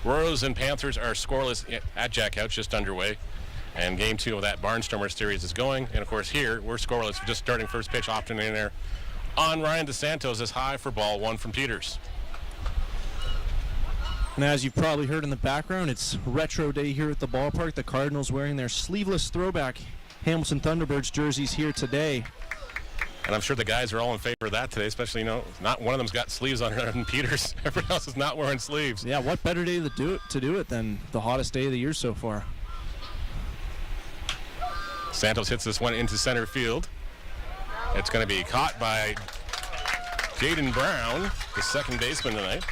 Royals and Panthers are scoreless at Jack Couch, just underway. And game 2 of that Barnstormer series is going. And, of course, here, we're scoreless. Just starting first pitch, often in there. On Ryan DeSantos is high for ball 1 from Peters. And as you've probably heard in the background, it's retro day here at the ballpark. The Cardinals wearing their sleeveless throwback Hamilton Thunderbirds jerseys here today. And I'm sure the guys are all in favor of that today, especially, not one of them's got sleeves on other than Peters. Everyone else is not wearing sleeves. Yeah, what better day to do it than the hottest day of the year so far? Santos hits this one into center field. It's going to be caught by Jaden Brown, the second baseman tonight.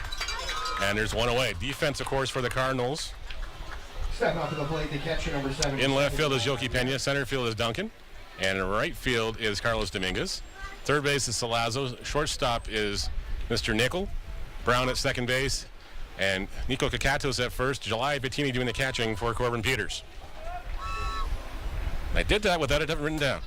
And there's one away. Defense, of course, for the Cardinals. Step up to the plate, the catcher, number 7. In left field is Yoki Pena. Center field is Duncan. And in right field is Carlos Dominguez. Third base is Salazzo. Shortstop is Mr. Nickel. Brown at second base. And Nico Kakatos at first. July Bettini doing the catching for Corbin Peters. I did that without it written down.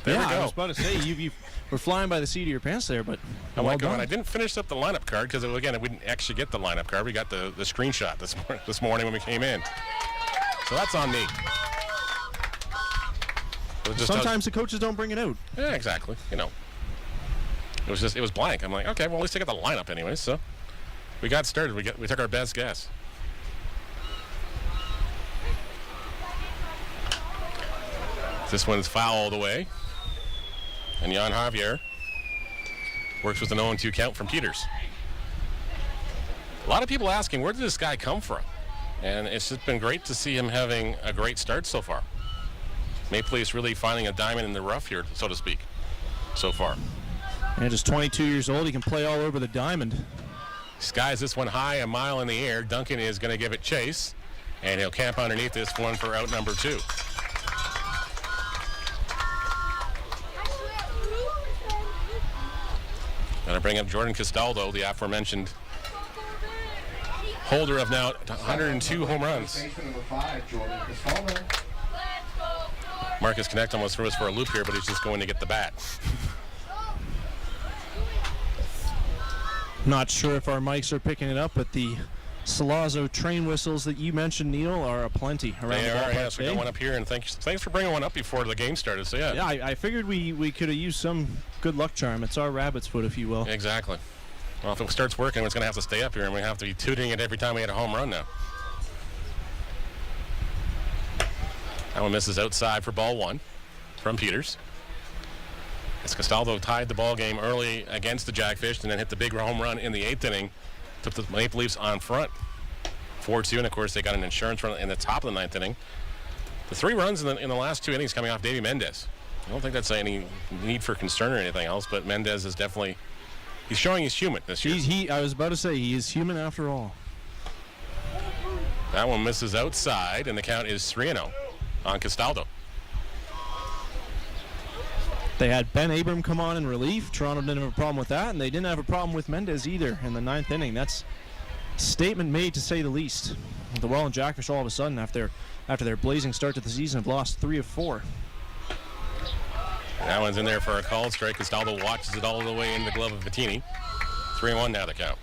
There we go. I was about to say, you were flying by the seat of your pants there, but well done. I didn't finish up the lineup card because, again, we didn't actually get the lineup card. We got the screenshot this morning when we came in. So that's on me. Sometimes the coaches don't bring it out. Yeah, exactly. It was blank. I'm like, okay, well, at least I got the lineup anyway. So we got started. We took our best guess. This one's fouled away. And Jan Javier works with an 0-2 count from Peters. A lot of people asking, where did this guy come from? And it's just been great to see him having a great start so far. Maple Leafs really finding a diamond in the rough here, so to speak, so far. And just 22 years old, he can play all over the diamond. Skies this one high, a mile in the air. Duncan is going to give it chase, and he'll camp underneath this one for out number 2. Going to bring up Jordan Castaldo, the aforementioned holder of now 102 home runs. Marcus Connect almost threw us for a loop here, but he's just going to get the bat. Not sure if our mics are picking it up, but the Salazzo train whistles that you mentioned, Neil, are aplenty around they the ballpark. Yes, we got one up here, and thanks for bringing one up before the game started. So yeah, I figured we could have used some good luck charm. It's our rabbit's foot, if you will. Exactly. Well, if it starts working, it's going to have to stay up here, and we have to be tooting it every time we hit a home run now. That one misses outside for ball 1 from Peters. As Castaldo tied the ball game early against the Jackfish and then hit the big home run in the 8th inning, took the Maple Leafs on front 4-2, and of course they got an insurance run in the top of the 9th inning. The 3 runs in the last 2 innings coming off Davey Mendez. I don't think that's any need for concern or anything else, but Mendez is definitely, he's showing he's human this year. I was about to say, he is human after all. That one misses outside, and the count is 3-0 on Castaldo. They had Ben Abram come on in relief. Toronto didn't have a problem with that, and they didn't have a problem with Mendez either in the 9th inning. That's a statement made, to say the least. The Welland Jackfish all of a sudden, after their blazing start to the season, have lost 3 of 4. That one's in there for a called strike. Castaldo watches it all the way in the glove of Bettini. 3-1 now the count.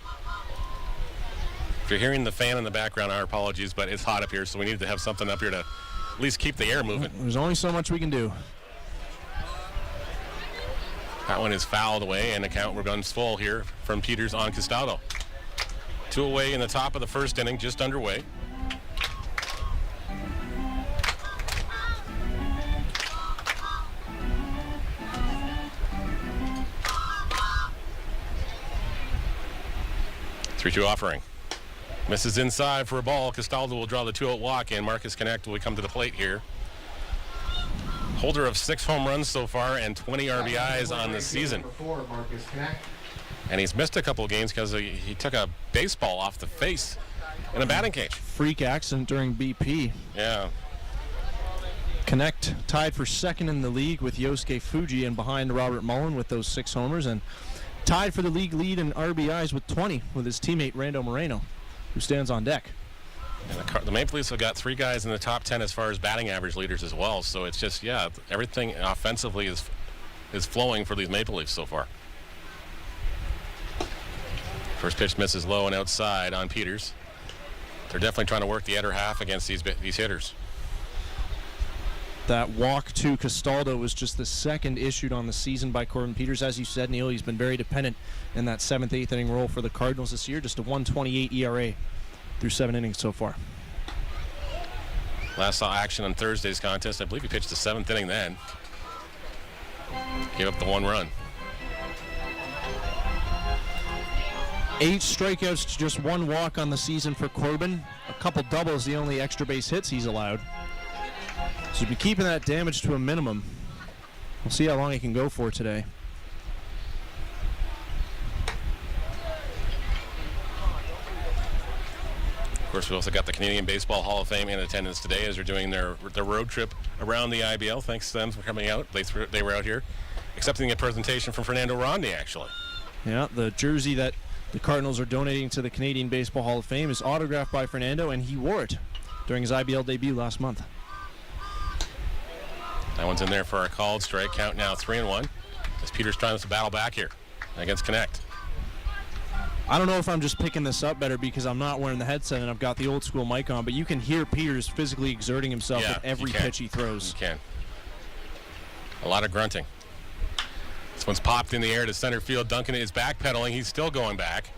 If you're hearing the fan in the background, our apologies, but it's hot up here, so we need to have something up here to at least keep the air moving. There's only so much we can do. That one is fouled away, and the count runs full here from Peters on Castaldo. 2 away in the top of the 1st inning, just underway. Three-two offering. Misses inside for a ball. Castaldo will draw the 2-out walk, and Marcus Connect will come to the plate here. Holder of 6 home runs so far and 20 RBIs on the season. And he's missed a couple of games because he took a baseball off the face in a batting cage. Freak accident during BP. Yeah. Connect tied for 2nd in the league with Yosuke Fuji and behind Robert Mullen with those 6 homers, and tied for the league lead in RBIs with 20 with his teammate Rando Moreno, who stands on deck. And the Maple Leafs have got 3 guys in the top 10 as far as batting average leaders as well. So it's just, everything offensively is flowing for these Maple Leafs so far. First pitch misses low and outside on Peters. They're definitely trying to work the other half against these hitters. That walk to Castaldo was just the second issued on the season by Corbin Peters. As you said, Neil, he's been very dependent in that 7th, 8th inning role for the Cardinals this year. Just a 1.28 ERA through 7 innings so far. Last saw action on Thursday's contest. I believe he pitched the 7th inning then. Gave up the 1 run. 8 strikeouts to just 1 walk on the season for Corbin. A couple doubles, the only extra base hits he's allowed. So he's been keeping that damage to a minimum. We'll see how long he can go for today. Of course, we also got the Canadian Baseball Hall of Fame in attendance today as they're doing their road trip around the IBL. Thanks to them for coming out. They were out here accepting a presentation from Fernando Rodney, actually. Yeah, the jersey that the Cardinals are donating to the Canadian Baseball Hall of Fame is autographed by Fernando, and he wore it during his IBL debut last month. That one's in there for a called strike. Count now 3-1 as Peters trying to battle back here against Connect. I don't know if I'm just picking this up better because I'm not wearing the headset and I've got the old school mic on, but you can hear Peters physically exerting himself with every pitch he throws. You can. A lot of grunting. This one's popped in the air to center field. Duncan is backpedaling. He's still going back.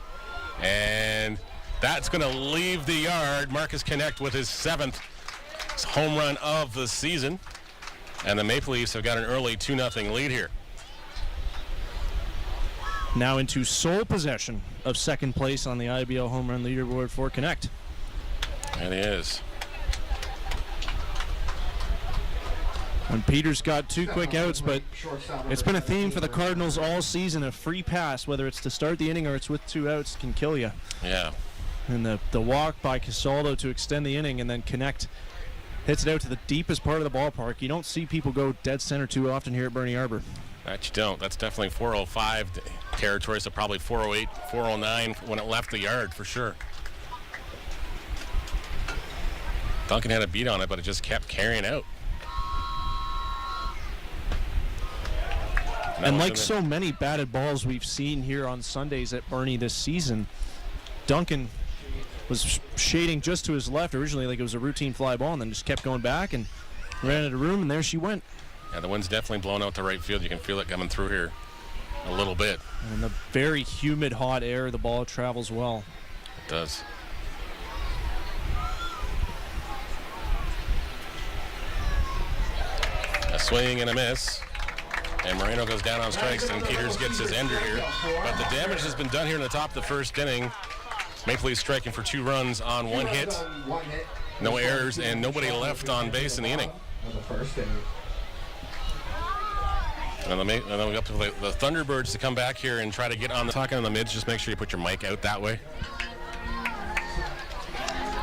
And that's going to leave the yard. Marcus Connect with his 7th home run of the season. And the Maple Leafs have got an early 2-0 lead here. Now into sole possession of second place on the IBL home run leaderboard for Connect. And he is. And Peters got 2 quick outs, but it's been a theme for the Cardinals all season. A free pass, whether it's to start the inning or it's with 2 outs, can kill you. Yeah. And the walk by Castaldo to extend the inning and then Connect hits it out to the deepest part of the ballpark. You don't see people go dead center too often here at Bernie Arbor. That you don't. That's definitely 405 territory, so probably 408, 409 when it left the yard for sure. Duncan had a beat on it, but it just kept carrying out. And like so many batted balls we've seen here on Sundays at Bernie this season, Duncan was shading just to his left originally like it was a routine fly ball and then just kept going back and ran out of room, and there she went. Yeah, the wind's definitely blowing out to right field. You can feel it coming through here a little bit. And the very humid, hot air, the ball travels well. It does. A swing and a miss. And Moreno goes down on strikes, and Peters gets his ender here. But the damage has been done here in the top of the first inning. Maple Leafs striking for 2 runs on 1 hit. No errors, and nobody left on base in the inning. And then we got the Thunderbirds to come back here and try to get on the talking in the mids. Just make sure you put your mic out that way,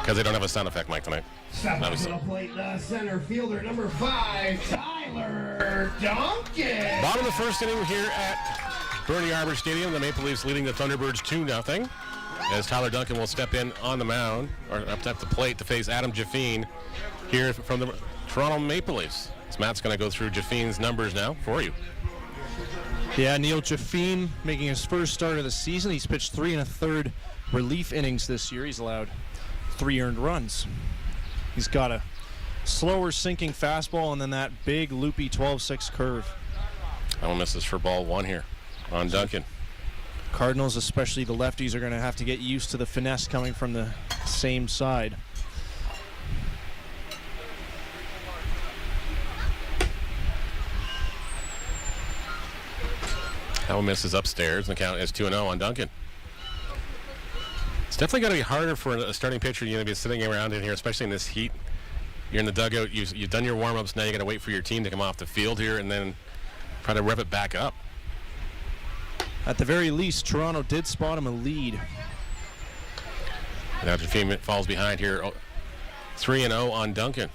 because they don't have a sound effect mic tonight. Step up to the plate, the center fielder, number 5, Tyler Duncan. Bottom of the first inning here at Bernie Arbor Stadium. The Maple Leafs leading the Thunderbirds 2-0. As Tyler Duncan will step in on the mound, or up at the plate to face Adam Jaffine here from the Toronto Maple Leafs. So Matt's going to go through Jaffine's numbers now for you. Yeah, Neil Jaffine making his first start of the season. He's pitched 3 1/3 relief innings this year. He's allowed 3 earned runs. He's got a slower sinking fastball and then that big loopy 12-6 curve. That one misses for ball 1 here on Duncan. Cardinals, especially the lefties, are going to have to get used to the finesse coming from the same side. That one misses upstairs, and the count is 2-0 on Duncan. It's definitely got to be harder for a starting pitcher. You're going to be sitting around in here, especially in this heat. You're in the dugout. You've done your warm-ups. Now you got to wait for your team to come off the field here and then try to rev it back up. At the very least, Toronto did spot him a lead. Now Jaffine falls behind here. 3-0 on Duncan.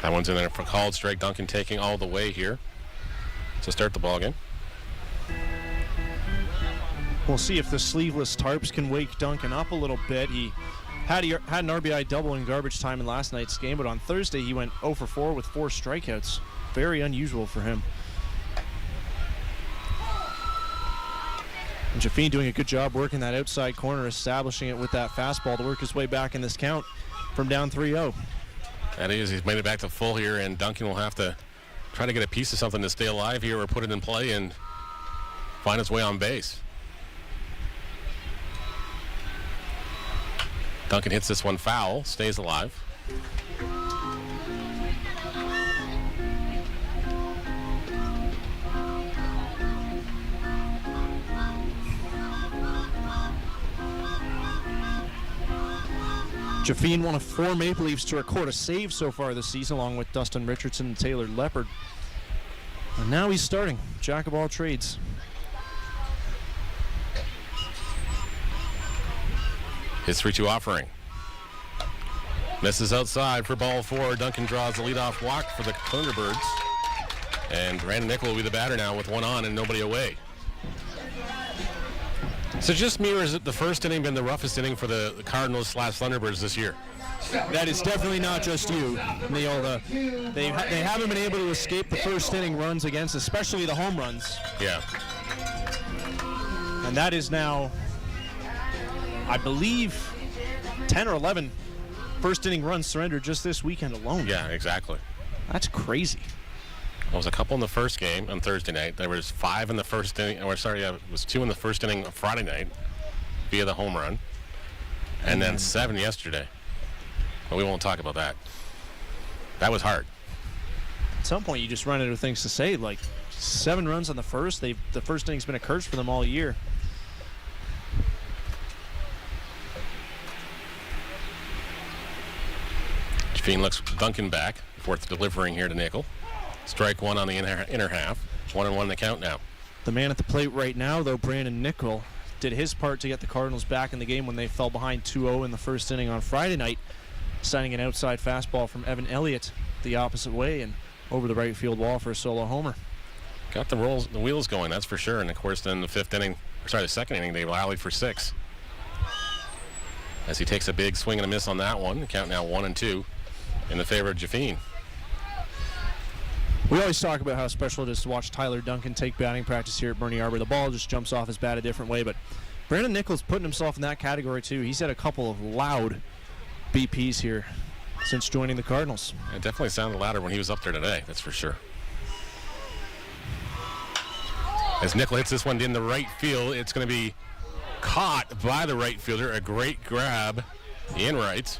That one's in there for called strike. Duncan taking all the way here to start the ball game. We'll see if the sleeveless tarps can wake Duncan up a little bit. He had an RBI double in garbage time in last night's game, but on Thursday he went 0 for 4 with 4 strikeouts. Very unusual for him. And Jafine doing a good job working that outside corner, establishing it with that fastball to work his way back in this count from down 3-0. That is, he's made it back to full here, and Duncan will have to try to get a piece of something to stay alive here or put it in play and find his way on base. Duncan hits this one foul, stays alive. Jafine, one of 4 Maple Leafs to record a save so far this season, along with Dustin Richardson and Taylor Leopard. And now he's starting, jack of all trades. His 3-2 offering. Misses outside for ball 4. Duncan draws the leadoff walk for the Thunderbirds. And Brandon Nickel will be the batter now with 1 on and nobody away. So just me, or has it the first inning been the roughest inning for the Cardinals/Thunderbirds this year? That is definitely not just you, Neil. They haven't been able to escape the first inning runs against, especially the home runs. Yeah. And that is now, I believe, 10 or 11 first inning runs surrendered just this weekend alone. Yeah, exactly. That's crazy. There was a couple in the first game on Thursday night. There was 5 in the first inning, it was 2 in the first inning on Friday night via the home run. And then 7 yesterday. But we won't talk about that. That was hard. At some point, you just run into things to say, like 7 runs on the first. The first inning's been a curse for them all year. Jafine looks Duncan back before delivering here to Nickel. Strike 1 on the inner half. 1-1 the count now. The man at the plate right now, though, Brandon Nickel, did his part to get the Cardinals back in the game when they fell behind 2-0 in the first inning on Friday night, signing an outside fastball from Evan Elliott the opposite way and over the right field wall for a solo homer. Got the wheels going, that's for sure. And of course, then the second inning, they rallied for 6. As he takes a big swing and a miss on that one. The count now 1-2 in the favor of Jafine. We always talk about how special it is to watch Tyler Duncan take batting practice here at Bernie Arbor. The ball just jumps off his bat a different way, but Brandon Nickel's putting himself in that category too. He's had a couple of loud BPs here since joining the Cardinals. It definitely sounded louder when he was up there today, that's for sure. As Nickel hits this one in the right field, it's going to be caught by the right fielder. A great grab in right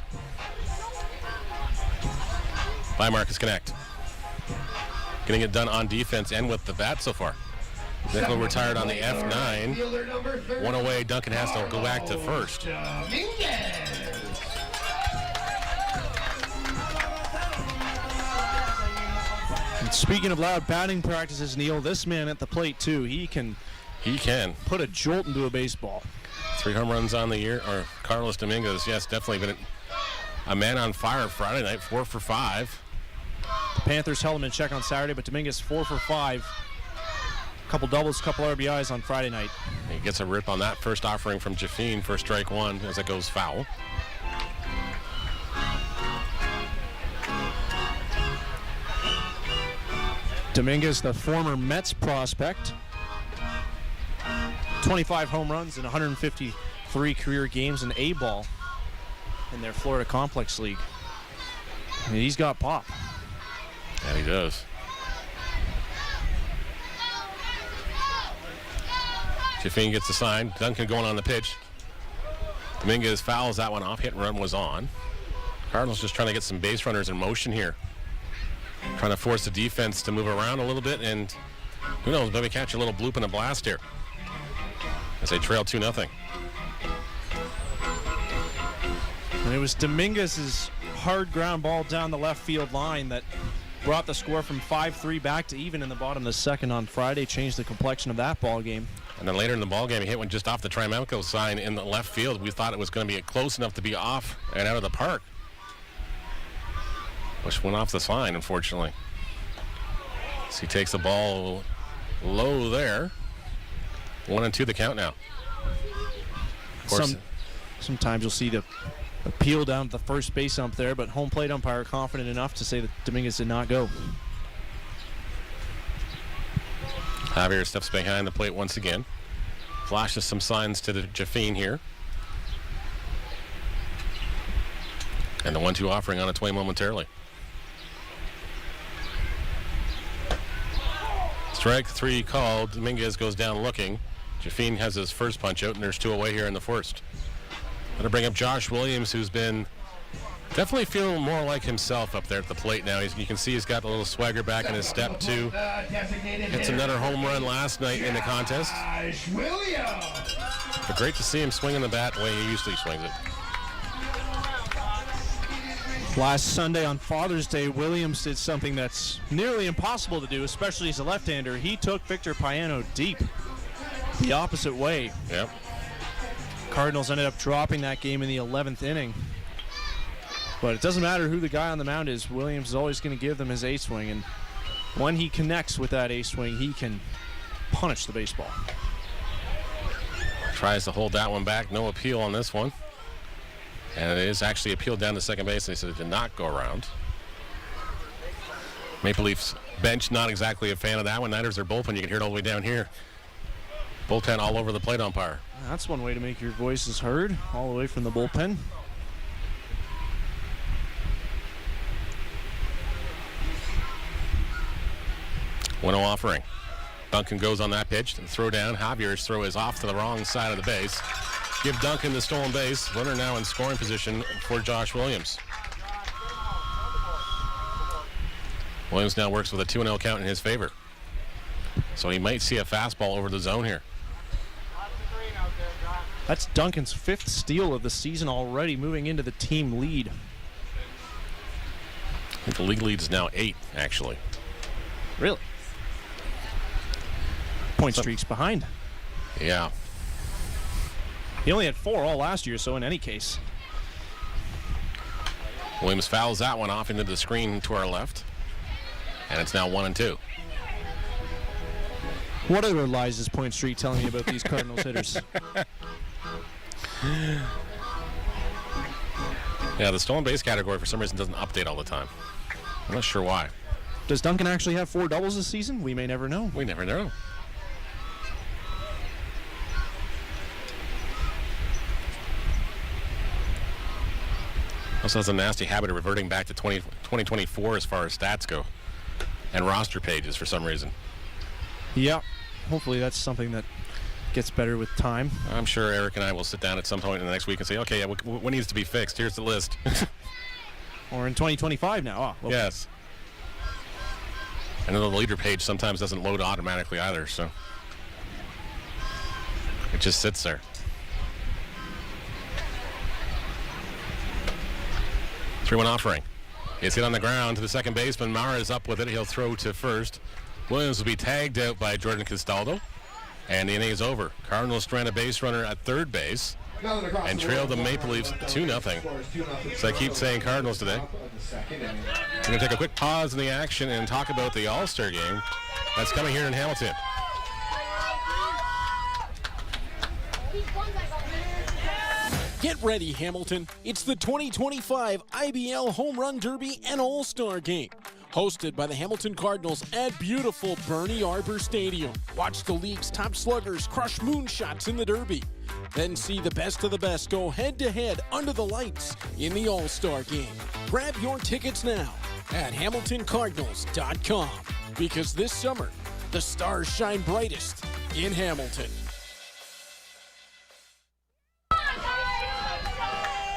by Marcus Connect. Getting it done on defense and with the bat so far. Nickel retired on the F9. 1 away. Duncan has to go back to first. And speaking of loud batting practices, Neil, this man at the plate too, he can put a jolt into a baseball. 3 home runs on the year, or Carlos Dominguez, yes, definitely been a man on fire Friday night, 4 for 5. The Panthers held him in check on Saturday, but Dominguez 4 for 5. Couple doubles, couple RBIs on Friday night. He gets a rip on that first offering from Jafine for strike 1 as it goes foul. Dominguez, the former Mets prospect. 25 home runs and 153 career games in A-ball in their Florida Complex League. I mean, he's got pop. Yeah, he does. Jafine gets the sign. Duncan going on the pitch. Dominguez fouls that one off. Hit and run was on. Cardinals just trying to get some base runners in motion here. Trying to force the defense to move around a little bit, and who knows, maybe catch a little bloop and a blast here as they trail 2-0. And it was Dominguez's hard ground ball down the left field line that brought the score from 5-3 back to even in the bottom of the second on Friday, changed the complexion of that ball game. And then later in the ball game, he hit one just off the Trimalco sign in the left field. We thought it was going to be close enough to be off and out of the park, which went off the sign, unfortunately. So he takes the ball low there. 1-2 the count now. Of course, Sometimes you'll see the appeal down to the first base ump there, but home plate umpire confident enough to say that Dominguez did not go. Javier steps behind the plate once again. Flashes some signs to the Jafine here. And the 1-2 offering on its way momentarily. Strike 3 called. Dominguez goes down looking. Jafine has his first punch out, and there's 2 away here in the first. Going to bring up Josh Williams, who's been definitely feeling more like himself up there at the plate now. You can see he's got a little swagger back in his step, too. Hits another home run last night in the contest. But great to see him swinging the bat the way he usually swings it. Last Sunday on Father's Day, Williams did something that's nearly impossible to do, especially as a left-hander. He took Victor Payano deep the opposite way. Yep. Cardinals ended up dropping that game in the 11th inning. But it doesn't matter who the guy on the mound is. Williams is always going to give them his ace swing, and when he connects with that ace swing, he can punish the baseball. Tries to hold that one back. No appeal on this one. And it is actually appealed down to second base. They said it did not go around. Maple Leafs bench not exactly a fan of that one. Neither is their bullpen. You can hear it all the way down here. Bullpen all over the plate umpire. That's one way to make your voices heard, all the way from the bullpen. Winnow offering. Duncan goes on that pitch. And throw down. Javier's throw is off to the wrong side of the base. Give Duncan the stolen base. Runner now in scoring position for Josh Williams. Williams now works with a 2-0 count in his favor. So he might see a fastball over the zone here. That's Duncan's 5th steal of the season already, moving into the team lead. I think the league lead is now 8, actually. Really? Point streaks behind. Yeah. He only had 4 all last year, so in any case. Williams fouls that one off into the screen to our left. And it's now 1-2. What other lies is Point Street telling me about these Cardinals hitters? Yeah, the stolen base category for some reason doesn't update all the time. I'm not sure why. Does Duncan actually have 4 doubles this season? We may never know. We never know. Also has a nasty habit of reverting back to 2024 as far as stats go. And roster pages for some reason. Yeah. Hopefully that's something that gets better with time. I'm sure Eric and I will sit down at some point in the next week and say, okay, yeah, what needs to be fixed? Here's the list. Or in 2025 now. Oh, okay. Yes. I know the leader page sometimes doesn't load automatically either, so it just sits there. 3-1 offering. It's hit on the ground to the second baseman. Mara is up with it. He'll throw to first. Williams will be tagged out by Jordan Castaldo. And the inning is over. Cardinals strand a base runner at third base and trail the Maple Leafs 2-0. So I keep saying Cardinals today. We're going to take a quick pause in the action and talk about the All-Star game that's coming here in Hamilton. Get ready, Hamilton. It's the 2025 IBL Home Run Derby and All-Star Game. Hosted by the Hamilton Cardinals at beautiful Bernie Arbor Stadium. Watch the league's top sluggers crush moonshots in the Derby. Then see the best of the best go head-to-head under the lights in the All-Star Game. Grab your tickets now at HamiltonCardinals.com. Because this summer, the stars shine brightest in Hamilton.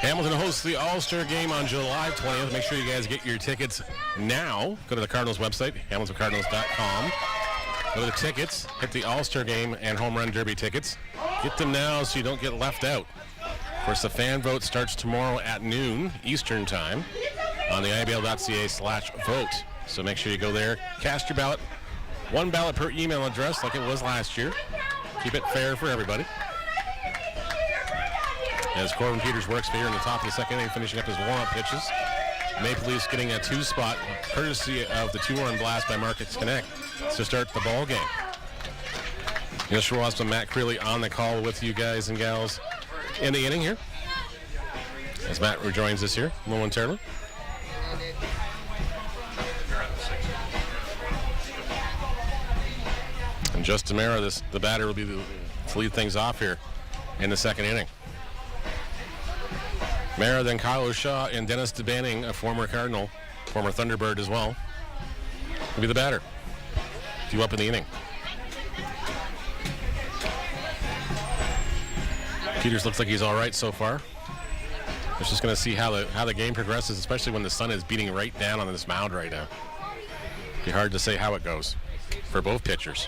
Hamilton hosts the All-Star Game on July 20th. Make sure you guys get your tickets now. Go to the Cardinals website, HamiltonCardinals.com. Go to the tickets, hit the All-Star Game and Home Run Derby tickets. Get them now so you don't get left out. Of course, the fan vote starts tomorrow at noon Eastern Time on the ibl.ca/vote. So make sure you go there, cast your ballot. 1 ballot per email address like it was last year. Keep it fair for everybody. As Corbin Peters works here in the top of the second inning, finishing up his warm-up pitches. Maple Leafs getting a 2-spot, courtesy of the 2-run blast by Marcus Connect to start the ball game. Neil Schwartz and Matt Creeley on the call with you guys and gals in the inning here. As Matt rejoins us here momentarily. And Justin Mara, the batter, will be to lead things off here in the second inning. Mara, then Kyle O'Shaw and Dennis DeBanning, a former Cardinal, former Thunderbird as well, will be the batter. Due up in the inning. Peters looks like he's all right so far. We're just going to see how the game progresses, especially when the sun is beating right down on this mound right now. Be hard to say how it goes for both pitchers.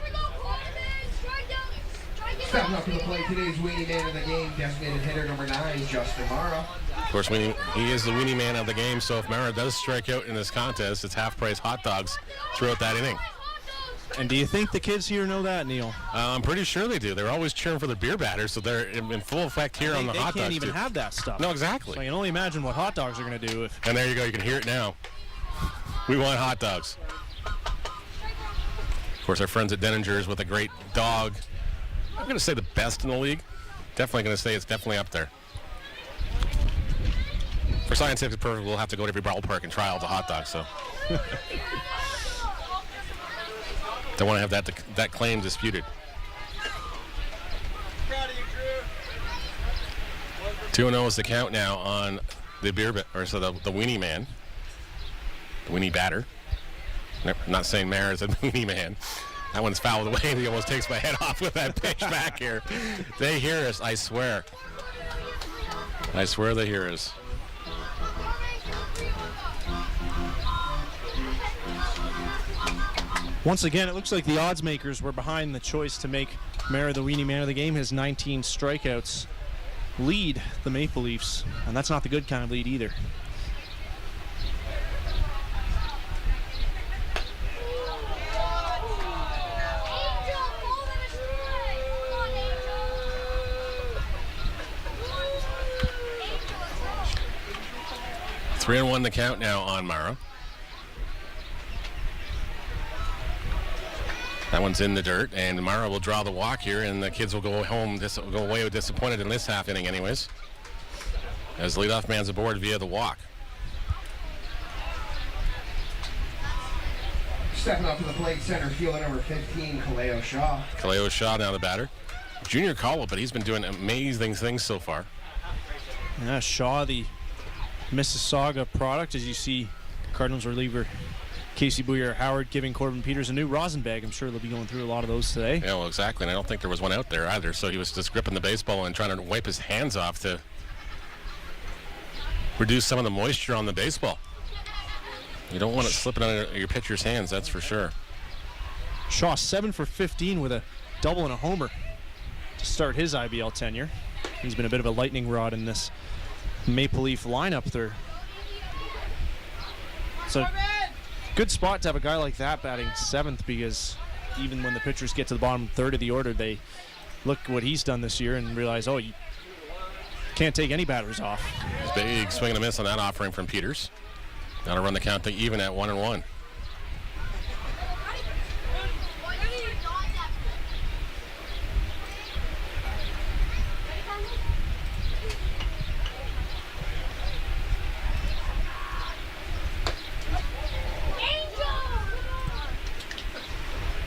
Stepping up to the plate, today's weenie man of the game, designated hitter number 9, Justin Mara. Of course, he is the weenie man of the game, so if Mara does strike out in this contest, it's half-price hot dogs throughout that inning. And do you think the kids here know that, Neil? I'm pretty sure they do. They're always cheering for the beer batters, so they're in full effect here on the hot dogs. They can't even have that stuff. No, exactly. So I can only imagine what hot dogs are going to do. And there you go. You can hear it now. We want hot dogs. Of course, our friends at Denninger's with a great dog. I'm going to say the best in the league. Definitely going to say it's definitely up there. For scientific purposes, we'll have to go to every ballpark and try all the hot dogs. So, don't want to have that claim disputed. 2-0 is the count now on the the weenie man, the weenie batter. I'm not saying Mara is a weenie man. That one's fouled away, and he almost takes my head off with that pitch back here. They hear us, I swear. I swear they hear us. Once again, it looks like the odds makers were behind the choice to make Mara the weenie man of the game. His 19 strikeouts lead the Maple Leafs, and that's not the good kind of lead either. Three and 1 the count now on Mara. That one's in the dirt, and Mara will draw the walk here, and the kids will go away disappointed in this half inning anyways, as leadoff man's aboard via the walk. Stepping up to the plate, center fielder number 15, Kaleo Shaw. Kaleo Shaw now the batter. Junior call-up, but he's been doing amazing things so far. Yeah, Shaw, the Mississauga product, as you see Cardinals reliever Casey Bouyer-Howard giving Corbin Peters a new rosin bag. I'm sure they'll be going through a lot of those today. Yeah, well, exactly, and I don't think there was one out there either, so he was just gripping the baseball and trying to wipe his hands off to reduce some of the moisture on the baseball. You don't want it slipping out of your pitcher's hands, that's for sure. Shaw 7 for 15 with a double and a homer to start his IBL tenure. He's been a bit of a lightning rod in this Maple Leaf lineup there. So good spot to have a guy like that batting 7th, because even when the pitchers get to the bottom third of the order, they look what he's done this year and realize, oh, you can't take any batters off. Big swing and a miss on that offering from Peters. Now to run the count to even at 1-1.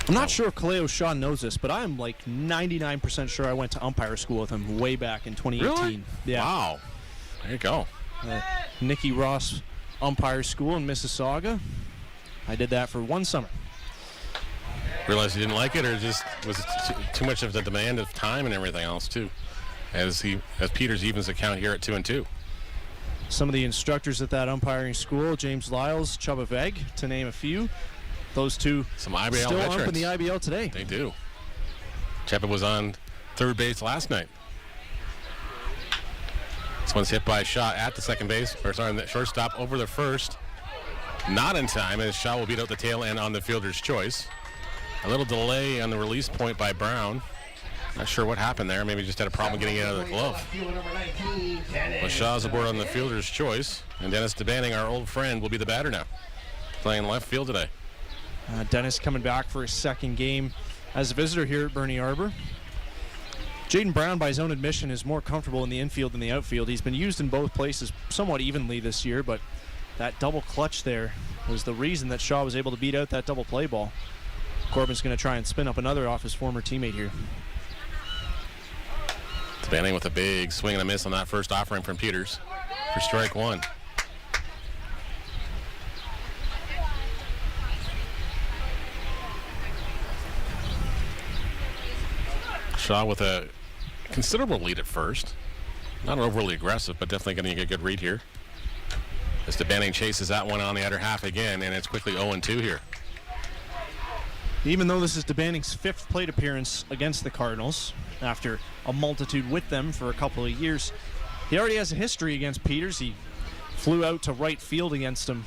I'm not sure if Kaleo Shaw knows this, but I'm like 99% sure I went to umpire school with him way back in 2018. Really? Yeah. Wow. There you go. Nicky Ross umpire school in Mississauga. I did that for one summer. Realized you didn't like it, or just was it too much of the demand of time and everything else too? As Peters evens the count here at 2-2. Some of the instructors at that umpiring school, James Lyles, Chubba Veg, to name a few. Those two some IBL still veterans. up in the IBL today. They do. Chubba was on third base last night. This one's hit by a shot at the second base, or sorry, the shortstop over the first. Not in time, as Shaw will beat out the tail end on the fielder's choice. A little delay on the release point by Brown. Not sure what happened there. Maybe just had a problem getting it out of the glove. But Shaw's aboard on the fielder's choice, and Dennis DeBanning, our old friend, will be the batter now, playing left field today. Dennis coming back for his second game as a visitor here at Bernie Arbor. Jaden Brown, by his own admission, is more comfortable in the infield than the outfield. He's been used in both places somewhat evenly this year, but that double clutch there was the reason that Shaw was able to beat out that double play ball. Corbin's going to try and spin up another off his former teammate here. Banning with a big swing and a miss on that first offering from Peters for strike one. Shaw with a considerable lead at first. Not overly aggressive, but definitely getting a good read here. As DeBanning chases that one on the other half again, and it's quickly 0-2 here. Even though this is DeBanning's 5th plate appearance against the Cardinals, after a multitude with them for a couple of years, he already has a history against Peters. He flew out to right field against him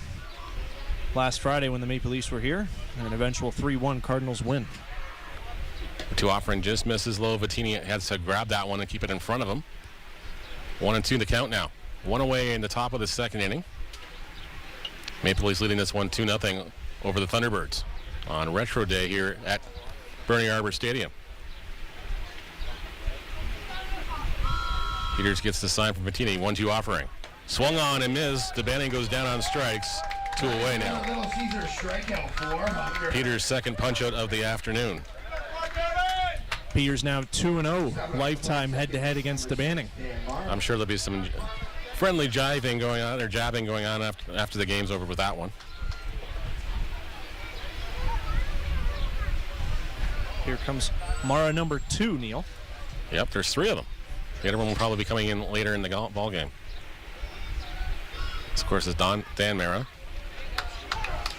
last Friday when the Maple Leafs were here, and an eventual 3-1 Cardinals win. The two offering just misses low. Vattini has to grab that one and keep it in front of him. 1-2 in the count now. One away in the top of the second inning. Maple Leafs leading this one 2-0 over the Thunderbirds on Retro Day here at Bernie Arbor Stadium. Peters gets the sign from Vattini. 1-2 offering. Swung on and missed. DeBanning goes down on strikes. 2 away now. Peters' second punch out of the afternoon. Peters now 2-0 lifetime head-to-head against DeBanning. I'm sure there'll be some friendly jiving going on, or jabbing going on after the game's over with that one. Here comes Mara number 2, Neil. Yep, there's 3 of them. The other one will probably be coming in later in the ball game. This, of course, is Dan Mara.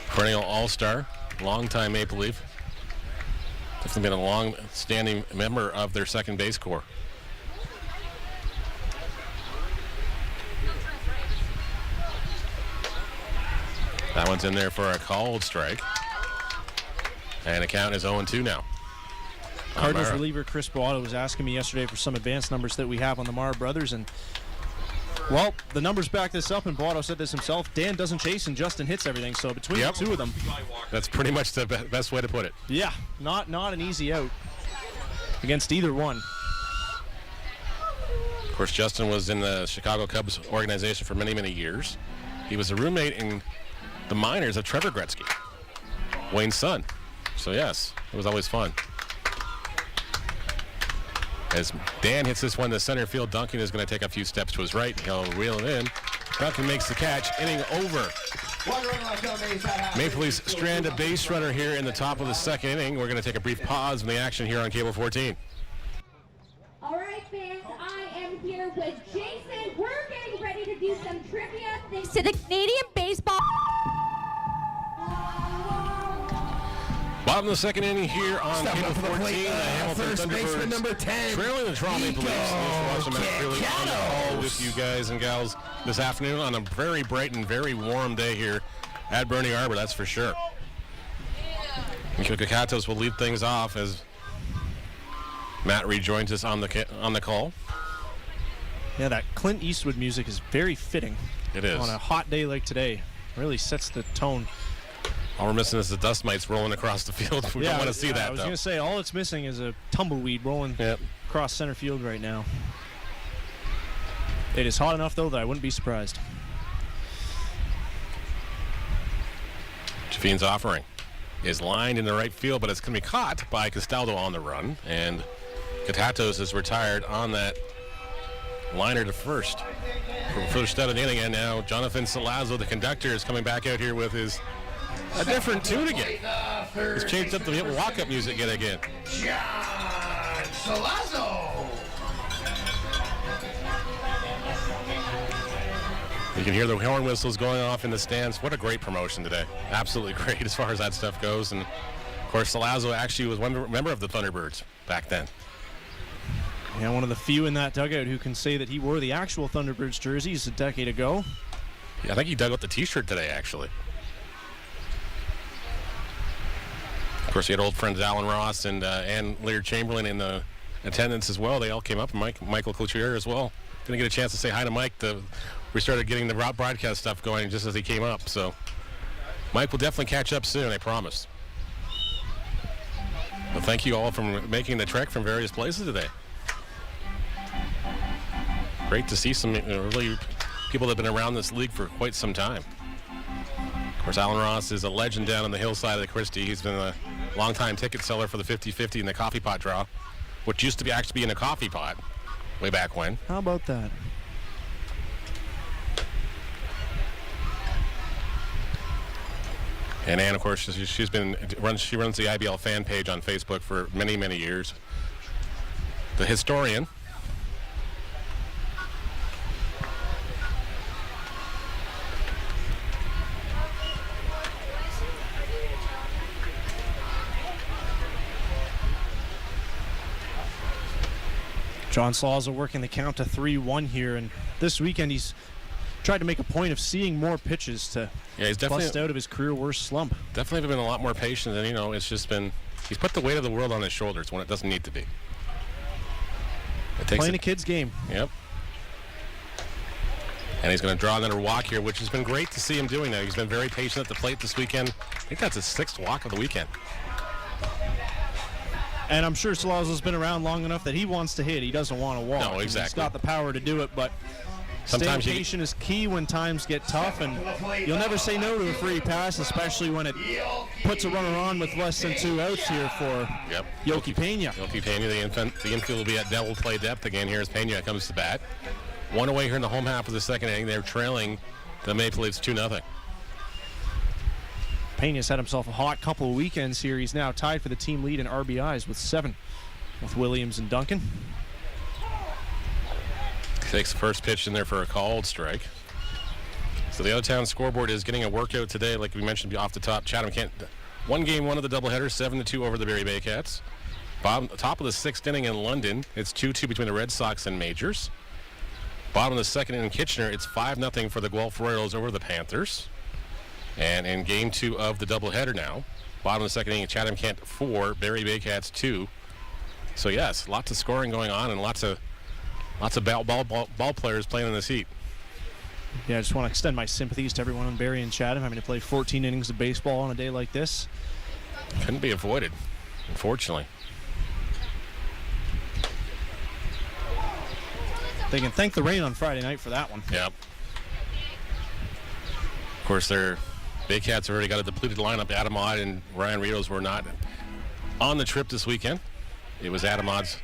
Perennial All-Star, longtime Maple Leaf. Definitely been a long-standing member of their second base corps. That one's in there for a called strike. And the count is 0-2 now. Cardinals reliever Chris Boato was asking me yesterday for some advanced numbers that we have on the Mara brothers, and well, the numbers back this up, and Boato said this himself. Dan doesn't chase and Justin hits everything, so between the two of them, that's pretty much the best way to put it. Yeah, not an easy out against either one. Of course, Justin was in the Chicago Cubs organization for many, many years. He was a roommate in the minors of Trevor Gretzky, Wayne's son. So yes, it was always fun. As Dan hits this one to center field, Duncan is going to take a few steps to his right. He'll reel it in. Duncan makes the catch. Inning over. Maple Leafs strand a base runner here in the top of the second inning. We're going to take a brief pause in the action here on Cable 14. All right, fans, I am here with Jason. We're getting ready to do some trivia thanks to the Canadian Baseball. Bottom of the second inning here on Cable 14. The Hamilton Thunderbirds number 10. trailing the Toronto Maple Leafs. Thanks for watching Matt Freely on the call with you guys and gals this afternoon on a very bright and very warm day here at Bernie Arbor, that's for sure. Nico Kakatos will lead things off as Matt rejoins us on the call. Yeah, that Clint Eastwood music is very fitting. It is. On a hot day like today. Really sets the tone. All we're missing is the dust mites rolling across the field. We don't want to see that, I was though. going to say, all it's missing is a tumbleweed rolling across center field right now. It is hot enough, though, that I wouldn't be surprised. Jafine's offering is lined in the right field, but it's going to be caught by Castaldo on the run. And Katatos is retired on that liner to first. For first out of the inning, and now Jonathan Salazzo, the conductor, is coming back out here with a different tune again. He's changed up the walk-up music yet again. John Salazzo. You can hear the horn whistles going off in the stands. What a great promotion today. Absolutely great as far as that stuff goes. And, of course, Salazzo actually was one member of the Thunderbirds back then. Yeah, one of the few in that dugout who can say that he wore the actual Thunderbirds jerseys a decade ago. Yeah, I think he dug out the T-shirt today, actually. Of course, he had old friends Alan Ross and Lear Chamberlain in the attendance as well. They all came up, and Michael Cloutier as well. Didn't get a chance to say hi to Mike. We started getting the broadcast stuff going just as he came up. So Mike will definitely catch up soon, I promise. Well, thank you all for making the trek from various places today. Great to see some really people that have been around this league for quite some time. Of course, Alan Ross is a legend down on the hillside of the Christie. He's been a longtime ticket seller for the 50-50 and the coffee pot draw, which used to be actually be in a coffee pot way back when. How about that? And Ann, of course, she runs the IBL fan page on Facebook for many, many years. The historian. John Slauza working the count to 3-1 here, and this weekend he's tried to make a point of seeing more pitches to he's definitely bust out of his career worst slump. Definitely been a lot more patient, and it's just been he's put the weight of the world on his shoulders when it doesn't need to be. It takes Playing a kid's game. Yep. And he's going to draw another walk here, which has been great to see him doing that. He's been very patient at the plate this weekend. I think that's his 6th walk of the weekend. And I'm sure Slauza's been around long enough that he wants to hit. He doesn't want to walk. No, exactly. He's got the power to do it, but sometimes staying patient is key when times get tough, and you'll never say no to a free pass, especially when it puts a runner on with less than 2 outs here for Yoki Pena. Yoki Pena, the infield will be at double play depth again here as Pena comes to bat. 1 away here in the home half of the second inning. They're trailing the Maple Leafs 2-0. Pena's had himself a hot couple of weekends here. He's now tied for the team lead in RBIs with 7 with Williams and Duncan. Takes the first pitch in there for a called strike. So the out-of-town scoreboard is getting a workout today, like we mentioned off the top. Chatham Kent won game 1 of the doubleheader, 7-2 over the Barrie Bay Cats. Top of the 6th inning in London, it's 2-2 between the Red Sox and Majors. Bottom of the 2nd inning in Kitchener, it's 5-0 for the Guelph Royals over the Panthers. And in game 2 of the doubleheader now, bottom of the 2nd inning, Chatham Kent 4, Barrie Bay Cats 2. So yes, lots of scoring going on and lots of ball players playing in this heat. Yeah, I just want to extend my sympathies to everyone in Barrie and Chatham having to play 14 innings of baseball on a day like this. Couldn't be avoided, unfortunately. They can thank the rain on Friday night for that one. Yep. Of course, their Bay Cats have already got a depleted lineup. Adam Odd and Ryan Rios were not on the trip this weekend. It was Adam Odd's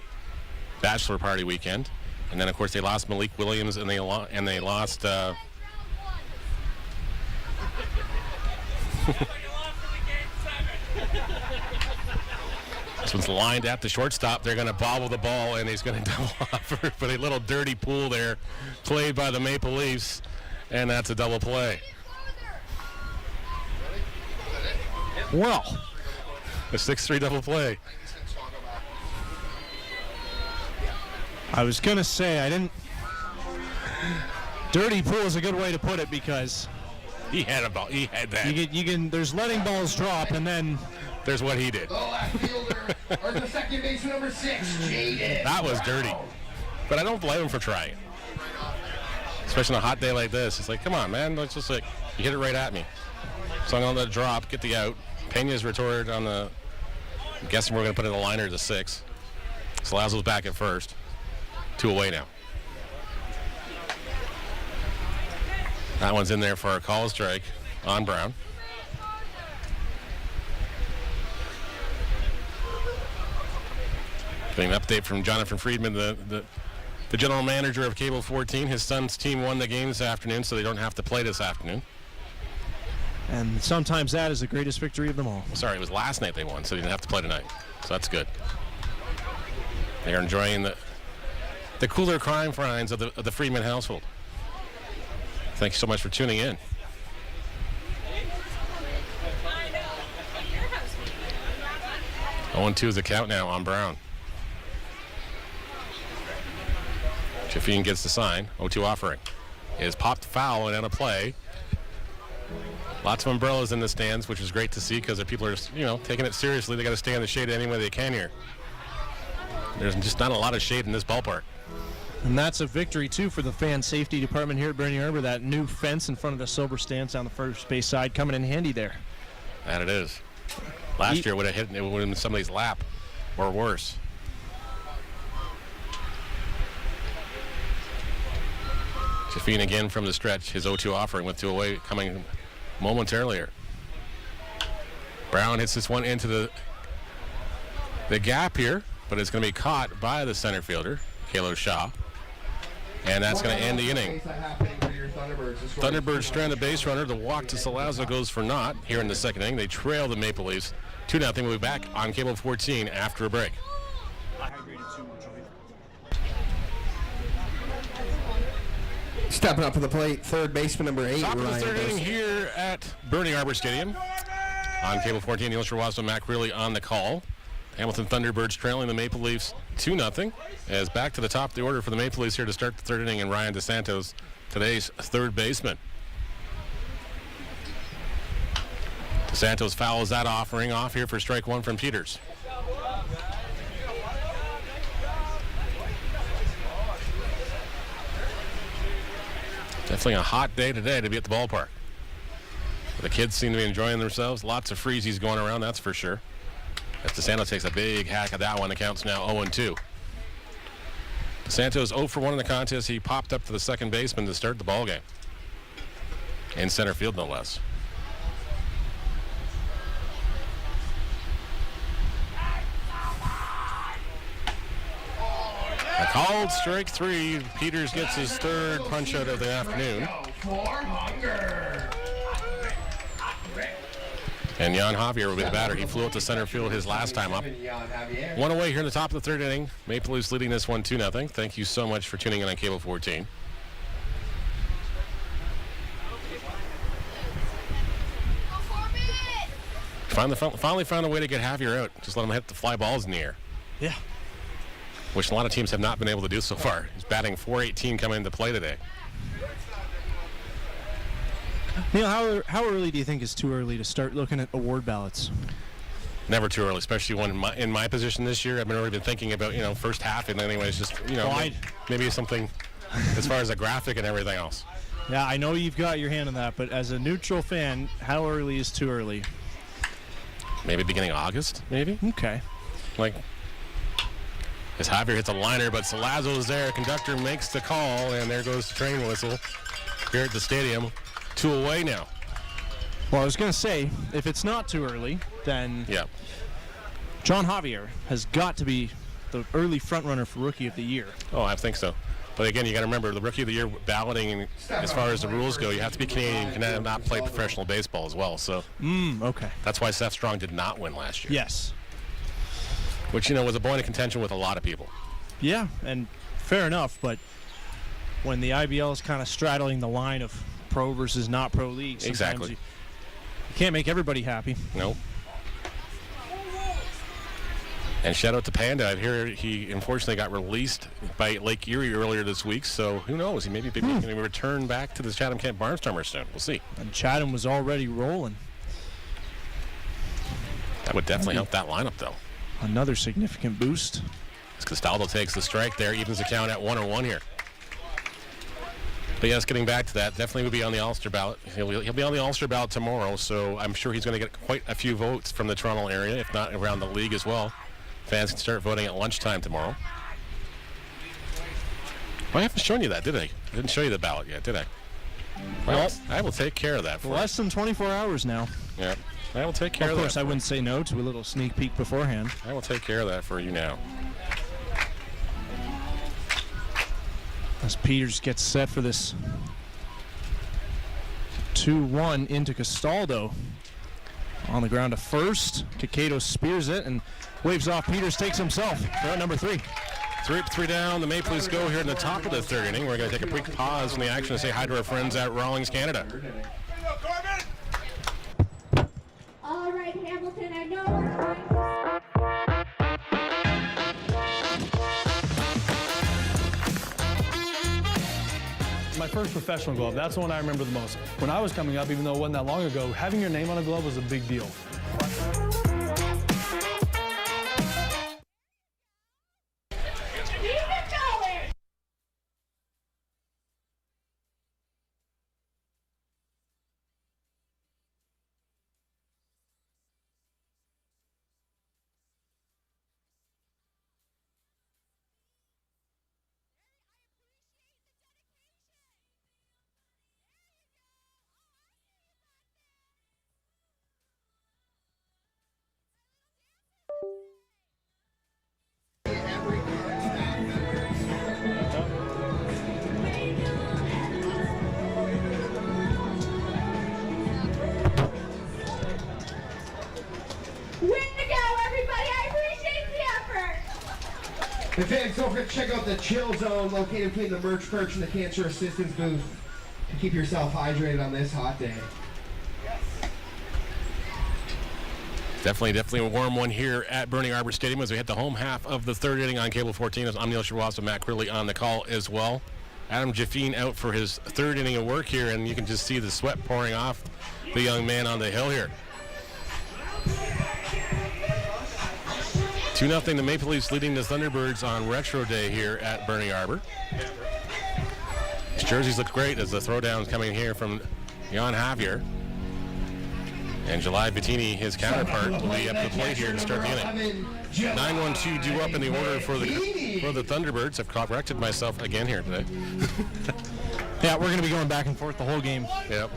bachelor party weekend. And then, of course, they lost Malik Williams and they lost this one's lined at the shortstop. They're going to bobble the ball, and he's going to double off for a little dirty pool there played by the Maple Leafs, and that's a double play. Well, a 6-3 double play. I was going to say, I didn't... Dirty pool is a good way to put it because... He had a ball. He had that. You can, there's letting balls drop, and then... There's what he did. The left fielder, or the second baseman, number 6, Jaden. That was dirty. But I don't blame him for trying. Especially on a hot day like this. It's like, come on, man. Let's just, like, you hit it right at me. So I'm going to let it drop, get the out. Pena's retorted on the... I'm guessing we're going to put in the liner to 6. Salazzo's back at first. 2 away now. That one's in there for a call strike on Brown. Getting an update from Jonathan Friedman, the general manager of Cable 14. His son's team won the game this afternoon, so they don't have to play this afternoon. And sometimes that is the greatest victory of them all. Sorry, it was last night they won, so they didn't have to play tonight. So that's good. They're enjoying the cooler crime finds of the Friedman household. Thank you so much for tuning in. Oh, 2 is the count now on Brown. Jeffine gets the sign. 0-2 offering. It is popped foul and out of play. Lots of umbrellas in the stands, which is great to see because people are, taking it seriously. They got to stay in the shade any way they can here. There's just not a lot of shade in this ballpark. And that's a victory, too, for the fan safety department here at Bernie Harbor. That new fence in front of the silver stands on the first base side coming in handy there. That it is. Last year it would have been in somebody's lap or worse. Defeating again from the stretch, his 0-2 offering with 2 away coming moments earlier. Brown hits this one into the gap here, but it's going to be caught by the center fielder, Kalo Shaw. And that's going to end the inning. Thunderbirds strand a base runner. The walk to Salazzo goes for naught here in the second inning. They trail the Maple Leafs 2-0. We'll be back on Cable 14 after a break. Stepping up to the plate, third baseman number 8. Top of the third inning here at Burning Arbor Stadium. On Cable 14, Neil Sherwazzo, Matt Creeley on the call. Hamilton Thunderbirds trailing the Maple Leafs 2-0. As back to the top of the order for the Maple Leafs here to start the third inning, and Ryan DeSantos, today's third baseman. DeSantos fouls that offering off here for strike 1 from Peters. Definitely a hot day today to be at the ballpark. The kids seem to be enjoying themselves. Lots of freezies going around, that's for sure. As DeSantos takes a big hack at that one, the count's now 0-2. DeSantos 0 for 1 in the contest. He popped up to the second baseman to start the ball game. In center field, no less. A called strike 3. Peters gets his third punch out of the afternoon. And Jan Javier will be the batter. He flew up to center field his last time up. 1 away here in the top of the third inning. Maple Leafs leading this one 2-0. Thank you so much for tuning in on Cable 14. Finally found a way to get Javier out. Just let him hit the fly balls in the air. Yeah. Which a lot of teams have not been able to do so far. He's batting .418 coming into play today. Neil, how early do you think is too early to start looking at award ballots? Never too early, especially when in my position this year. I've already been thinking about, first half, and anyways, just, maybe something as far as a graphic and everything else. Yeah, I know you've got your hand on that, but as a neutral fan, how early is too early? Maybe beginning of August, maybe? Okay. As Javier hits a liner, but Salazzo's there. Conductor makes the call, and there goes the train whistle here at the stadium. 2 away now. Well, I was going to say, if it's not too early, then John Javier has got to be the early front-runner for Rookie of the Year. Oh, I think so. But again, you got to remember, the Rookie of the Year balloting, as far as the rules go, you have to be Canadian. You can not play professional baseball as well. So okay. That's why Seth Strong did not win last year. Yes. Which, was a point of contention with a lot of people. Yeah, and fair enough, but when the IBL is kind of straddling the line of pro versus not pro leagues, exactly, you can't make everybody happy. Nope. And shout out to Panda. I hear he unfortunately got released by Lake Erie earlier this week, so who knows? He may be going to return back to the Chatham-Kent Barnstormers soon. We'll see. And Chatham was already rolling. That would definitely help that lineup, though. Another significant boost. As Castaldo takes the strike there, evens the count at 1-1 here. But yes, getting back to that, definitely will be on the All-Star ballot. He'll be on the All-Star ballot tomorrow, so I'm sure he's going to get quite a few votes from the Toronto area, if not around the league as well. Fans can start voting at lunchtime tomorrow. Well, I haven't shown you that, did I? I didn't show you the ballot yet, did I? Well, I will take care of that for you. Less than 24 hours now. Yeah, I will take care of that. Of course, I wouldn't say no to a little sneak peek beforehand. I will take care of that for you now. As Peters gets set for this 2-1 into Castaldo. On the ground to first. Kakedo spears it and waves off. Peters takes himself for out number 3. 3 down. The Maple Leafs go here in the top of the third inning. We're going to take a quick pause in the action to say hi to our friends at Rawlings, Canada. All right, Hamilton, I know we're trying to... My first professional glove, that's the one I remember the most. When I was coming up, even though it wasn't that long ago, having your name on a glove was a big deal. Way to go, everybody! I appreciate the effort. And fans, don't forget to check out the Chill Zone located between the merch perch and the cancer assistance booth to keep yourself hydrated on this hot day. Definitely a warm one here at Burning Arbor Stadium as we hit the home half of the third inning on Cable 14. I'm Neil Sherwassa, Matt Crilly on the call as well. Adam Jaffine out for his third inning of work here, and you can just see the sweat pouring off the young man on the hill here. 2-0 the Maple Leafs leading the Thunderbirds on Retro Day here at Burning Arbor. His jerseys look great as the throwdown's coming here from Jan Javier. And July Bettini, his counterpart, will be up to the plate here to start the inning. 9-1-2 due up in the order for the Thunderbirds. I've corrected myself again here today. Yeah, we're going to be going back and forth the whole game. Yep.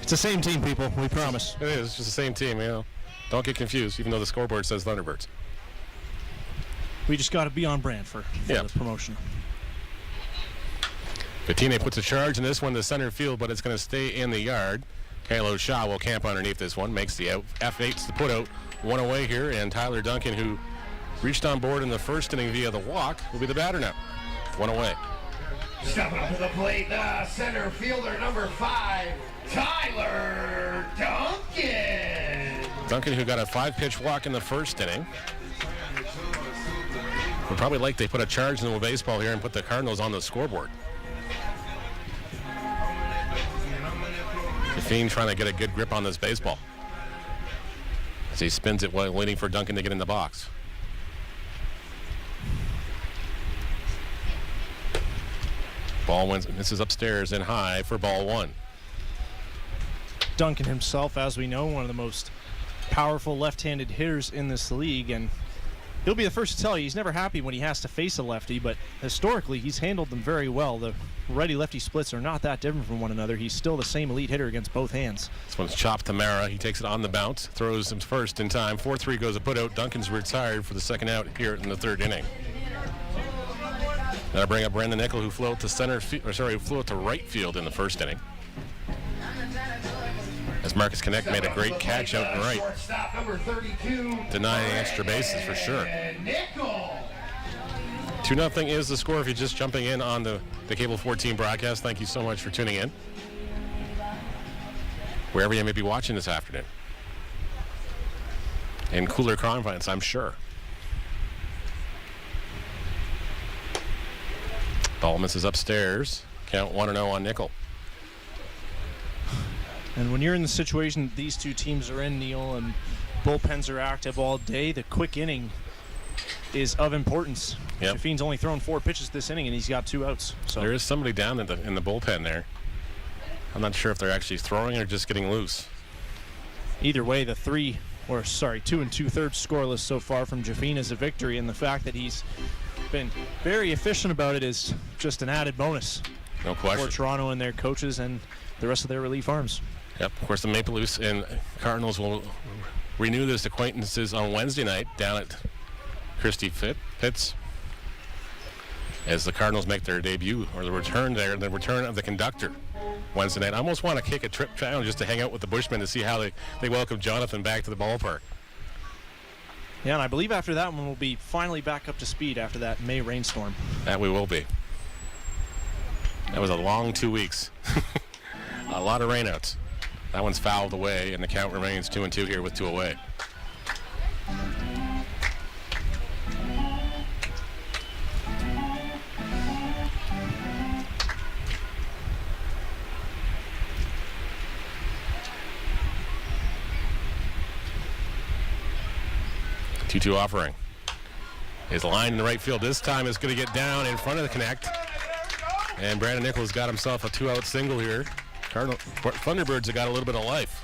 It's the same team, people. We promise. It is. It's just the same team, you know. Don't get confused, even though the scoreboard says Thunderbirds. We just got to be on brand for Yeah. the promotion. Bettini puts a charge in this one to center field, but it's going to stay in the yard. Halo Shaw will camp underneath this one, makes the out. F8's the put out, one away here, and Tyler Duncan, who reached on board in the first inning via the walk, will be the batter now. One away. Stepping up to the plate, the center fielder, number 5, Tyler Duncan. Duncan, who got a 5-pitch walk in the first inning. Would probably like they put a charge in the baseball here and put the Cardinals on the scoreboard. Jaffine trying to get a good grip on this baseball as he spins it while waiting for Duncan to get in the box. Ball misses upstairs and high for ball one. Duncan himself, as we know, one of the most powerful left-handed hitters in this league, and he'll be the first to tell you he's never happy when he has to face a lefty, but historically he's handled them very well. The righty-lefty splits are not that different from one another. He's still the same elite hitter against both hands. This one's chopped to Mara. He takes it on the bounce, throws him first in time. 4-3 goes a put out. Duncan's retired for the second out here in the third inning. That'll bring up Brandon Nickel, who flew out to right field in the first inning. As Marcus Connect made a great catch out and right. Shortstop number 32. Denying extra bases for sure. 2-0 is the score if you're just jumping in on the Cable 14 broadcast. Thank you so much for tuning in, wherever you may be watching this afternoon. In cooler confines, I'm sure. Ball misses upstairs. Count 1-0 on Nickel. And when you're in the situation that these two teams are in, Neil, and bullpens are active all day, the quick inning is of importance. Yep. Jaffine's only thrown 4 pitches this inning, and he's got 2 outs. So There is somebody down in the bullpen there. I'm not sure if they're actually throwing or just getting loose. either way, the 2 2/3 scoreless so far from Jaffine is a victory, and the fact that he's been very efficient about it is just an added bonus No question. for Toronto and their coaches and the rest of their relief arms. Yep, of course, the Maple Leafs and Cardinals will renew this acquaintances on Wednesday night down at Christie Pitts as the Cardinals make their debut, or the return of the conductor Wednesday night. I almost want to kick a trip down just to hang out with the Bushmen to see how they welcome Jonathan back to the ballpark. Yeah, and I believe after that one we'll be finally back up to speed after that May rainstorm. That we will be. That was a long 2 weeks. A lot of rainouts. That one's fouled away, and the count remains 2-2 here with 2 away. Two offering. His line in the right field this time is going to get down in front of the connect. And Brandon Nichols got himself a 2-out single here. Thunderbirds have got a little bit of life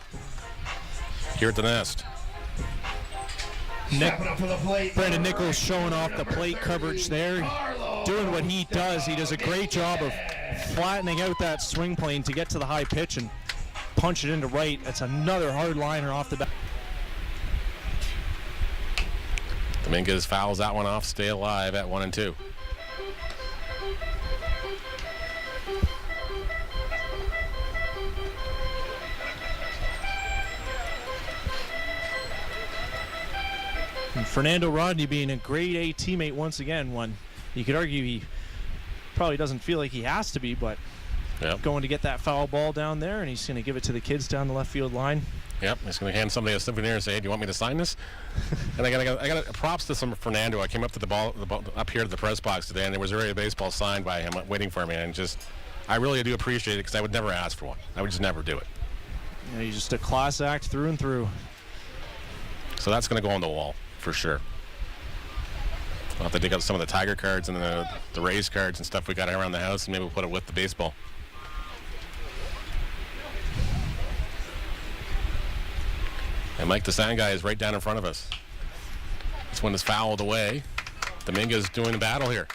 here at the nest. Brandon Nichols showing off the plate coverage there, doing what he does. He does a great job of flattening out that swing plane to get to the high pitch and punch it into right. That's another hard liner off the bat. Dominguez fouls that one off, stay alive at 1-2. And Fernando Rodney being a grade A teammate once again. One, you could argue he probably doesn't feel like he has to be, but going to get that foul ball down there, and he's going to give it to the kids down the left field line. Yep, he's going to hand somebody a souvenir and say, hey, do you want me to sign this? And I got props to some Fernando. I came up to the ball up here to the press box today, and there was already a baseball signed by him waiting for me. And I really do appreciate it because I would never ask for one. I would just never do it. Yeah, he's just a class act through and through. So that's going to go on the wall for sure. I'll have to dig up some of the Tiger cards and the Rays cards and stuff we got around the house, and maybe we'll put it with the baseball. And Mike the sound guy is right down in front of us. This one is fouled away. Dominguez doing the battle here.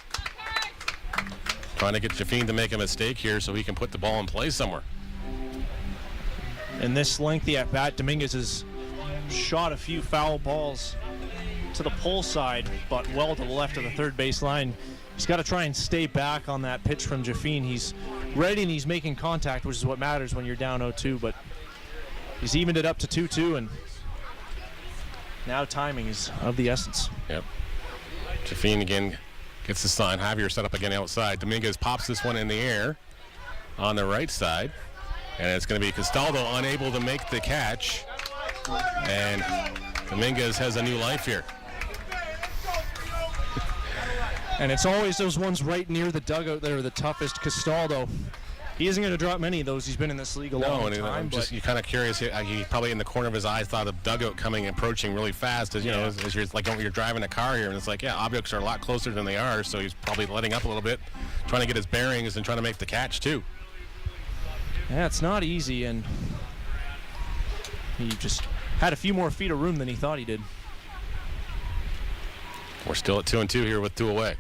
Trying to get Jafine to make a mistake here so he can put the ball in play somewhere. In this lengthy at bat, Dominguez has shot a few foul balls to the pole side, but well to the left of the third base line. He's got to try and stay back on that pitch from Jafine. He's ready and he's making contact, which is what matters when you're down 0-2, but he's evened it up to 2-2, and now timing is of the essence. Yep. Jafine again gets the sign. Javier set up again outside. Dominguez pops this one in the air on the right side, and it's going to be Castaldo unable to make the catch, and Dominguez has a new life here. And it's always those ones right near the dugout that are the toughest. Castaldo, he isn't going to drop many of those. He's been in this league a long time. You're kind of curious. He probably in the corner of his eye thought the dugout approaching really fast. As you're like when you're driving a car here, and it's like, objects are a lot closer than they are. So he's probably letting up a little bit, trying to get his bearings and trying to make the catch too. Yeah, it's not easy, and he just had a few more feet of room than he thought he did. We're still at 2-2 here with 2 away.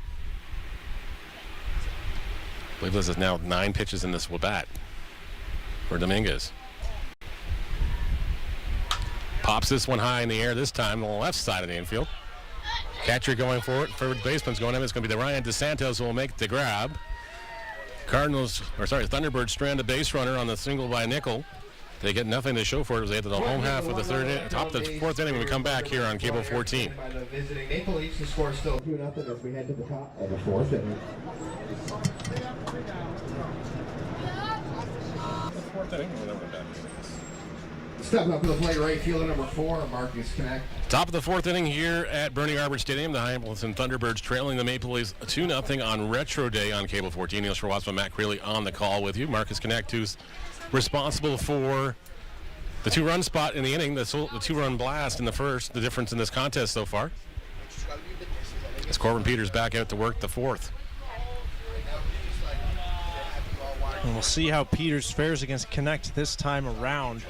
I believe this is now 9 pitches in this bat for Dominguez. Pops this one high in the air this time on the left side of the infield. Catcher going for it. Third baseman's going in. It's going to be the Ryan DeSantos who will make the grab. Thunderbirds strand a base runner on the single by Nickel. They get nothing to show for it as they hit the home half of the top of the fourth inning when we come back here on Cable 14. By the visiting Maple Leafs, the score still 2-0 as we head to the top of the fourth inning. Stepping up to the plate, right fielder number 4, Marcus Connect. Top of the fourth inning here at Bernie Arbor Stadium. The Hamilton Thunderbirds trailing the Maple Leafs 2-0 on Retro Day on Cable 14. Neil Schwartzman, Matt Creeley on the call with you. Marcus Connect, who's responsible for the 2-run spot in the inning, the 2-run blast in the first, the difference in this contest so far. As Corbin Peters back out to work the fourth. And we'll see how Peters fares against Connect this time around.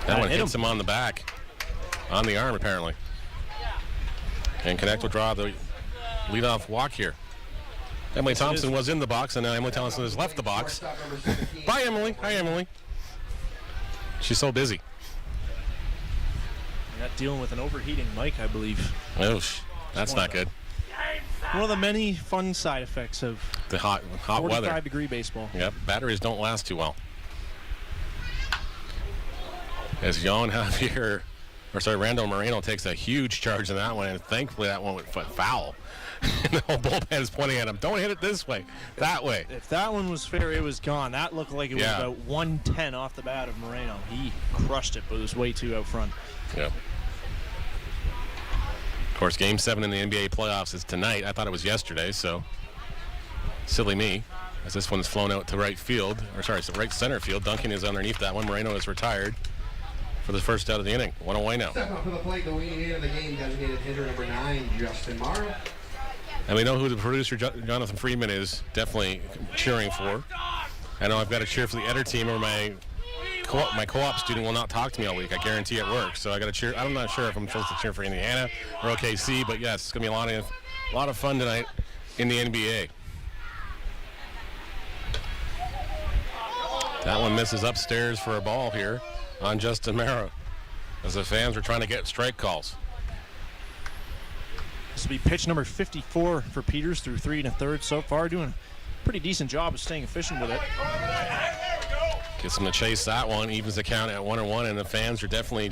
That one hits him on the back, on the arm apparently. And Connect will draw the leadoff walk here. Emily Thompson was in the box, and now Emily Thompson has left the box. Bye, Emily. Hi, Emily. She's so busy. You're not dealing with an overheating mic, I believe. Oh, that's not good. One of the many fun side effects of the hot weather. 45-degree baseball. Yep, batteries don't last too well. As Randall Moreno takes a huge charge in that one, and thankfully that one went foul. And the whole bullpen is pointing at him. Don't hit it this way, that way. If that one was fair, it was gone. That looked like it was about 110 off the bat of Moreno. He crushed it, but it was way too out front. Yep. Of course, Game 7 in the NBA playoffs is tonight. I thought it was yesterday, so silly me. As this one's flown out to right center field. Duncan is underneath that one. Moreno is retired for the first out of the inning. One away now. Stepping up to the plate, the leading hitter of the game, designated hitter number 9, Justin Morrow. And we know who the producer, Jonathan Friedman, is definitely cheering for. I know I've got to cheer for the Eder team, or my co-op student will not talk to me all week. I guarantee at work. So I got to cheer. I'm not sure if I'm supposed to cheer for Indiana or OKC, but yes, it's going to be a lot of fun tonight in the NBA. That one misses upstairs for a ball here on Justin Morrow. as the fans are trying to get strike calls. This will be pitch number 54 for Peters through 3 1/3 so far, doing a pretty decent job of staying efficient with it. Gets them to chase that one, evens the count at 1-1, and the fans are definitely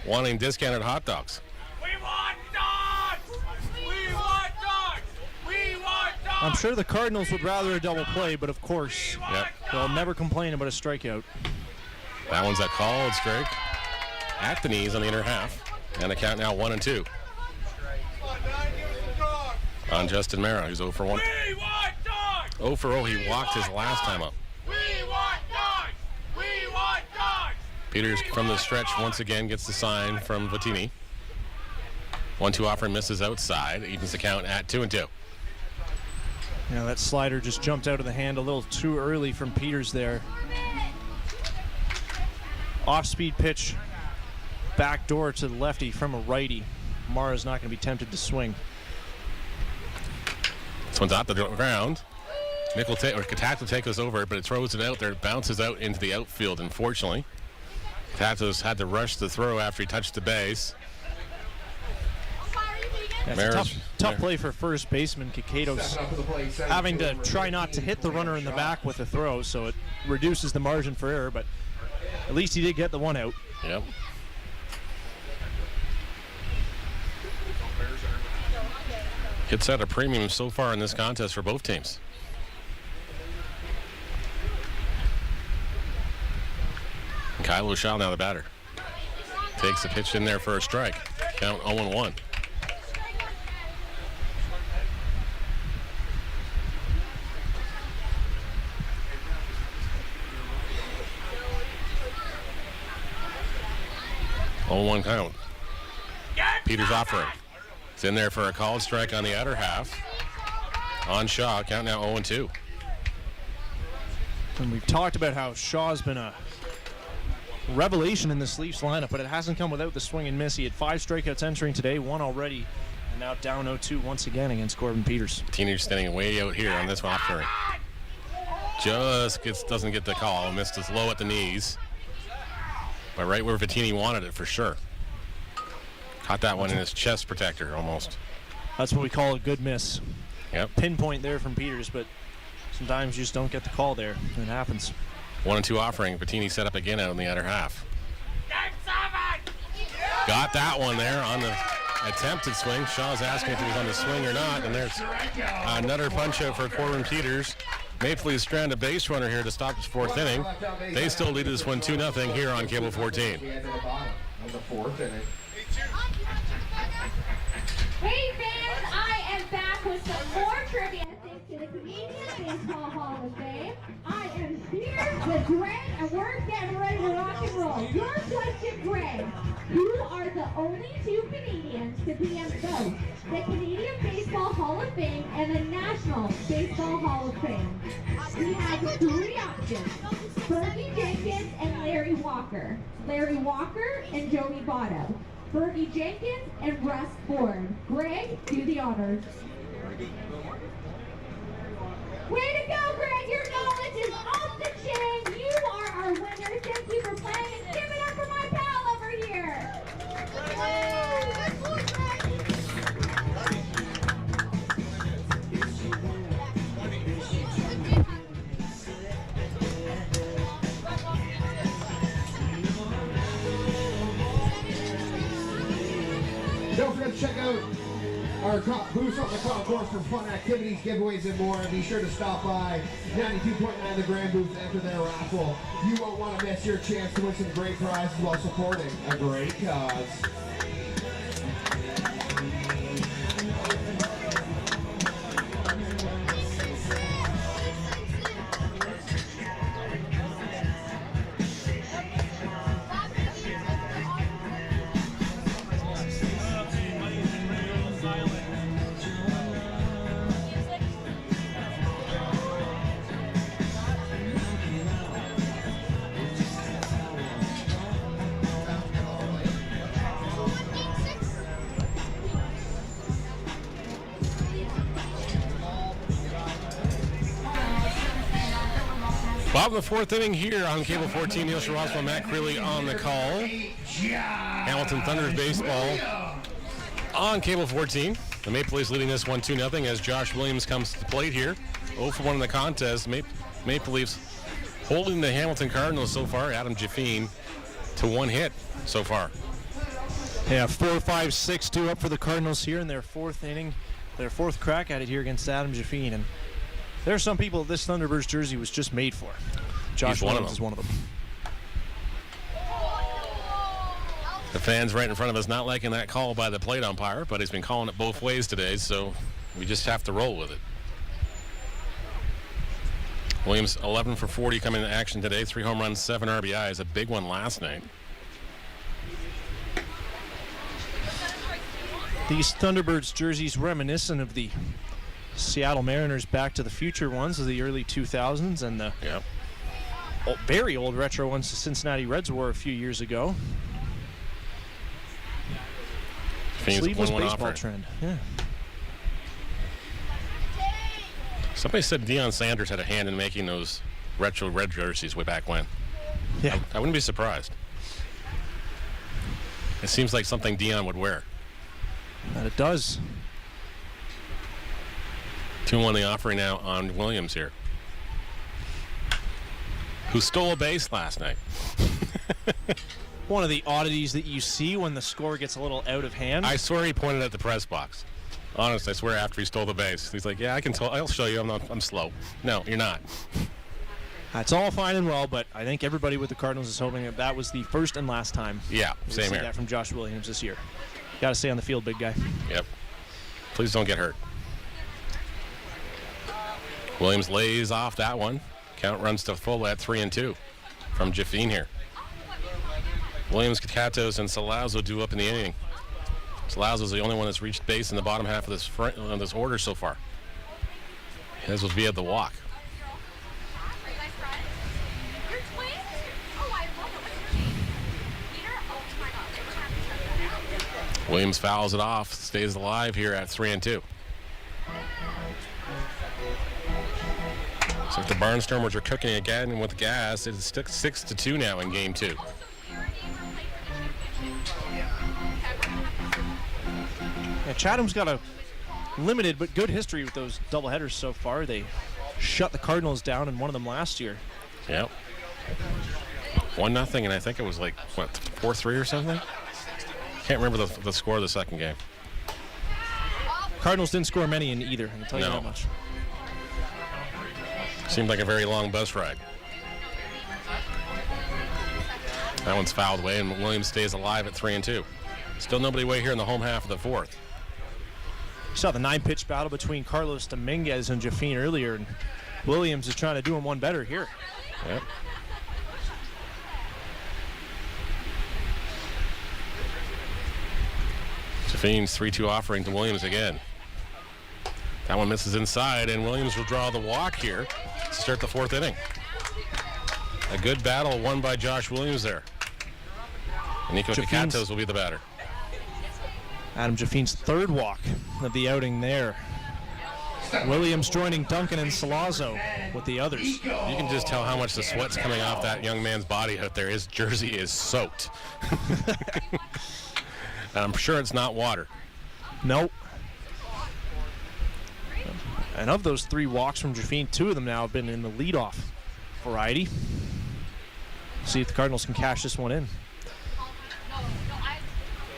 wanting discounted hot dogs. We want dogs! We want dogs! We want dogs! I'm sure the Cardinals would rather a double play, but of course, they'll never complain about a strikeout. That one's a called strike at the knees on the inner half, and the count now 1-2. On Justin Mara, who's 0 for 1. We want dogs! 0 for 0, he walked his last time up. We want dogs! We want dogs! Peters from the stretch once again gets the sign from Vattini. 1-2 offer misses outside, evens the count at 2-2. Yeah, that slider just jumped out of the hand a little too early from Peters there. Off-speed pitch, back door to the lefty from a righty. Mara's not going to be tempted to swing. This one's out the ground. Katak will take us over, but it throws it out there. It bounces out into the outfield, unfortunately. Katatos had to rush the throw after he touched the base. That's a tough play for first baseman Kikatos, having to try not to hit the runner in the back with the throw, so it reduces the margin for error, but at least he did get the one out. Yep. Hits at a premium so far in this contest for both teams. And Kylo Shaw now the batter. Takes the pitch in there for a strike. Count 0-1. Oh, 1 count. Peters offering. It's in there for a called strike on the outer half. On Shaw, count now 0-2. And we've talked about how Shaw's been a revelation in this Leafs lineup, but it hasn't come without the swing and miss. He had 5 strikeouts entering today, 1 already, and now down 0-2 once again against Corbin Peters. Teenager standing way out here on this offering. Just doesn't get the call. Missed it low at the knees. But right where Vattini wanted it for sure. Caught that one in his chest protector almost. That's what we call a good miss. Yep. Pinpoint there from Peters, but sometimes you just don't get the call there. It happens. 1-2 offering. Vattini set up again out on the outer half. Got that one there on the attempted swing. Shaw's asking if he was on the swing or not, and there's another punch out for Corbin Peters. Maple Leafs strand a base runner here to stop this 4th inning. They still lead this one 2-0 here on Cable 14. Hey fans, I am back with some more trivia thanks to the Canadian Baseball Hall of Fame. I am here with Greg, and we're getting ready to rock and roll. Your question, Greg: who are the only 2 Canadians to be in both the Canadian Baseball Hall of Fame and the National Baseball Hall of Fame? We have 3 options: Fergie Jenkins and Larry Walker. Larry Walker and Joey Votto. Fergie Jenkins and Russ Ford. Greg, do the honors. Way to go, Greg! Your knowledge is off the chain. You are our winner. Thank you for playing, and give it up for my pal over here. Don't forget to check out our booths on the concourse for fun activities, giveaways, and more. And be sure to stop by 92.9 The Grand Booth to enter their raffle. You won't want to miss your chance to win some great prizes while supporting a great cause. Bottom of the fourth inning here on Cable 14. Neil Sharoswell, Matt Crilly on the call. Hamilton Thunderbirds baseball on Cable 14. The Maple Leafs leading this one 2-0 as Josh Williams comes to the plate here. 0 for 1 in the contest. Maple Leafs holding the Hamilton Cardinals so far. Adam Jaffine to 1 hit so far. Yeah, 4-5-6-2 up for the Cardinals here in their fourth inning. Their fourth crack at it here against Adam Jaffine. And there are some people this Thunderbirds jersey was just made for. Josh Williams is one of them. The fans right in front of us not liking that call by the plate umpire, but he's been calling it both ways today, so we just have to roll with it. Williams 11 for 40 coming into action today. 3 home runs, 7 RBIs. A big one last night. These Thunderbirds jerseys reminiscent of the Seattle Mariners Back to the Future ones of the early 2000s and the very old retro ones the Cincinnati Reds wore a few years ago. Sleeveless baseball trend. Yeah. Somebody said Deion Sanders had a hand in making those retro red jerseys way back when. Yeah. I wouldn't be surprised. It seems like something Deion would wear. And it does. 2-1 the offering now on Williams here, who stole a base last night. One of the oddities that you see when the score gets a little out of hand. I swear he pointed at the press box. Honest, I swear after he stole the base. He's like, yeah, I can tell. I'll show you. I'm slow. No, you're not. That's all fine and well, but I think everybody with the Cardinals is hoping that was the first and last time. Yeah, same see here. that from Josh Williams this year. Got to stay on the field, big guy. Yep. Please don't get hurt. Williams lays off that one. Count runs to full at 3-2 from Jaffine here. Williams, Cacatos, and Salazzo due up in the inning. Salazzo's the only one that's reached base in the bottom half of this order so far. His was via the walk. Williams fouls it off, stays alive here at 3-2. So if the Barnstormers are cooking again with gas, it's 6-2 now in game 2. Yeah, Chatham's got a limited but good history with those doubleheaders so far. They shut the Cardinals down in one of them last year. Yep. 1-0, and I think it was like, what, 4-3 or something? Can't remember the score of the second game. Cardinals didn't score many in either, I can tell you that much. Seemed like a very long bus ride. That one's fouled away, and Williams stays alive at 3-2. Still nobody away here in the home half of the fourth. You saw the 9-pitch battle between Carlos Dominguez and Jaffine earlier, and Williams is trying to do him one better here. Yep. Jaffine's 3-2 offering to Williams again. That one misses inside, and Williams will draw the walk here to start the fourth inning. A good battle won by Josh Williams there. Nico Cacatos will be the batter. Adam Jaffine's third walk of the outing there. Williams joining Duncan and Salazzo with the others. You can just tell how much the sweat's coming off that young man's body out there. His jersey is soaked. I'm sure it's not water. Nope. And of those 3 walks from Jaffine, 2 of them now have been in the leadoff variety. See if the Cardinals can cash this one in.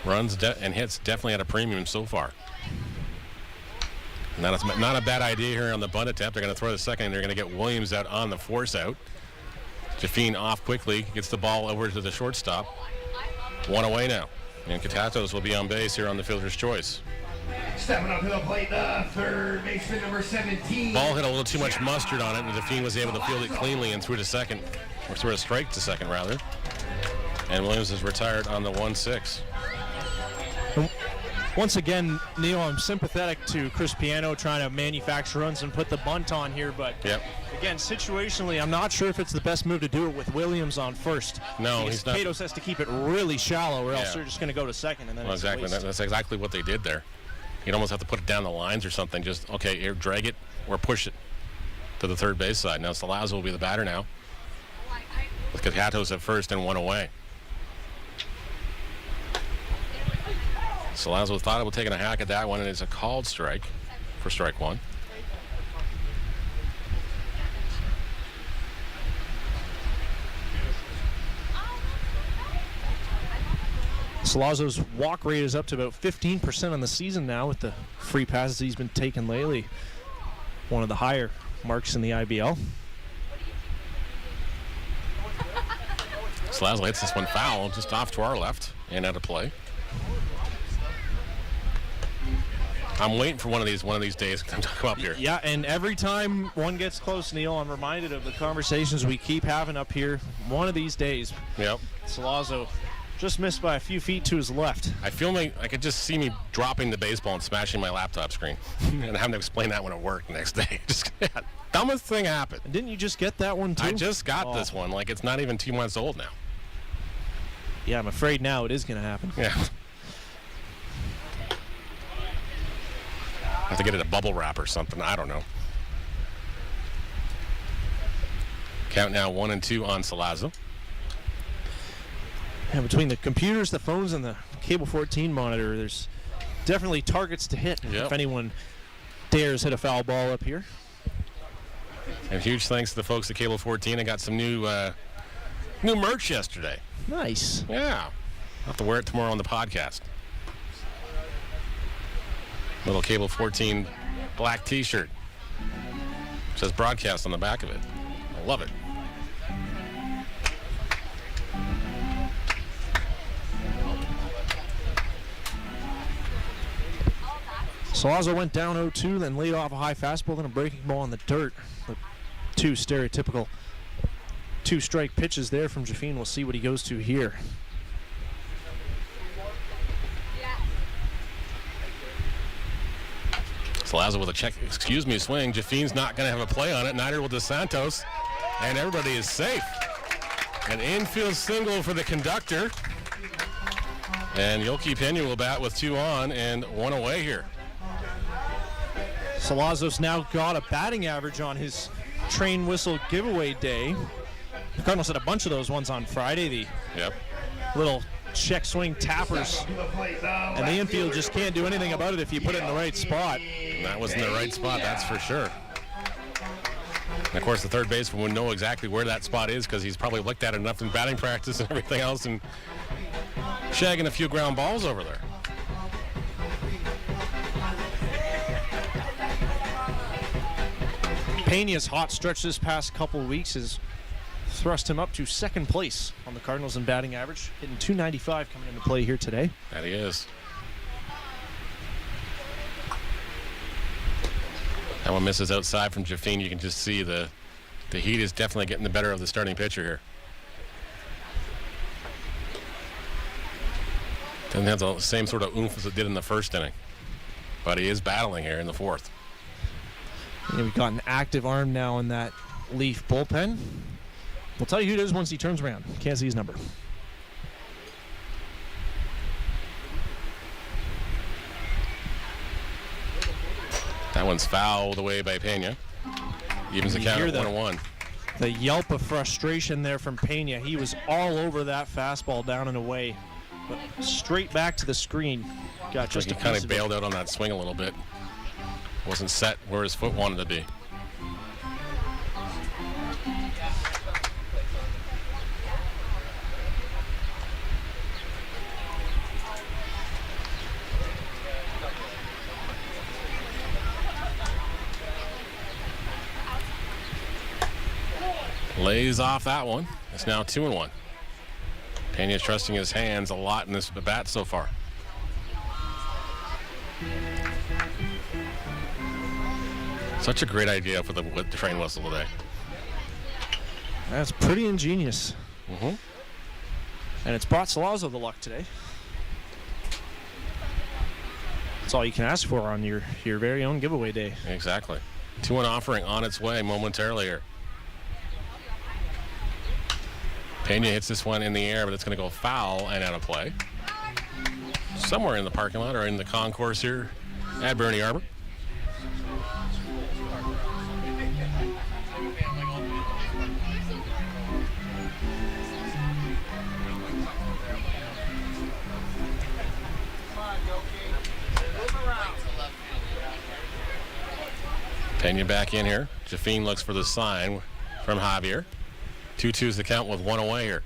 Runs and hits definitely at a premium so far. Not a bad idea here on the bunt attempt. They're going to throw the second, and they're going to get Williams out on the force out. Jaffine off quickly, gets the ball over to the shortstop. 1 away now. And Cacatos will be on base here on the fielder's choice. Stepping up to the plate, the third baseman, number 17. Ball hit a little too much mustard on it, and Jaffine was able to field it cleanly and threw to second, or threw a strike to second, rather. And Williams is retired on the 1-6. Once again, Neil, I'm sympathetic to Chris Piano trying to manufacture runs and put the bunt on here, but again, situationally, I'm not sure if it's the best move to do it with Williams on first. No, he's not. Cacatos has to keep it really shallow, or else they're just going to go to second, and then it's exactly. That's exactly what they did there. You'd almost have to put it down the lines or something. Just, okay, drag it or push it to the third base side. Now Salazzo will be the batter now. With Cacatos at first and 1 away. Salazzo thought about taking a hack at that one, and it's a called strike for strike one. Salazzo's walk rate is up to about 15% on the season now with the free passes he's been taking lately. One of the higher marks in the IBL. Salazzo hits this one foul just off to our left and out of play. I'm waiting for one of these days to come up here. Yeah, and every time one gets close, Neil, I'm reminded of the conversations we keep having up here. One of these days. Yep. Salazzo just missed by a few feet to his left. I feel like I could just see me dropping the baseball and smashing my laptop screen and having to explain that when at work the next day. Just dumbest thing happened. And didn't you just get that one too? I just got this one. Like, it's not even 2 months old now. Yeah, I'm afraid now it is going to happen. Yeah. Have to get it a bubble wrap or something. I don't know. Count now 1 and 2 on Salazzo. And between the computers, the phones, and the Cable 14 monitor, there's definitely targets to hit if anyone dares hit a foul ball up here. And huge thanks to the folks at Cable 14. I got some new merch yesterday. Nice. Yeah. I'll have to wear it tomorrow on the podcast. Little Cable 14 black t-shirt. Says broadcast on the back of it. I love it. Salazzo went down 0-2, then laid off a high fastball, then a breaking ball in the dirt. The two stereotypical two-strike pitches there from Jafine. We'll see what he goes to here. Salazzo with a swing. Jafine's not going to have a play on it. Neither will DeSantos. And everybody is safe. An infield single for the conductor. And Yoki Pena will bat with 2 on and 1 away here. Salazzo's now got a batting average on his train whistle giveaway day. The Cardinals had a bunch of those ones on Friday. The little check swing tappers. And the infield just can't do anything about it if you put it in the right spot. And that was in the right spot, that's for sure. And of course, the third baseman would know exactly where that spot is because he's probably looked at it enough in batting practice and everything else and shagging a few ground balls over there. Pena's hot stretch this past couple weeks has thrust him up to second place on the Cardinals in batting average, hitting .295 coming into play here today. That he is. That one misses outside from Jafine. You can just see the heat is definitely getting the better of the starting pitcher here. Doesn't have the same sort of oomph as it did in the first inning. But he is battling here in the fourth. And we've got an active arm now in that Leaf bullpen. We'll tell you who it is once he turns around. Can't see his number. That one's fouled away by Pena. Evens the count at 1-1. The yelp of frustration there from Pena. He was all over that fastball down and away. But straight back to the screen. Got just he kind of bailed out on that swing a little bit. Wasn't set where his foot wanted to be. Lays off that one. It's now 2-1. Pena's trusting his hands a lot in this bat so far. Such a great idea for the train whistle today. That's pretty ingenious. Mm-hmm. And it's brought Salazzo the luck today. That's all you can ask for on your very own giveaway day. Exactly. 2-1 offering on its way momentarily here. Pena hits this one in the air, but it's going to go foul and out of play. Somewhere in the parking lot or in the concourse here at Bernie Arbor. Pena back in here. Jafine looks for the sign from Javier. 2-2's the count with one away here.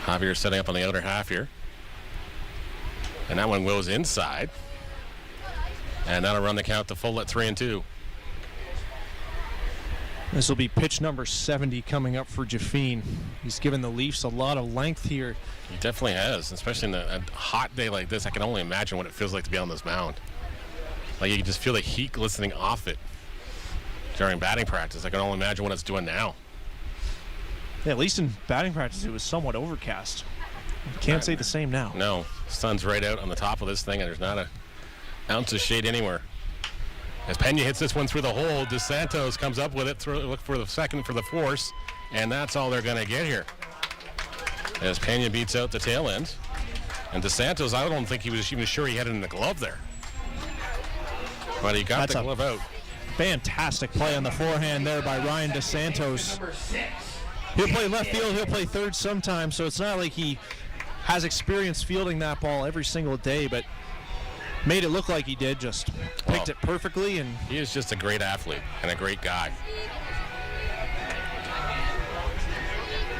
Javier setting up on the outer half here. And that one goes inside. And that'll run the count to full at 3-2. This will be pitch number 70 coming up for Jafine. He's given the Leafs a lot of length here. He definitely has, especially in a hot day like this. I can only imagine what it feels like to be on this mound. Like you can just feel the heat glistening off it during batting practice. I can only imagine what it's doing now. Yeah, at least in batting practice, it was somewhat overcast. Can't say the same now. No, sun's right out on the top of this thing, and there's not an ounce of shade anywhere. As Pena hits this one through the hole, DeSantos comes up with it, look for the second for the force, and that's all they're going to get here. As Pena beats out the tail end. And DeSantos, I don't think he was even sure he had it in the glove there. But he got the glove out. Fantastic play on the forehand there by Ryan DeSantos. He'll play left field, he'll play third sometimes, so it's not like he has experience fielding that ball every single day, but made it look like he did, just picked it perfectly. And he is just a great athlete and a great guy.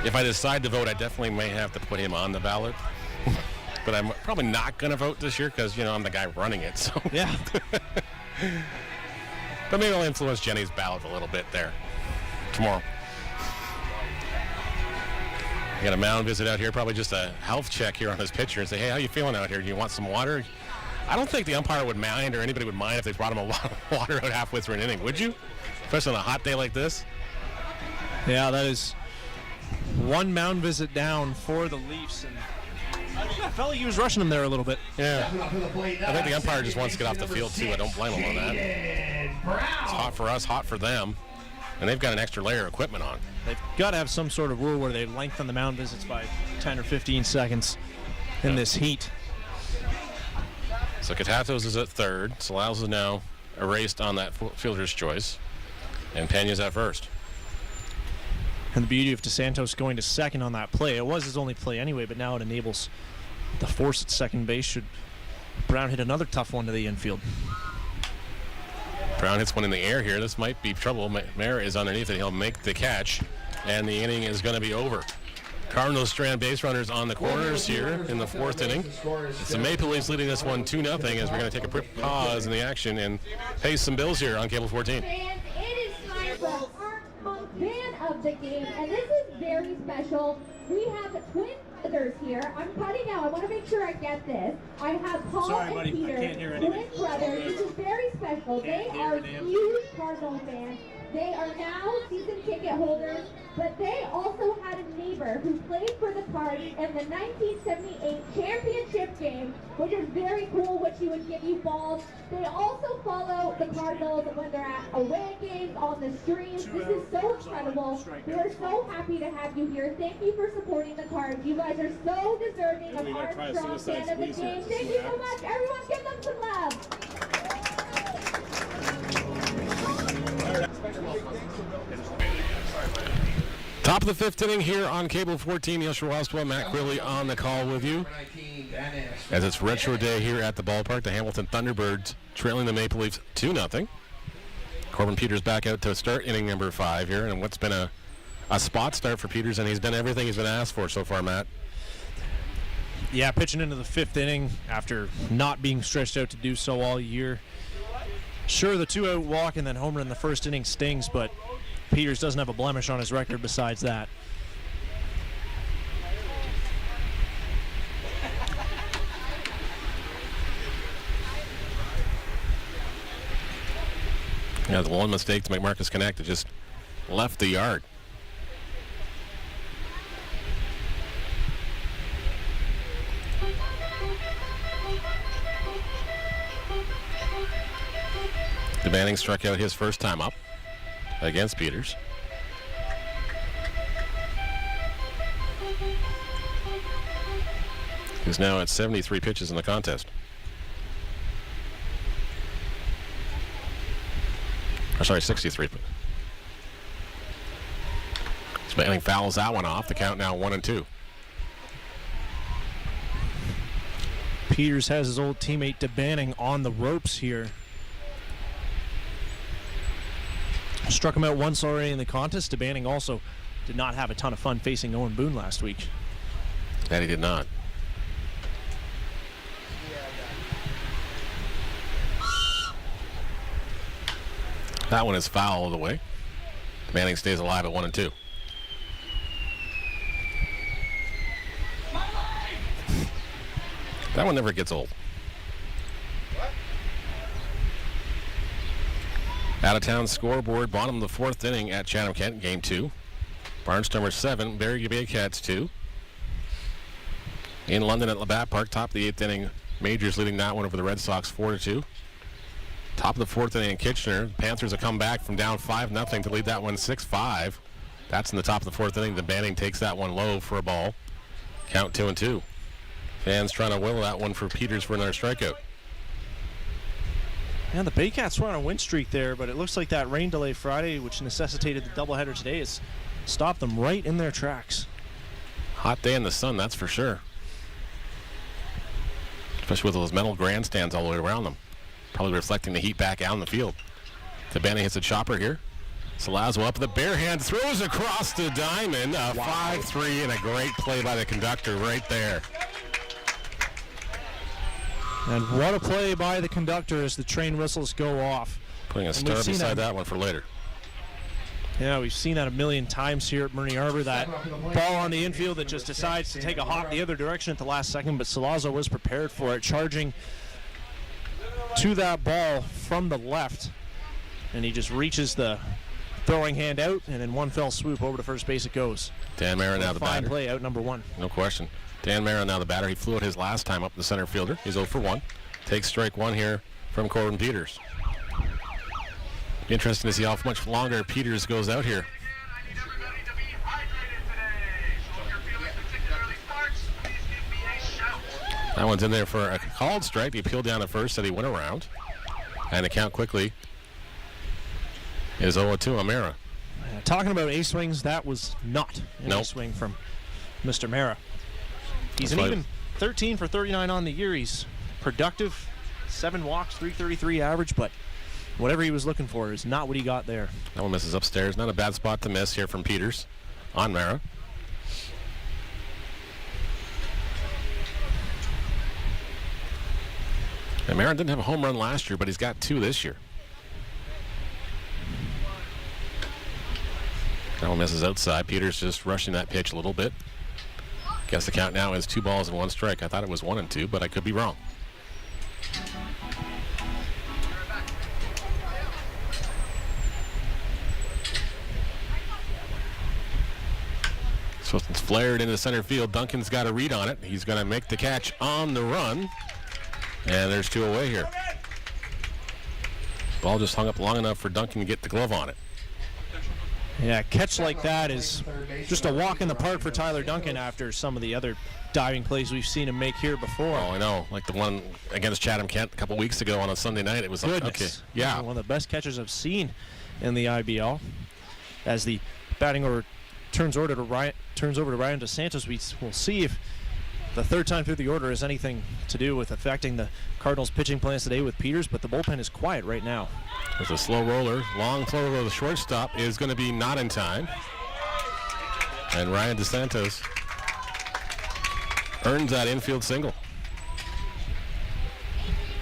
If I decide to vote, I definitely may have to put him on the ballot. But I'm probably not going to vote this year because, I'm the guy running it. So yeah. But maybe I'll influence Jenny's ballot a little bit there tomorrow. We got a mound visit out here, probably just a health check here on his pitcher and say, hey, how you feeling out here? Do you want some water? I don't think the umpire would mind or anybody would mind if they brought him a lot of water out halfway through an inning, would you? Especially on a hot day like this. Yeah, that is one mound visit down for the Leafs. And I felt like he was rushing him there a little bit. Yeah. I think the umpire just wants to get off the field, too. I don't blame him on that. It's hot for us, hot for them. And they've got an extra layer of equipment on. They've got to have some sort of rule where they lengthen the mound visits by 10 or 15 seconds in this heat. So Katatos is at third. Salals is now erased on that fielder's choice. And Pena's at first. And the beauty of DeSantos going to second on that play, it was his only play anyway, but now it enables the force at second base should Brown hit another tough one to the infield. Brown hits one in the air here. This might be trouble. Mayer is underneath it. He'll make the catch, and the inning is going to be over. Cardinals strand base runners on the corners here in the fourth inning. It's the Maple Leafs leading this one 2-0 as we're going to take a quick pause in the action and pay some bills here on Cable 14. And it is time for our fan of the game, and this is very special. We have the twin brothers here. I'm cutting out. I want to make sure I get this. I have Paul and Peter, twin brothers. This is very special. They are huge Cardinal fans. They are now season ticket holders, but they also had a neighbor who played for the Cards in the 1978 championship game, which is very cool, which he would give you balls. They also follow the Cardinals when they're at away games, on the streams. This is so incredible. We are so happy to have you here. Thank you for supporting the Cards. You guys are so deserving of Armstrong fan of the game. Thank you so much. Everyone give them some love. Top of the fifth inning here on Cable 14. Neil Sherwaswa, Matt Quilley on the call with you. As it's retro day here at the ballpark, the Hamilton Thunderbirds trailing the Maple Leafs 2-0. Corbin Peters back out to start inning number 5 here, and what's been a spot start for Peters, and he's done everything he's been asked for so far, Matt. Yeah, pitching into the fifth inning after not being stretched out to do so all year. Sure, the 2-out walk and then homer in the first inning stings, but Peters doesn't have a blemish on his record besides that. Yeah, the one mistake to make Marcus connect, it just left the yard. DeBanning struck out his first time up against Peters. He's now at 73 pitches in the contest. Or sorry, 63. DeBanning fouls that one off. The count now 1-2. Peters has his old teammate DeBanning on the ropes here. Struck him out once already in the contest. DeBanning also did not have a ton of fun facing Owen Boone last week. That he did not. That one is foul all the way. Manning stays alive at 1 and 2. That one never gets old. Out of town scoreboard, bottom of the 4th inning at Chatham-Kent, game 2. Barnstormers 7, Barrie Bay Cats 2. In London at Labatt Park, top of the 8th inning, Majors leading that one over the Red Sox 4-2. Top of the 4th inning in Kitchener, Panthers have come back from down 5-0 to lead that one 6-5. That's in the top of the 4th inning. The Banning takes that one low for a ball. Count 2-2. Fans trying to will that one for Peters for another strikeout. Yeah, the Baycats were on a win streak there, but it looks like that rain delay Friday, which necessitated the doubleheader today, has stopped them right in their tracks. Hot day in the sun, that's for sure. Especially with those metal grandstands all the way around them. Probably reflecting the heat back out in the field. DeBanning hits a chopper here. Salazzo up with the bare hand, throws across the diamond. A 5-3 and a great play by the conductor right there. And what a play by the conductor as the train whistles go off. Putting a star beside that one for later. Yeah, we've seen that a million times here at Murray Arbor, that ball on the infield that just decides to take a hop the other direction at the last second, but Salazzo was prepared for it, charging to that ball from the left, and he just reaches the throwing hand out, and in one fell swoop over to first base it goes. Dan Mara now the batter. Fine play, out number 1. No question. Dan Mara now the batter. He flew it his last time up the center fielder. He's 0 for 1. Takes strike 1 here from Corbin Peters. Be interesting to see how much longer Peters goes out here. That one's in there for a called strike. He peeled down at first, said he went around. And the count quickly is 0-2 on Mara. Talking about ace swings, that was not an ace swing from Mr. Mara. He's an even 13 for 39 on the year. He's productive, 7 walks, 333 average, but whatever he was looking for is not what he got there. That one misses upstairs. Not a bad spot to miss here from Peters on Mara. And Mara didn't have a home run last year, but he's got 2 this year. That one misses outside. Peters just rushing that pitch a little bit. Guess the count now is 2 balls and 1 strike. I thought it was 1 and 2, but I could be wrong. So it's flared into center field. Duncan's got a read on it. He's going to make the catch on the run. And there's 2 away here. Ball just hung up long enough for Duncan to get the glove on it. Yeah, a catch like that is just a walk in the park for Tyler Duncan after some of the other diving plays we've seen him make here before. Oh, I know. Like the one against Chatham-Kent a couple weeks ago on a Sunday night. It was like, okay. Yeah. One of the best catches I've seen in the IBL. As the batting order turns over to Ryan DeSantos, we'll see if the third time through the order has anything to do with affecting the Cardinals' pitching plans today with Peters, but the bullpen is quiet right now. There's a slow roller. Long flow to the shortstop is going to be not in time. And Ryan DeSantos earns that infield single.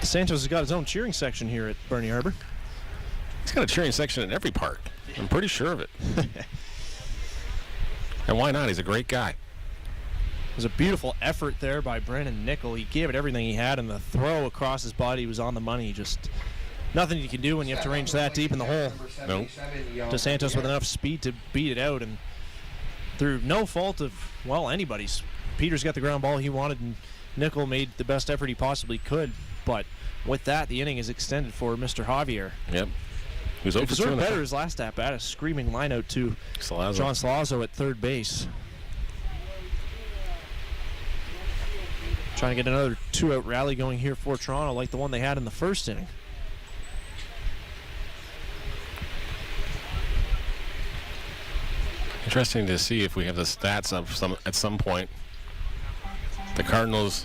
DeSantos has got his own cheering section here at Bernie Arbor. He's got a cheering section in every park. I'm pretty sure of it. And why not? He's a great guy. It was a beautiful effort there by Brandon Nickel. He gave it everything he had, and the throw across his body was on the money. Just nothing you can do when you have to range that deep in the hole. Nope. DeSantos with enough speed to beat it out, and through no fault of, well, anybody's. Peters got the ground ball he wanted, and Nickel made the best effort he possibly could. But with that, the inning is extended for Mr. Javier. Yep. Who's over deserved better his last at bat, a screaming line out to John Salazzo at third base. Trying to get another 2-out rally going here for Toronto like the one they had in the first inning. Interesting to see if we have the stats of at some point. The Cardinals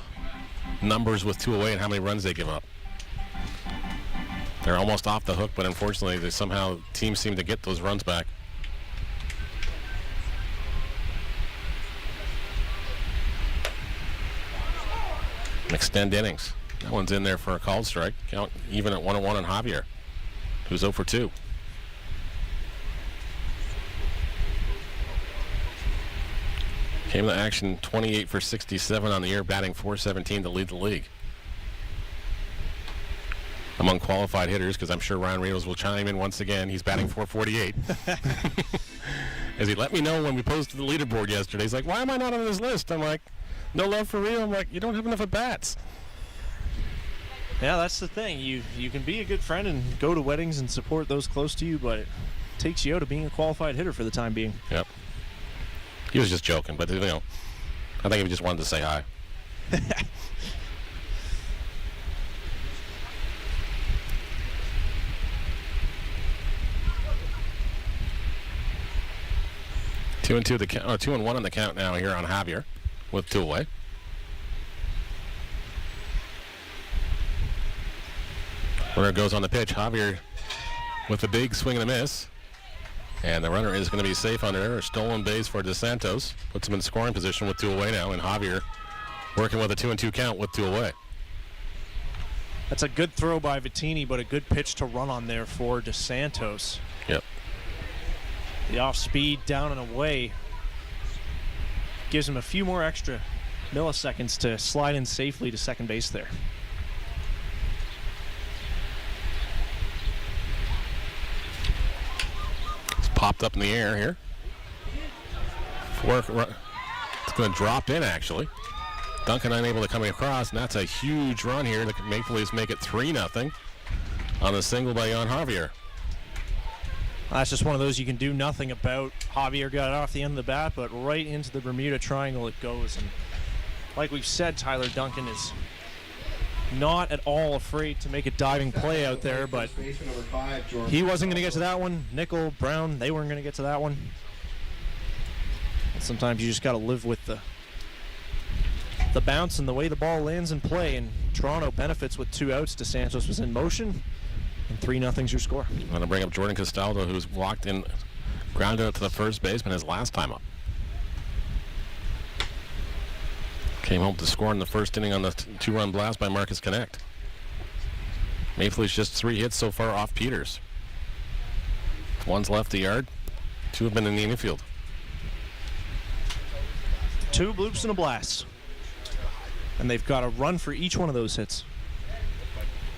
numbers with 2 away and how many runs they give up. They're almost off the hook, but unfortunately, somehow teams seem to get those runs back. Extend innings. That one's in there for a called strike. Count even at 1-1 on Javier, who's 0 for 2. Came to action 28 for 67 on the year, batting .417 to lead the league. Among qualified hitters, because I'm sure Ryan Rios will chime in once again. He's batting .448. As he let me know when we posted the leaderboard yesterday, he's like, why am I not on this list? I'm like, no love for Rio. I'm like, you don't have enough at bats. Yeah, that's the thing. You can be a good friend and go to weddings and support those close to you, but it takes you out of being a qualified hitter for the time being. Yep. He was just joking, but you know, I think he just wanted to say hi. 2-2 the count, 2-1 on the count now here on Javier with 2 away. Runner goes on the pitch. Javier with a big swing and a miss. And the runner is going to be safe under a stolen base for DeSantos. Puts him in scoring position with 2 away now. And Javier working with a 2-2 count with 2 away. That's a good throw by Vittini, but a good pitch to run on there for DeSantos. Yep. The off speed down and away gives him a few more extra milliseconds to slide in safely to second base there. It's popped up in the air here. It's going to drop in actually. Duncan unable to come across, and that's a huge run here. The Maple Leafs make it 3-0 on a single by Jan Javier. That's just one of those you can do nothing about. Javier got it off the end of the bat, but right into the Bermuda Triangle it goes. And like we've said, Tyler Duncan is not at all afraid to make a diving play out there, but he wasn't going to get to that one. Nickel, Brown, they weren't going to get to that one. And sometimes you just got to live with the bounce and the way the ball lands in play, and Toronto benefits with 2 outs. DeSantos was in motion, and 3-0's your score. I'm going to bring up Jordan Castaldo, who's walked in, grounded out to the first baseman his last time up. Came home to score in the first inning on the 2-run blast by Marcus Connect. Maple Leafs just 3 hits so far off Peters. 1's left the yard, 2 have been in the infield. 2 bloops and a blast. And they've got a run for each one of those hits.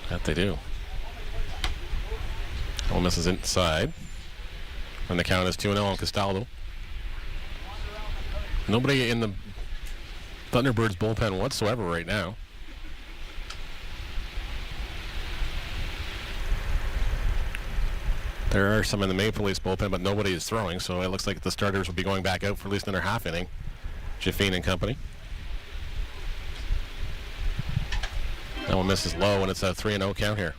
That they do. One misses inside. And the count is 2-0 on Castaldo. Nobody in the Thunderbirds bullpen whatsoever right now. There are some in the Maple Leafs bullpen, but nobody is throwing, so it looks like the starters will be going back out for at least another half inning. Jaffine and company. That one misses low, and it's a 3-0 count here.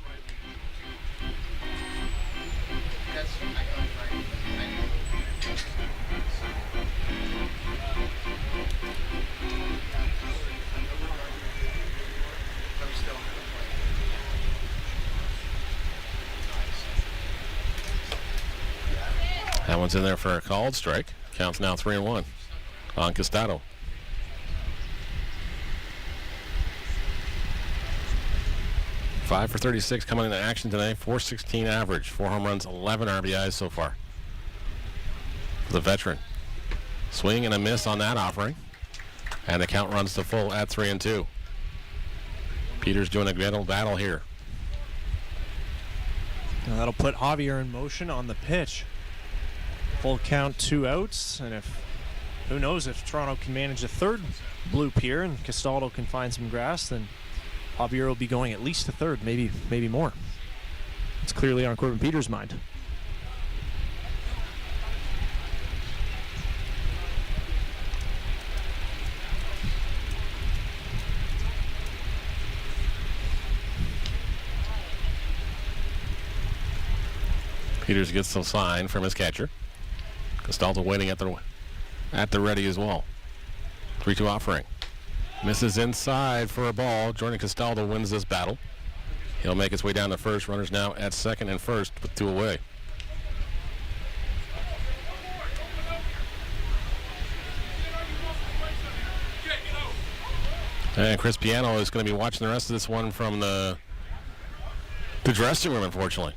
That one's in there for a called strike. Counts now 3-1 on Castado. Five for 36 coming into action today. .416 average. 4 home runs, 11 RBIs so far. The veteran. Swing and a miss on that offering. And the count runs to full at 3-2. Peters doing a good battle here. Now that'll put Javier in motion on the pitch. Full count, 2 outs, and who knows if Toronto can manage a third bloop here and Castaldo can find some grass, then Javier will be going at least to third, maybe more. It's clearly on Corbin Peters' mind. Peters gets some sign from his catcher. Castaldo waiting at the ready as well. 3-2 offering. Misses inside for a ball. Jordan Castaldo wins this battle. He'll make his way down to first. Runners now at second and first with 2 away. And Chris Piano is going to be watching the rest of this one from the dressing room, unfortunately.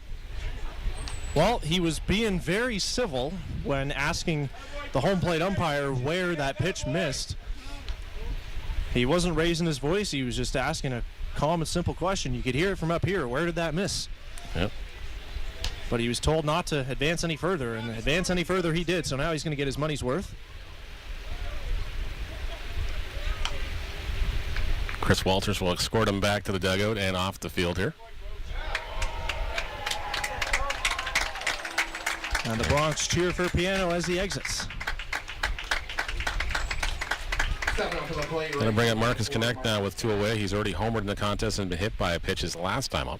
Well, he was being very civil when asking the home plate umpire where that pitch missed. He wasn't raising his voice. He was just asking a calm and simple question. You could hear it from up here. Where did that miss? Yep. But he was told not to advance any further, and advance any further he did, so now he's going to get his money's worth. Chris Walters will escort him back to the dugout and off the field here. And the Bronx cheer for Piano as he exits. Going to bring up Marcus Connect now with 2 away. He's already homered in the contest and been hit by a pitch his last time up.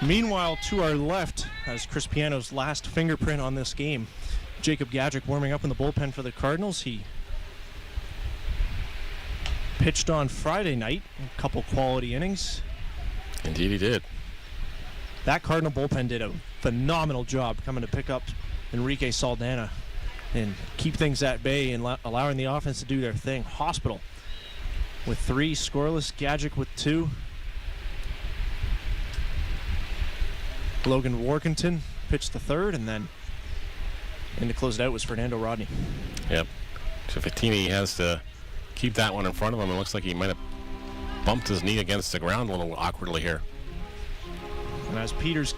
Meanwhile, to our left, as Chris Piano's last fingerprint on this game, Jacob Gadrick warming up in the bullpen for the Cardinals. He pitched on Friday night, a couple quality innings. Indeed he did. That Cardinal bullpen did a phenomenal job coming to pick up Enrique Saldana and keep things at bay and allowing the offense to do their thing. Hospital with 3 scoreless, Gadrick with 2. Logan Workington pitched the 3rd, and then in to close it out was Fernando Rodney. Yep. So Fittini has to keep that one in front of him. It looks like he might have bumped his knee against the ground a little awkwardly here. And as Peters'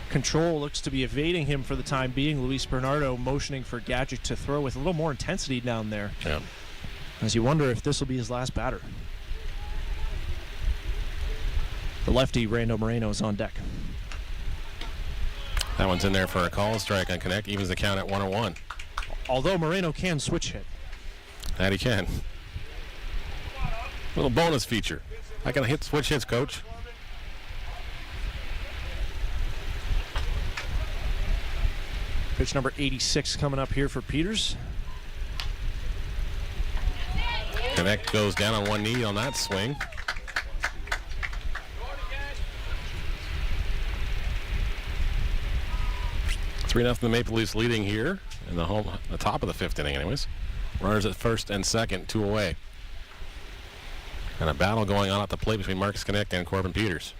control looks to be evading him for the time being, Luis Bernardo motioning for Gadrick to throw with a little more intensity down there. Yeah. As you wonder if this will be his last batter. The lefty, Rando Moreno, is on deck. That one's in there for a call strike on Connect. Evens the count at 1-1. Although Moreno can switch hit. That he can. Little bonus feature. I can hit switch hits, coach. Pitch number 86 coming up here for Peters. Connect goes down on one knee on that swing. Three 0 the Maple Leafs leading here in the top of the 5th inning anyways. Runners at first and second, 2 away. And a battle going on at the plate between Marcus Connect and Corbin Peters.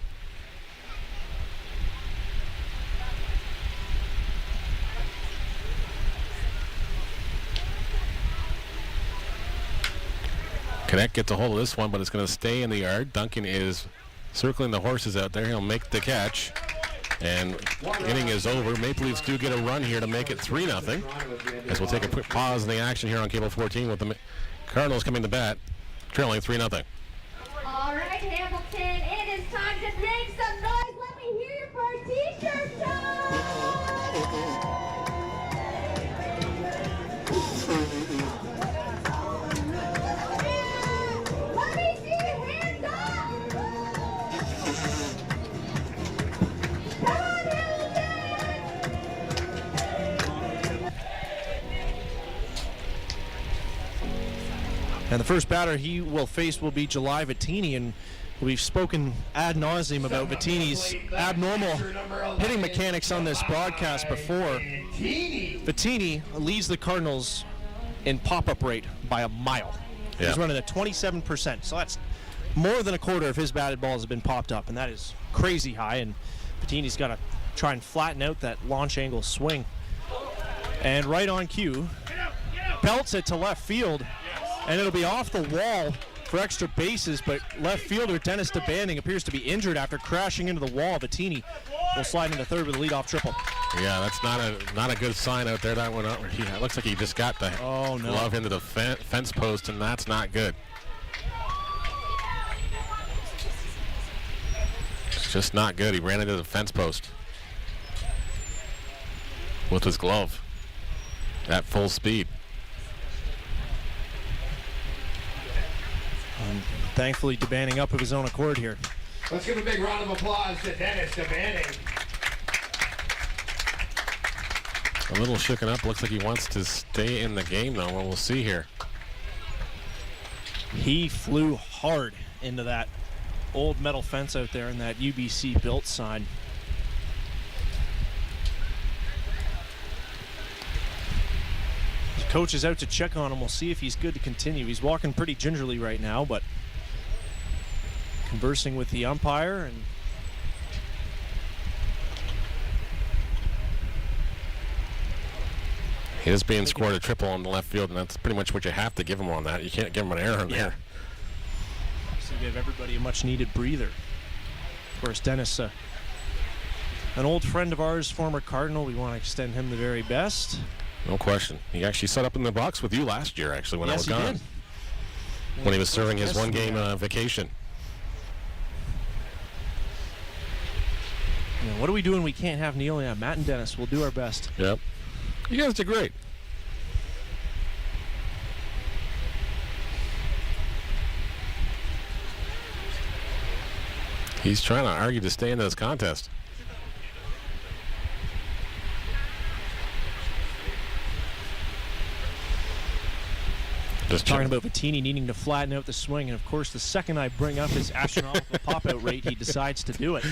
Connect gets a hold of this one, but it's going to stay in the yard. Duncan is circling the horses out there. He'll make the catch. And inning is over. Maple Leafs do get a run here to make it 3-0. As we'll take a quick pause in the action here on Cable 14 with the Cardinals coming to bat, trailing 3-0. All right, Hamilton, it is time to make some noise. Let me hear you for a t-shirt time. Let me see your hands up. Come on, Hamilton. And the first batter he will face will be July Vittini, and we've spoken ad nauseum about Vittini's abnormal hitting mechanics on this broadcast before. Vittini leads the Cardinals in pop-up rate by a mile. Yeah. He's running at 27%, so that's more than a quarter of his batted balls have been popped up, and that is crazy high, and Vittini's got to try and flatten out that launch angle swing. And right on cue, belts it to left field, and it'll be off the wall for extra bases, but left fielder Dennis DeBanding appears to be injured after crashing into the wall. Vittini will slide into third with a leadoff triple. Yeah, that's not a good sign out there. That one, it looks like he just got the glove into the fence post, and that's not good. It's just not good. He ran into the fence post with his glove at full speed. Thankfully, DeBanding up of his own accord here. Let's give a big round of applause to Dennis DeBanding. A little shooken up. Looks like he wants to stay in the game, though. Well, we'll see here. He flew hard into that old metal fence out there in that UBC built side. The coach is out to check on him. We'll see if he's good to continue. He's walking pretty gingerly right now, but conversing with the umpire. And he is being scored a triple on the left field, and that's pretty much what you have to give him on that. You can't give him an error in there. So give everybody a much-needed breather. Of course, Dennis, an old friend of ours, former Cardinal. We want to extend him the very best. No question. He actually set up in the box with you last year, actually, when I was gone. Did. When he was serving his one-game vacation. You know, what are we doing? We can't have Neil. Yeah, Matt and Dennis. We'll do our best. Yep. You guys did great. He's trying to argue to stay in this contest. Just talking about Bettini needing to flatten out the swing, and of course, the second I bring up his astronomical pop-out rate, he decides to do it.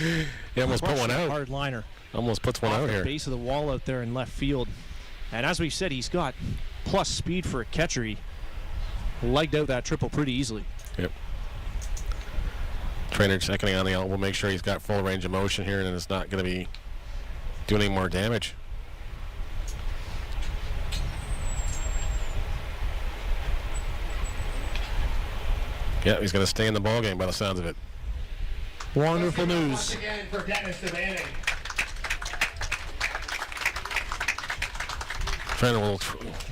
He almost put one out. Hard liner. Almost puts one out here. Base of the wall out there in left field. And as we said, he's got plus speed for a catcher. He legged out that triple pretty easily. Yep. Trainer checking on the elbow. We'll make sure he's got full range of motion here and it's not going to be doing any more damage. Yeah, he's going to stay in the ball game by the sounds of it. Wonderful news. Once again for Dennis Devaney. Trainer will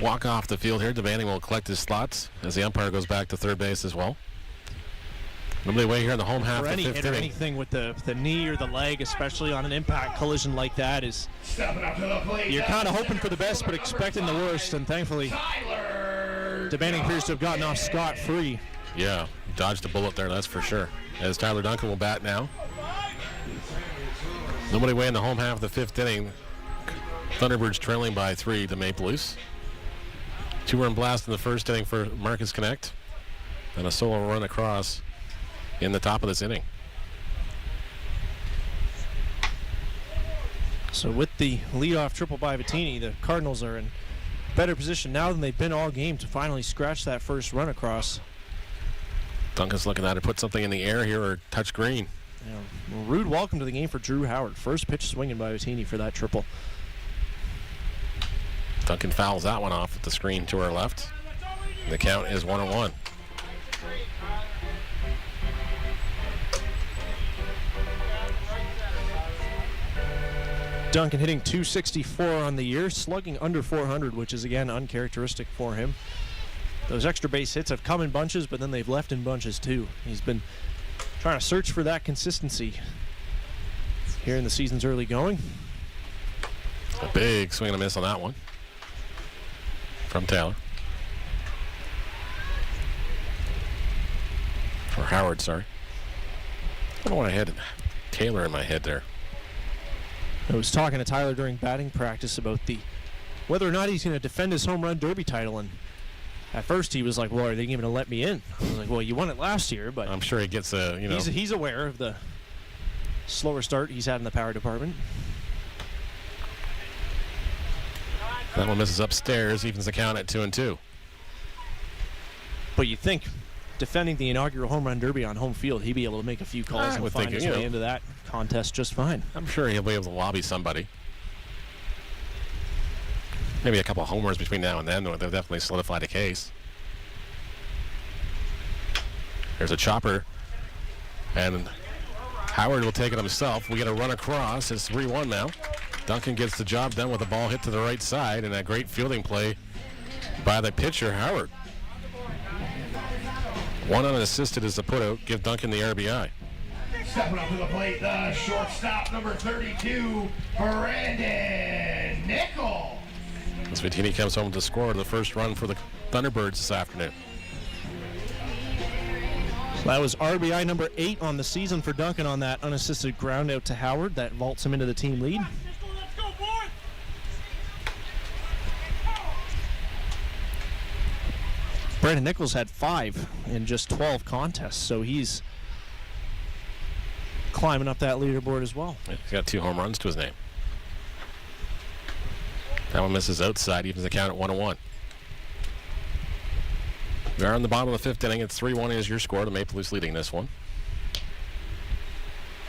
walk off the field here. Devaney will collect his slots as the umpire goes back to third base as well. Nobody away here in the home half of the fifth inning. Anything with the knee or the leg, especially on an impact collision like that, is you're kind of hoping for the best but expecting the worst, and thankfully Devaney appears to have gotten off scot-free. Yeah, dodged a bullet there, that's for sure. As Tyler Duncan will bat now. Nobody away in the home half of the fifth inning. Thunderbirds trailing by 3 to Maple Leafs. 2-run blast in the first inning for Marcus Connect. And a solo run across in the top of this inning. So with the leadoff triple by Bettini, the Cardinals are in better position now than they've been all game to finally scratch that first run across. Duncan's looking at it, put something in the air here or touch green. Yeah, well, rude welcome to the game for Drew Howard. First pitch swinging by Bettini for that triple. Duncan fouls that one off at the screen to our left. The count is 1-1. Duncan hitting .264 on the year, slugging under .400, which is again uncharacteristic for him. Those extra base hits have come in bunches, but then they've left in bunches too. He's been trying to search for that consistency here in the season's early going. A big swing and a miss on that one from Taylor. Or Howard, sorry. I don't know why I had Taylor in my head there. I was talking to Tyler during batting practice about whether or not he's going to defend his home run derby title, and at first he was like, well, are they even going to let me in? I was like, well, you won it last year, but I'm sure he gets a, he's aware of the slower start he's had in the power department. That one misses upstairs, evens the count at 2-2. But you think defending the inaugural home run derby on home field, he'd be able to make a few calls and find his way into that contest just fine. I'm sure he'll be able to lobby somebody. Maybe a couple of homers between now and then. They'll definitely solidify the case. There's a chopper, and Howard will take it himself. We get a run across. It's 3-1 now. Duncan gets the job done with the ball hit to the right side, and a great fielding play by the pitcher, Howard. One unassisted is the putout. Give Duncan the RBI. Stepping up to the plate, the shortstop, number 32, Brandon Nickel. As Bettini comes home to score the first run for the Thunderbirds this afternoon. So that was RBI number 8 on the season for Duncan on that unassisted ground out to Howard. That vaults him into the team lead. Brandon Nichols had 5 in just 12 contests, so he's climbing up that leaderboard as well. He's got 2 home runs to his name. That one misses outside, evens the count at 1-1. We are on the bottom of the 5th inning. It's 3-1 is your score. The Maple Leafs leading this one.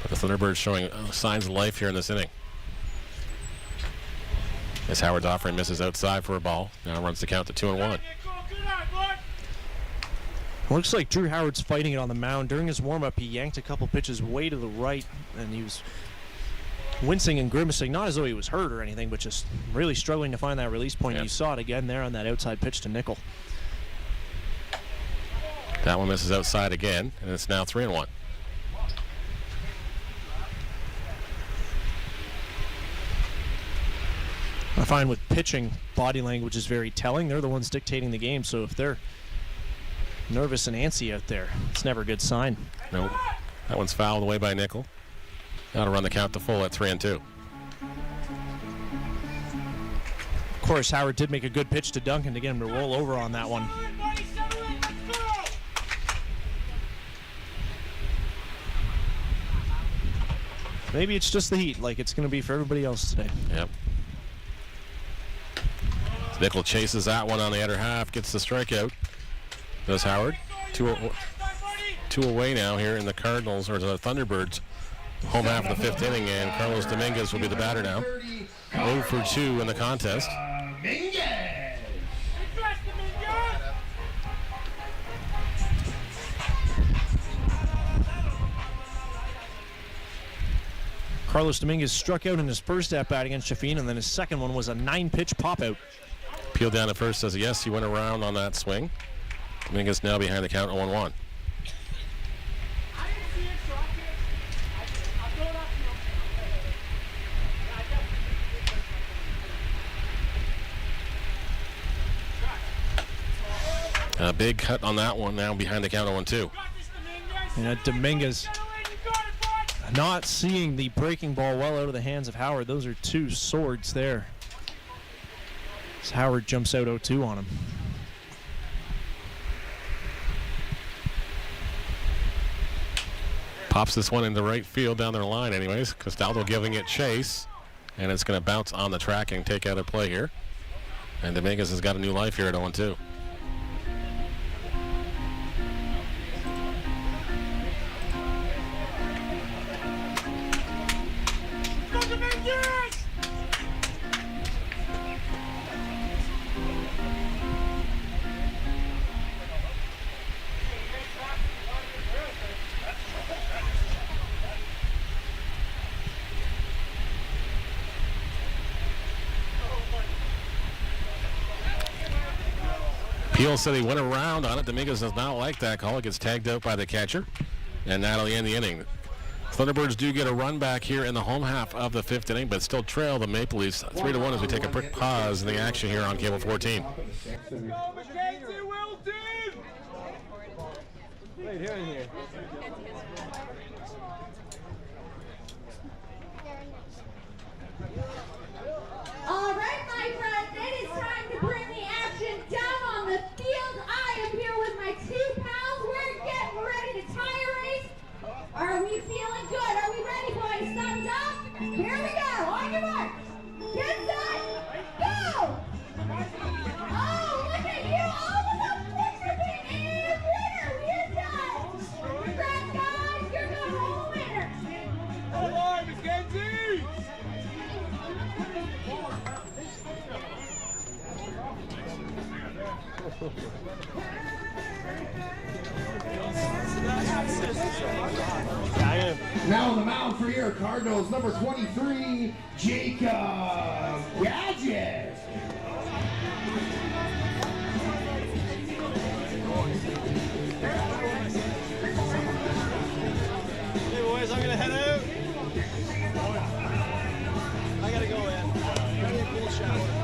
But the Thunderbirds showing signs of life here in this inning. As Howard's offering misses outside for a ball. Now runs the count to 2-1. Looks like Drew Howard's fighting it on the mound. During his warm-up, he yanked a couple pitches way to the right, and he was wincing and grimacing, not as though he was hurt or anything, but just really struggling to find that release point. Yep. You saw it again there on that outside pitch to Nickel. That one misses outside again, and it's now 3-1. I find with pitching, body language is very telling. They're the ones dictating the game, so if they're nervous and antsy out there, it's never a good sign. Nope. That one's fouled away by Nickel. Now to run the count to full at 3-2. Of course, Howard did make a good pitch to Duncan to get him to roll over on that one. Maybe it's just the heat, like it's going to be for everybody else today. Yep. Nickel chases that one on the other half, gets the strikeout. Does Howard. Two away now here in the Cardinals, or the Thunderbirds, home half of the 5th inning, and Carlos Dominguez will be the batter now. 0 for 2 in the contest. Carlos Dominguez struck out in his first at-bat against Chaffin, and then his second one was a 9-pitch pop-out. Peel down at first says yes, he went around on that swing. Dominguez now behind the count at 1-1. A big cut on that one now behind the count at 1-2. And Dominguez not seeing the breaking ball well out of the hands of Howard. Those are 2 swords there. As Howard jumps out 0-2 on him. Pops this one into right field down their line anyways. Castaldo giving it chase. And it's going to bounce on the track and take out a play here. And Dominguez has got a new life here at 0-2. Peel said he went around on it. Dominguez does not like that call. It gets tagged out by the catcher. And that'll end the inning. Thunderbirds do get a run back here in the home half of the 5th inning, but still trail the Maple Leafs 3-1 as we take a quick pause in the action here on Cable 14. Wait, here. All right, my friends, it is time to bring the action down on the field. I am here with my 2 pals. We're getting ready to tie a race. Are we feeling good? Are we ready, boys? Thumbs up. Here we go. On your mark. Get set. Go. Oh, look at you. All of the picture being and winner. We're done. Congrats, guys. You're going home winner. Come on, Mackenzie! Now on the mound for your Cardinals, number 23, Jacob Gadget. Hey boys, I'm gonna head out. I gotta go in. Got a cool shower.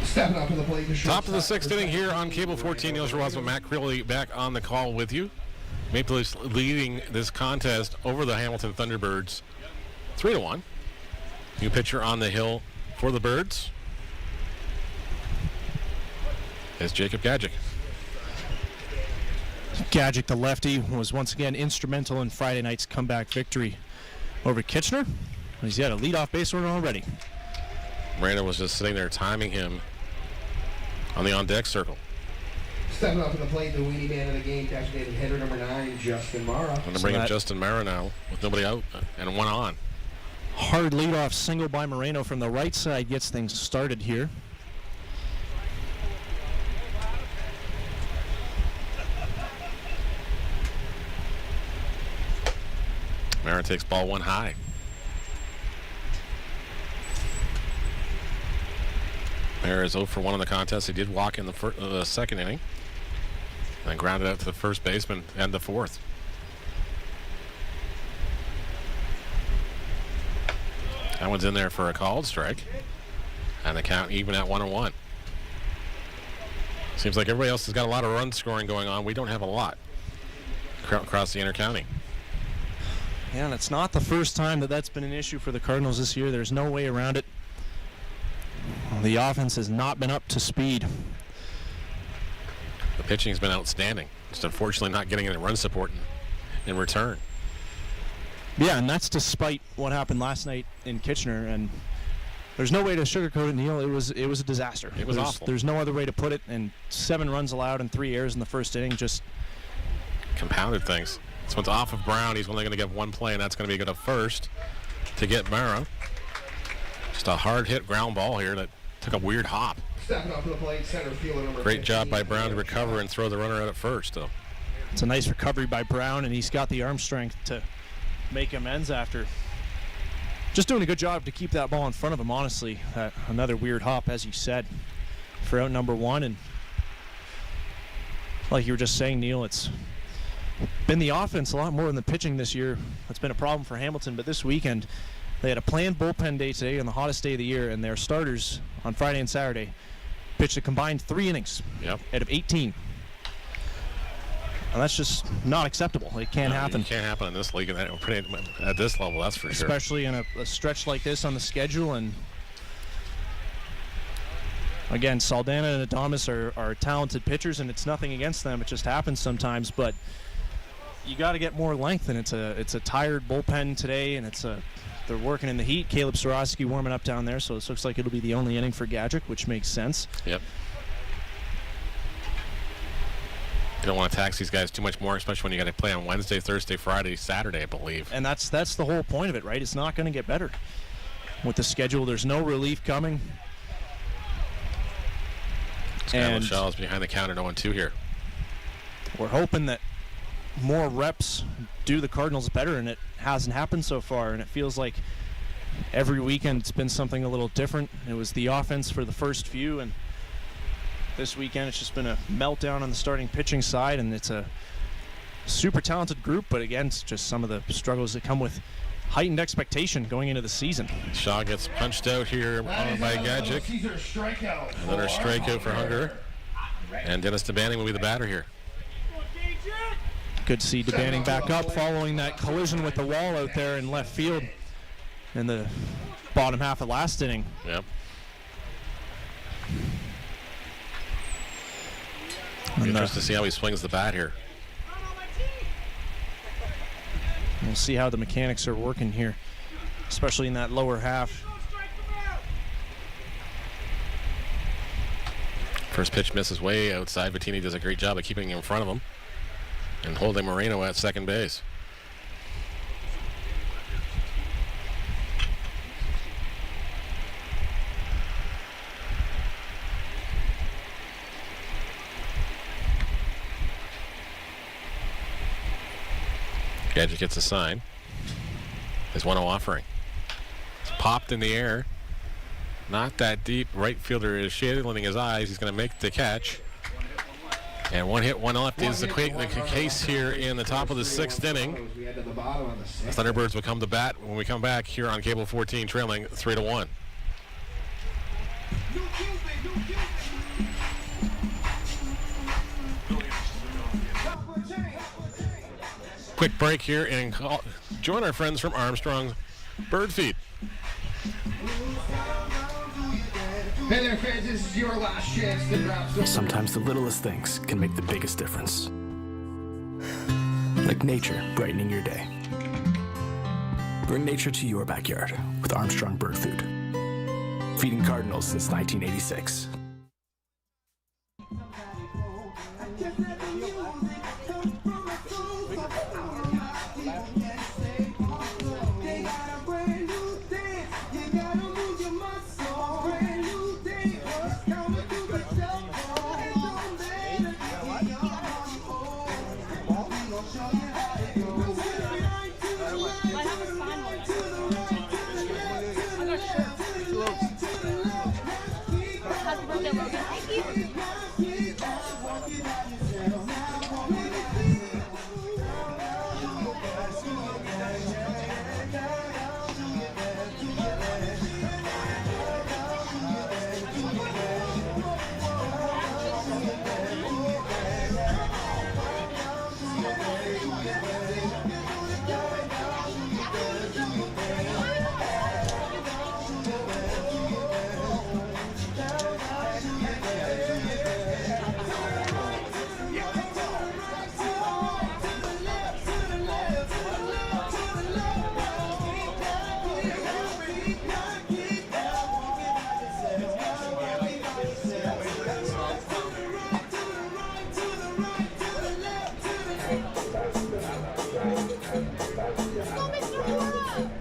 Stepping up to the plate. Top of the 6th inning here on Cable 14. Neil Schwartz with Matt Crilley back on the call with you. Maple Leafs leading this contest over the Hamilton Thunderbirds 3-1. New pitcher on the hill for the Birds is Jacob Gadzik. Gadzik, the lefty, was once again instrumental in Friday night's comeback victory over Kitchener. He's got a leadoff base runner already. Miranda was just sitting there timing him on the on-deck circle. Stepping up to the plate, the weenie man of the game, designated hitter number 9, Justin Mara. I'm going to bring in Justin Mara now with nobody out and one on. Hard leadoff single by Moreno from the right side gets things started here. Mara takes ball 1 high. Mara is 0 for 1 in the contest. He did walk in the second inning and grounded out to the first baseman and the 4th. That one's in there for a called strike. And the count even at 1-1. Seems like everybody else has got a lot of run scoring going on. We don't have a lot across the intercounty. Yeah, and it's not the first time that that's been an issue for the Cardinals this year. There's no way around it. The offense has not been up to speed. The pitching has been outstanding. Just unfortunately not getting any run support in return. Yeah, and that's despite what happened last night in Kitchener. And there's no way to sugarcoat it, Neil. It was a disaster. It was awful. There's no other way to put it. And 7 runs allowed and 3 errors in the first inning just compounded things. This one's off of Brown. He's only going to get 1 play, and that's going to be good at first to get Mara. Just a hard hit ground ball here that took a weird hop. Stepping up to the plate, center fielder number Great 15, job by Brown to recover and throw the runner out at first, though. It's a nice recovery by Brown, and he's got the arm strength to make amends after just doing a good job to keep that ball in front of him, honestly. Another weird hop, as you said, for out number 1. And like you were just saying, Neil, it's been the offense a lot more than the pitching this year. That's been a problem for Hamilton, but this weekend they had a planned bullpen day today on the hottest day of the year, and their starters on Friday and Saturday pitched a combined 3 innings out of 18. And that's just not acceptable. It can't happen. It can't happen in this league at this level, that's for sure. Especially in a stretch like this on the schedule. And again, Saldana and Adames are talented pitchers, and it's nothing against them. It just happens sometimes. But you got to get more length, and it's a tired bullpen today, and they're working in the heat. Caleb Sorosky warming up down there, so it looks like it'll be the only inning for Gadzik, which makes sense. Yep. You don't want to tax these guys too much more, especially when you got to play on Wednesday, Thursday, Friday, Saturday, I believe. And that's the whole point of it, right? It's not going to get better with the schedule. There's no relief coming. And Shaw's behind the counter, 0-2 here. We're hoping that more reps do the Cardinals better, and it hasn't happened so far. And it feels like every weekend it's been something a little different. It was the offense for the first few, and this weekend it's just been a meltdown on the starting pitching side. And it's a super talented group, but again, it's just some of the struggles that come with heightened expectation going into the season. Shaw gets punched out here by Gadzik. Another strikeout for Hunger. And Dennis DeBanning will be the batter here. Good to see DeBanning back up following that collision with the wall out there in left field in the bottom half of last inning. Yep. Interesting to see how he swings the bat here. We'll see how the mechanics are working here, especially in that lower half. First pitch misses way outside. Bettini does a great job of keeping him in front of him and holding Moreno at second base. Gadget gets a sign. There's 1-0 offering. It's popped in the air. Not that deep. Right fielder is shading his eyes. He's going to make the catch. And 1 hit, 1 left is the case here in the top of the 6th inning. The Thunderbirds will come to bat when we come back here on Cable 14, trailing 3-1. Quick break here and join our friends from Armstrong's Bird Feed. Hey there, fans, this is your last chance to grab some. Sometimes the littlest things can make the biggest difference. Like nature brightening your day. Bring nature to your backyard with Armstrong Bird Food. Feeding cardinals since 1986.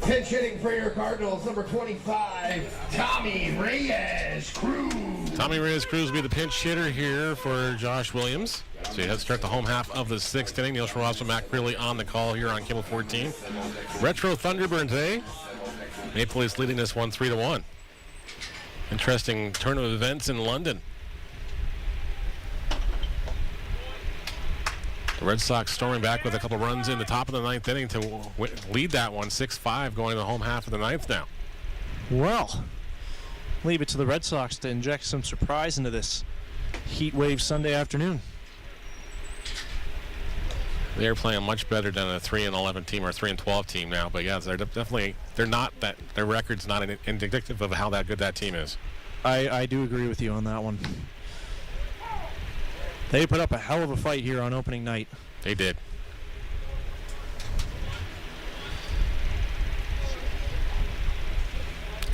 Pinch hitting for your Cardinals, number 25, Tommy Reyes-Cruz. Tommy Reyes-Cruz will be the pinch hitter here for Josh Williams. So he has to start the home half of the 6th inning. Neil Schwartz and Matt Creeley on the call here on Cable 14. Retro Thunderbird today. Maple Leafs leading this one 3-1. Interesting turn of events in London. The Red Sox storming back with a couple runs in the top of the 9th inning to lead that one 6-5 going to the home half of the 9th now. Well, leave it to the Red Sox to inject some surprise into this heat wave Sunday afternoon. They're playing much better than a 3-11 team or a 3-12 team now, but yeah, they're not that, their record's not indicative of how that good that team is. I do agree with you on that one. They put up a hell of a fight here on opening night. They did.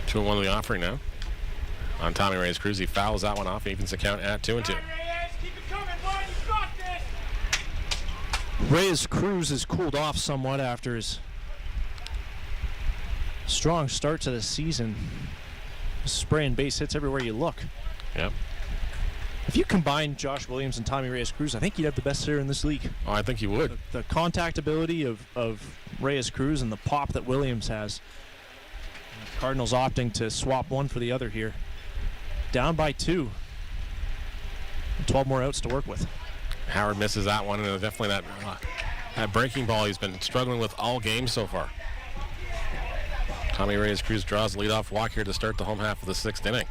Two and 1 of the offering now. On Tommy Reyes-Cruz, he fouls that one off. He evens the count at 2-2. Keep it coming, boy. You got this. Reyes-Cruz has cooled off somewhat after his strong start to the season. Spraying base hits everywhere you look. Yep. If you combine Josh Williams and Tommy Reyes-Cruz, I think you'd have the best hitter in this league. Oh, I think you would. The contact ability of Reyes-Cruz and the pop that Williams has. Cardinals opting to swap one for the other here. Down by 2. 12 more outs to work with. Howard misses that one, and definitely that breaking ball he's been struggling with all game so far. Tommy Reyes-Cruz draws the leadoff walk here to start the home half of the 6th inning.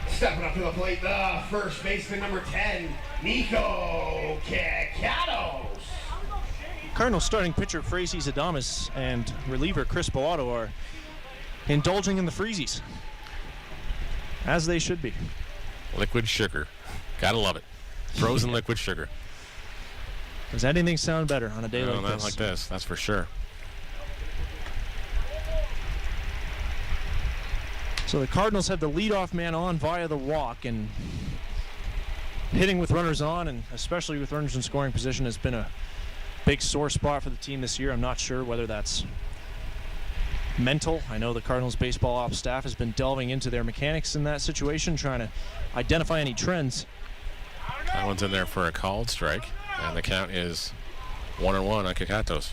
Stepping up to the plate, the first baseman, number 10, Nico Kakados. Cardinals starting pitcher Frazee Adames and reliever Chris Boato are indulging in the freezies, as they should be. Liquid sugar. Gotta love it. Frozen liquid sugar. Does anything sound better on a day like this? Not like this, that's for sure. So the Cardinals had the leadoff man on via the walk, and hitting with runners on, and especially with runners in scoring position, has been a big sore spot for the team this year. I'm not sure whether that's mental. I know the Cardinals baseball ops staff has been delving into their mechanics in that situation, trying to identify any trends. That one's in there for a called strike, and the count is 1-1 on Kakatos.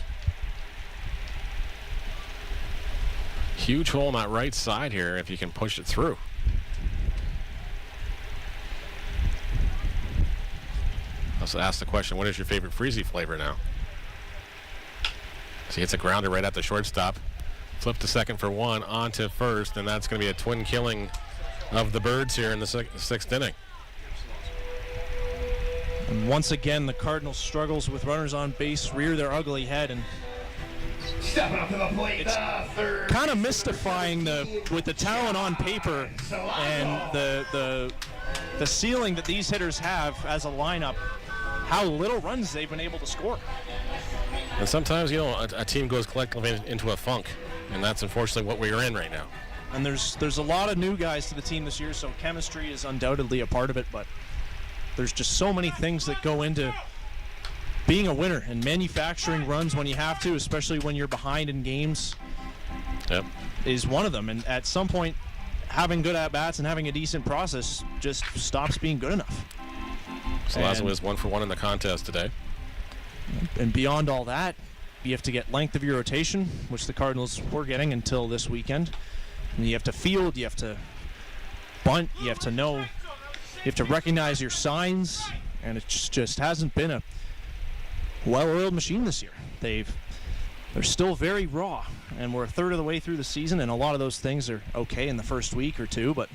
Huge hole on that right side here if you can push it through. Also ask the question, what is your favorite Freezy flavor now? See, it's a grounder right at the shortstop. Flip to second for one, on to first, and that's going to be a twin killing of the Birds here in the sixth inning. And once again, the Cardinals struggles with runners on base, rear their ugly head, and Stepping up to the plate, the third. kind of mystifying with the talent on paper and the ceiling that these hitters have as a lineup, how little runs they've been able to score. And sometimes, you know, a team goes collectively into a funk, and that's unfortunately what we're in right now. And there's a lot of new guys to the team this year, so chemistry is undoubtedly a part of it, but there's just so many things that go into being a winner and manufacturing runs when you have to, especially when you're behind in games. Yep. Is one of them. And at some point, having good at-bats and having a decent process just stops being good enough. Salazo was 1 for 1 in the contest today. And beyond all that, you have to get length of your rotation, which the Cardinals were getting until this weekend. And you have to field, you have to bunt, you have to know, you have to recognize your signs, and it just hasn't been a well-oiled machine this year. They're still very raw, and we're a third of the way through the season, and a lot of those things are okay in the first week or two, but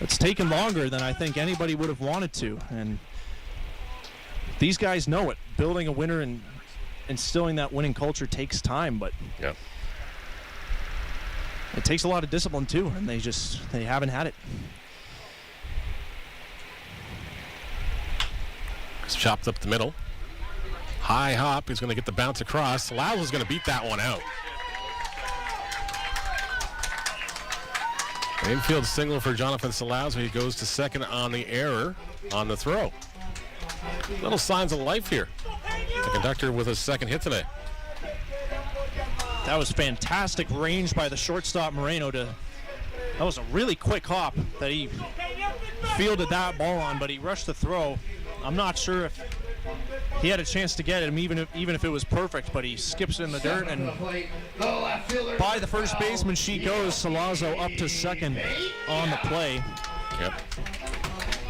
it's taken longer than I think anybody would have wanted to, and these guys know it. Building a winner and instilling that winning culture takes time, but Yep. it takes a lot of discipline too, and they haven't had it. It's chopped up the middle. High hop. He's going to get the bounce across. Salazo's going to beat that one out. An infield single for Jonathan Salazo. He goes to second on the error on the throw. Little signs of life here. The conductor with his second hit today. That was fantastic range by the shortstop Moreno. That was a really quick hop that he fielded that ball on, but he rushed the throw. I'm not sure if he had a chance to get him, even if it was perfect, but he skips in the dirt, and by the first baseman sheet goes. Salazo up to second on the play. Yep.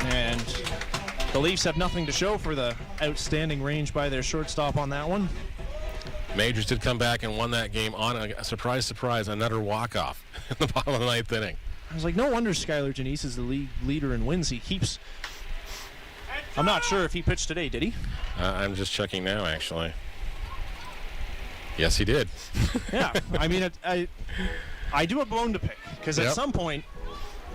And the Leafs have nothing to show for the outstanding range by their shortstop on that one. Majors did come back and won that game on a surprise, another walk-off in the bottom of the ninth inning. I was like, no wonder Skylar Janice is the league leader in wins. He keeps... I'm not sure if he pitched today, did he? I'm just checking now, actually. Yes, he did. Yeah, I mean, I do a bone to pick, because at some point,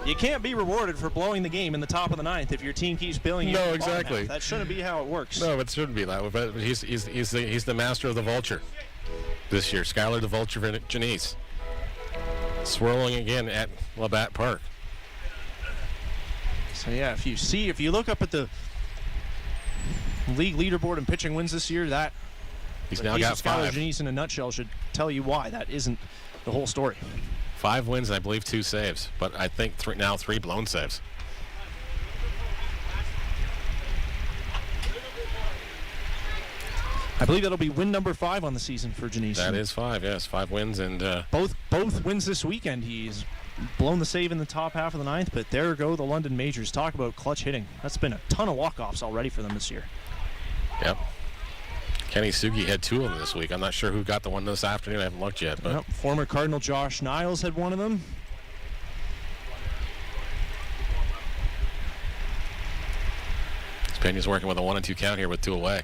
you can't be rewarded for blowing the game in the top of the ninth if your team keeps billing you. No, exactly. That shouldn't be how it works. No, it shouldn't be that way. But he's the master of the vulture this year. Skylar the Vulture Janice. Swirling again at Labatt Park. So yeah, if you look up at the league leaderboard in pitching wins this year, that he's now got Skylar 5. Janice in a nutshell should tell you why that isn't the whole story. 5 wins, and I believe 2 saves, but I think 3 blown saves. I believe that'll be win number 5 on the season for Janice. That is 5, yes, 5 wins, and both wins this weekend. He's blown the save in the top half of the ninth, but there go the London Majors. Talk about clutch hitting. That's been a ton of walk-offs already for them this year. Yep. Kenny Sugi had 2 of them this week. I'm not sure who got the one this afternoon. I haven't looked yet. But yep. Former Cardinal Josh Niles had one of them. Pena's working with a 1-2 count here with 2 away.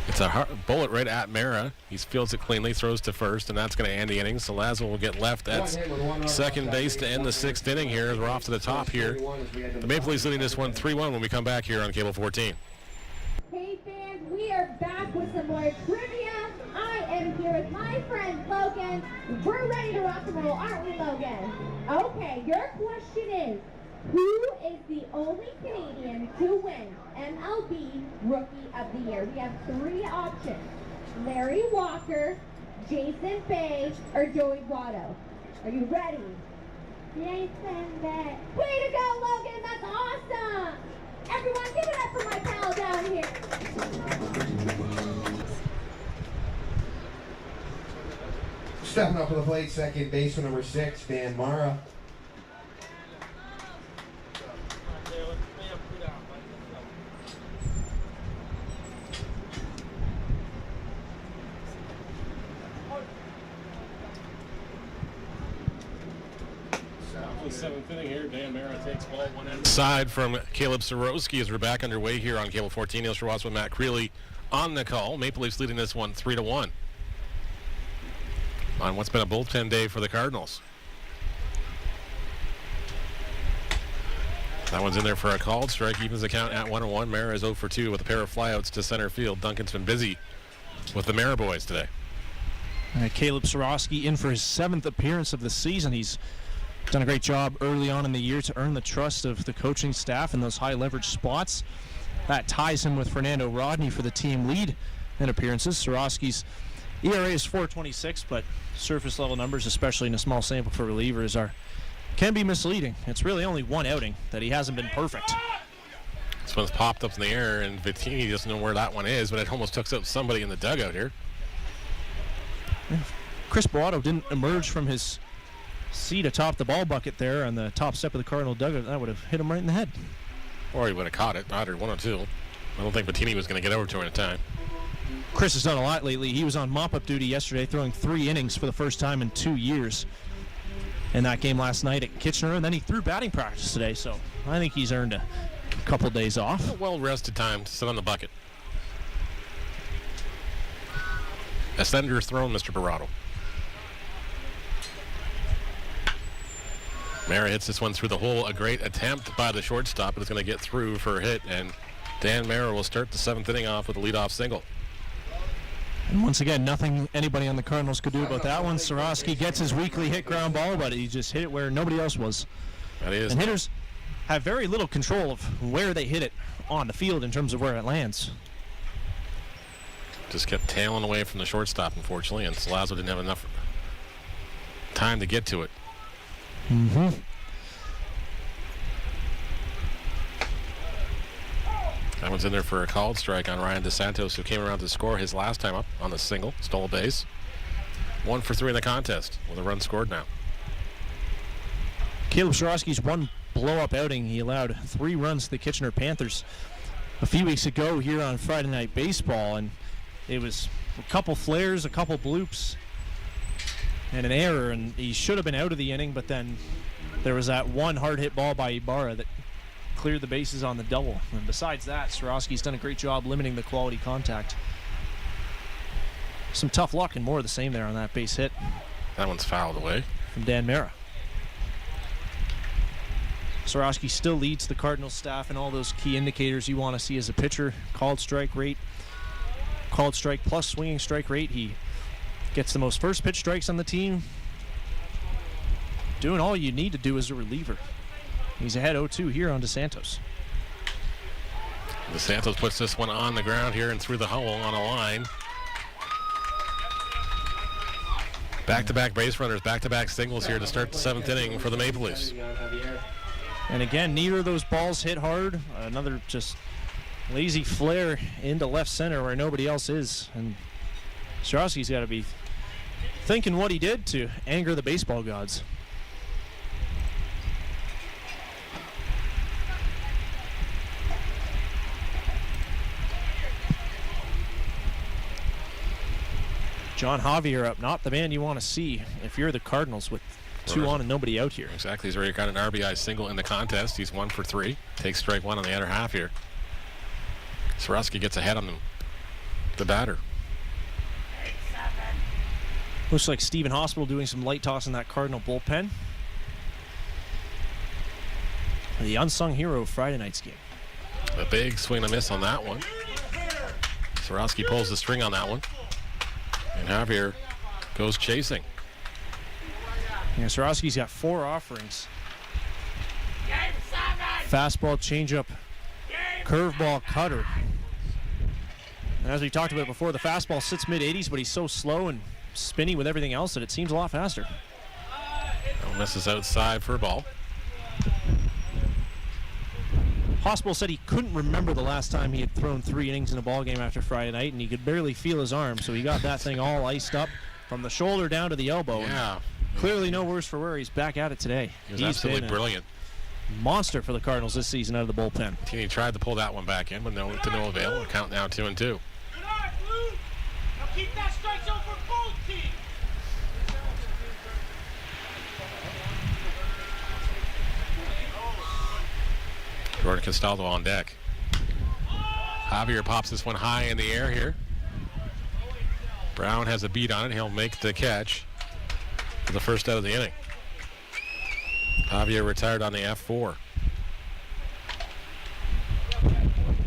It's a bullet right at Mara. He fields it cleanly, throws to first, and that's going to end the inning. Salazo will get left at second base to end the 6th inning here as we're off to the top here. The Maple Leafs leading this one 3-1 when we come back here on Cable 14. Hey fans, we are back with some more trivia. I am here with my friend Logan. We're ready to rock and roll, aren't we, Logan? Okay, your question is, who is the only Canadian to win MLB Rookie of the Year? We have 3 options. Larry Walker, Jason Bay, or Joey Votto. Are you ready? Jason Bay. Way to go, Logan. That's awesome. Everyone, give it up for my pal out here. Stepping up to the plate, second baseman number 6, Dan Mara. Seventh inning here. Dan Mara takes ball one inside from Caleb Sorowski as we're back underway here on Cable 14. Neil Schwartz with Matt Creeley on the call. Maple Leafs leading this one 3-1. On what's been a bullpen day for the Cardinals. That one's in there for a called strike. Evens the count at 1-1. Mara is 0 for 2 with a pair of flyouts to center field. Duncan's been busy with the Mara boys today. Caleb Sorowski in for his 7th appearance of the season. He's done a great job early on in the year to earn the trust of the coaching staff in those high leverage spots. That ties him with Fernando Rodney for the team lead in appearances. Sorowski's ERA is 4.26, but surface level numbers, especially in a small sample for relievers, can be misleading. It's really only one outing that he hasn't been perfect. This one's popped up in the air, and Vittini doesn't know where that one is, but it almost took out somebody in the dugout here. Chris Barato didn't emerge from his seat atop the ball bucket there on the top step of the Cardinal dugout. That would have hit him right in the head. Or he would have caught it, either 1 or 2. I don't think Vittini was going to get over to him in time. Chris has done a lot lately. He was on mop-up duty yesterday, throwing 3 innings for the first time in 2 years in that game last night at Kitchener, and then he threw batting practice today, so I think he's earned a couple days off. A well-rested time to sit on the bucket. A sender's thrown, Mr. Barato. Mara hits this one through the hole. A great attempt by the shortstop, but it's going to get through for a hit, and Dan Mara will start the 7th inning off with a leadoff single. And once again, nothing anybody on the Cardinals could do about that one. Sorowski gets his weekly hit ground ball, but he just hit it where nobody else was. That is. And hitters have very little control of where they hit it on the field in terms of where it lands. Just kept tailing away from the shortstop, unfortunately, and Salazzo didn't have enough time to get to it. Mm-hmm. That one's in there for a called strike on Ryan DeSantos, who came around to score his last time up on the single. Stole a base. 1 for 3 in the contest with a run scored now. Caleb Sorowski's one blow-up outing. He allowed 3 runs to the Kitchener Panthers a few weeks ago here on Friday Night Baseball, and it was a couple flares, a couple bloops, and an error, and he should have been out of the inning, but then there was that one hard-hit ball by Ibarra that cleared the bases on the double. And besides that, Sorowski's done a great job limiting the quality contact. Some tough luck and more of the same there on that base hit. That one's fouled away. From Dan Mara. Sorowski still leads the Cardinals staff in all those key indicators you want to see as a pitcher. Called strike rate, called strike plus swinging strike rate. He gets the most first pitch strikes on the team. Doing all you need to do as a reliever. He's ahead 0-2 here on DeSantos. DeSantos puts this one on the ground here and through the hole on a line. Back-to-back base runners, back-to-back singles here to start the 7th inning for the Maple Leafs. And again, neither of those balls hit hard. Another just lazy flare into left center where nobody else is. And Sorowski's got to be thinking what he did to anger the baseball gods. John Javier up, not the man you want to see if you're the Cardinals with 2 on and nobody out here. Exactly. He's already got an RBI single in the contest. He's 1 for 3. Takes strike 1 on the other half here. Sorowski gets ahead on the batter. Looks like Stephen Hospital doing some light toss in that Cardinal bullpen. The unsung hero of Friday night's game. A big swing and a miss on that one. Sorowski pulls the string on that one. And Javier goes chasing. Yeah, Sorowski's got 4 offerings. Fastball, changeup, curveball, cutter. And as we talked about before, the fastball sits mid-80s, but he's so slow and spinny with everything else that it seems a lot faster. Misses outside for a ball. Hospital said he couldn't remember the last time he had thrown 3 innings in a ball game after Friday night, and he could barely feel his arm, so he got that thing all iced up from the shoulder down to the elbow. Yeah. Clearly no worse for wear. He's back at it today. He was absolutely brilliant. Monster for the Cardinals this season out of the bullpen. He tried to pull that one back in, but to no avail. The count now 2-2. Good eye, Blue. Now keep that strike zone for both teams. Jordan Castaldo on deck. Javier pops this one high in the air here. Brown has a beat on it. He'll make the catch for the first out of the inning. Javier retired on the F4.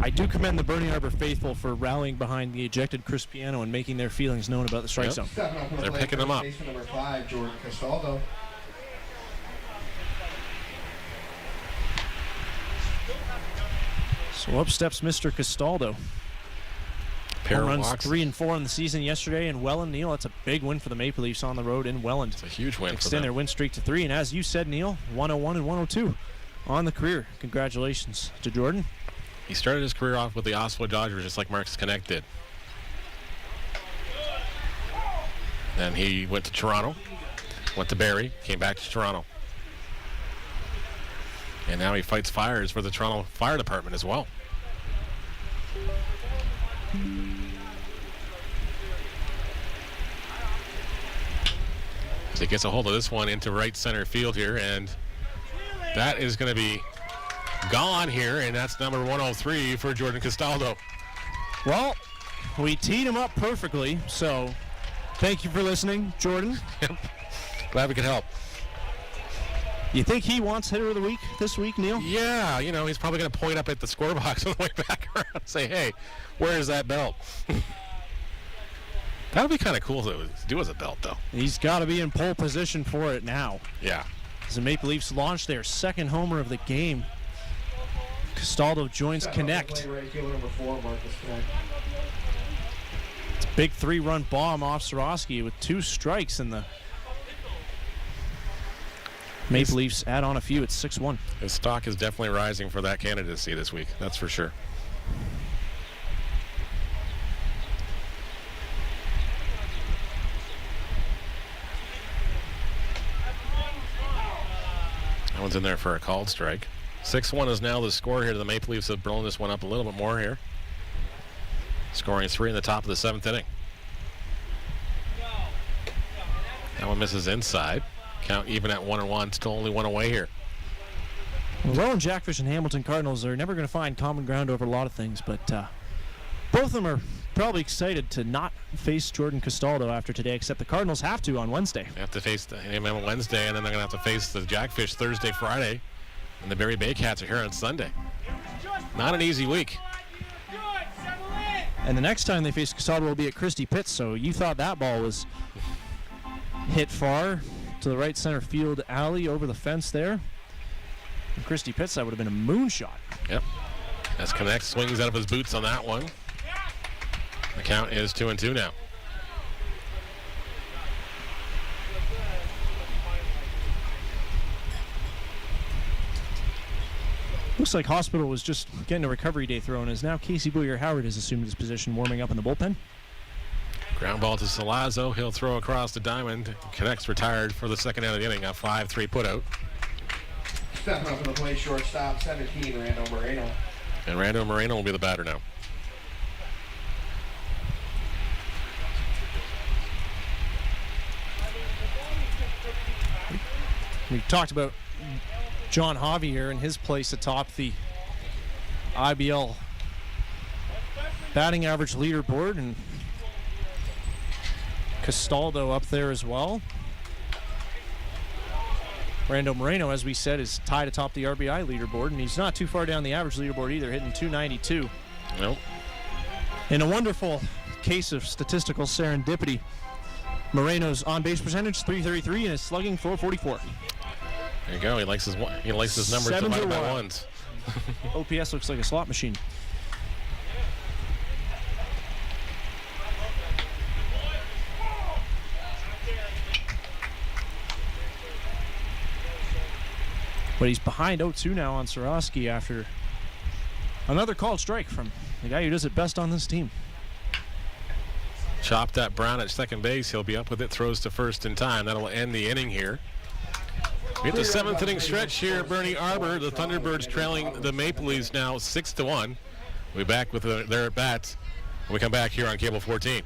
I do commend the Bernie Arbor faithful for rallying behind the ejected Chris Piano and making their feelings known about the strike zone. They're picking them up. Number 5, Jordan Castaldo. So up steps Mr. Castaldo. Pair of runs walks. 3 and 4 in the season yesterday in Welland. Neil, that's a big win for the Maple Leafs on the road in Welland. It's a huge win for Extend them. their win streak to 3, and as you said, Neil, 101 and 102 on the career. Congratulations to Jordan. He started his career off with the Oslo Dodgers, just like Marcus Connect did. Then he went to Toronto, went to Barrie, came back to Toronto. And now he fights fires for the Toronto Fire Department as well. So he gets a hold of this one into right center field here, and that is going to be gone here, and that's number 103 for Jordan Castaldo. Well, we teed him up perfectly, so thank you for listening, Jordan. Glad we could help. You think he wants hitter of the week this week, Neil? Yeah, you know, he's probably going to point up at the score box on the way back around and say, hey, where is that belt? That would be kind of cool to do as a belt, though. He's got to be in pole position for it now. Yeah. As the Maple Leafs launch their second homer of the game, Castaldo joins Connect. Right fielder number 4, Marcus Connect. It's a big 3-run bomb off Soroski with 2 strikes, and the Maple Leafs add on a few. It's 6-1. His stock is definitely rising for that candidacy this week. That's for sure. That one's in there for a called strike. 6-1 is now the score here. The Maple Leafs have blown this one up a little bit more here. Scoring 3 in the top of the 7th inning. That one misses inside. Count even at 1-1. Still only 1 away here. Well, Jackfish and Hamilton Cardinals are never going to find common ground over a lot of things, but both of them are probably excited to not face Jordan Castaldo after today, except the Cardinals have to on Wednesday. They have to face him on Wednesday, and then they're going to have to face the Jackfish Thursday, Friday, and the Barrie Bay Cats are here on Sunday. Not an easy week. And the next time they face Castaldo will be at Christie Pitts, so you thought that ball was hit far to the right center field alley over the fence there. And Christie Pitts, that would have been a moonshot. Yep. As Connect swings out of his boots on that one. The count is 2-2 now. Looks like Hospital was just getting a recovery day thrown, as now Casey Boyer-Howard has assumed his position, warming up in the bullpen. Ground ball to Salazzo. He'll throw across the diamond. Connect's retired for the second out of the inning. A 5-3 putout. Stepping up to the plate, shortstop, 17, Rando Moreno. And Rando Moreno will be the batter now. We talked about John Javier and his place atop the IBL batting average leaderboard, and Castaldo up there as well. Rando Moreno, as we said, is tied atop the RBI leaderboard, and he's not too far down the average leaderboard either, hitting 292. Nope. In a wonderful case of statistical serendipity, Moreno's on-base percentage 333 and his slugging 444. There you go. He likes his numbers Sevens divided are by wild. ones. OPS looks like a slot machine. But he's behind 0-2 now on Soroski after Another called strike from the guy who does it best on this team. Chopped at Brown at second base. He'll be up with it. Throws to first in time. That'll end the inning here. We hit the 7th inning stretch here at Bernie Arbor. The Thunderbirds trailing the Maple Leafs now 6-1. We'll be back with their at-bats when we come back here on Cable 14.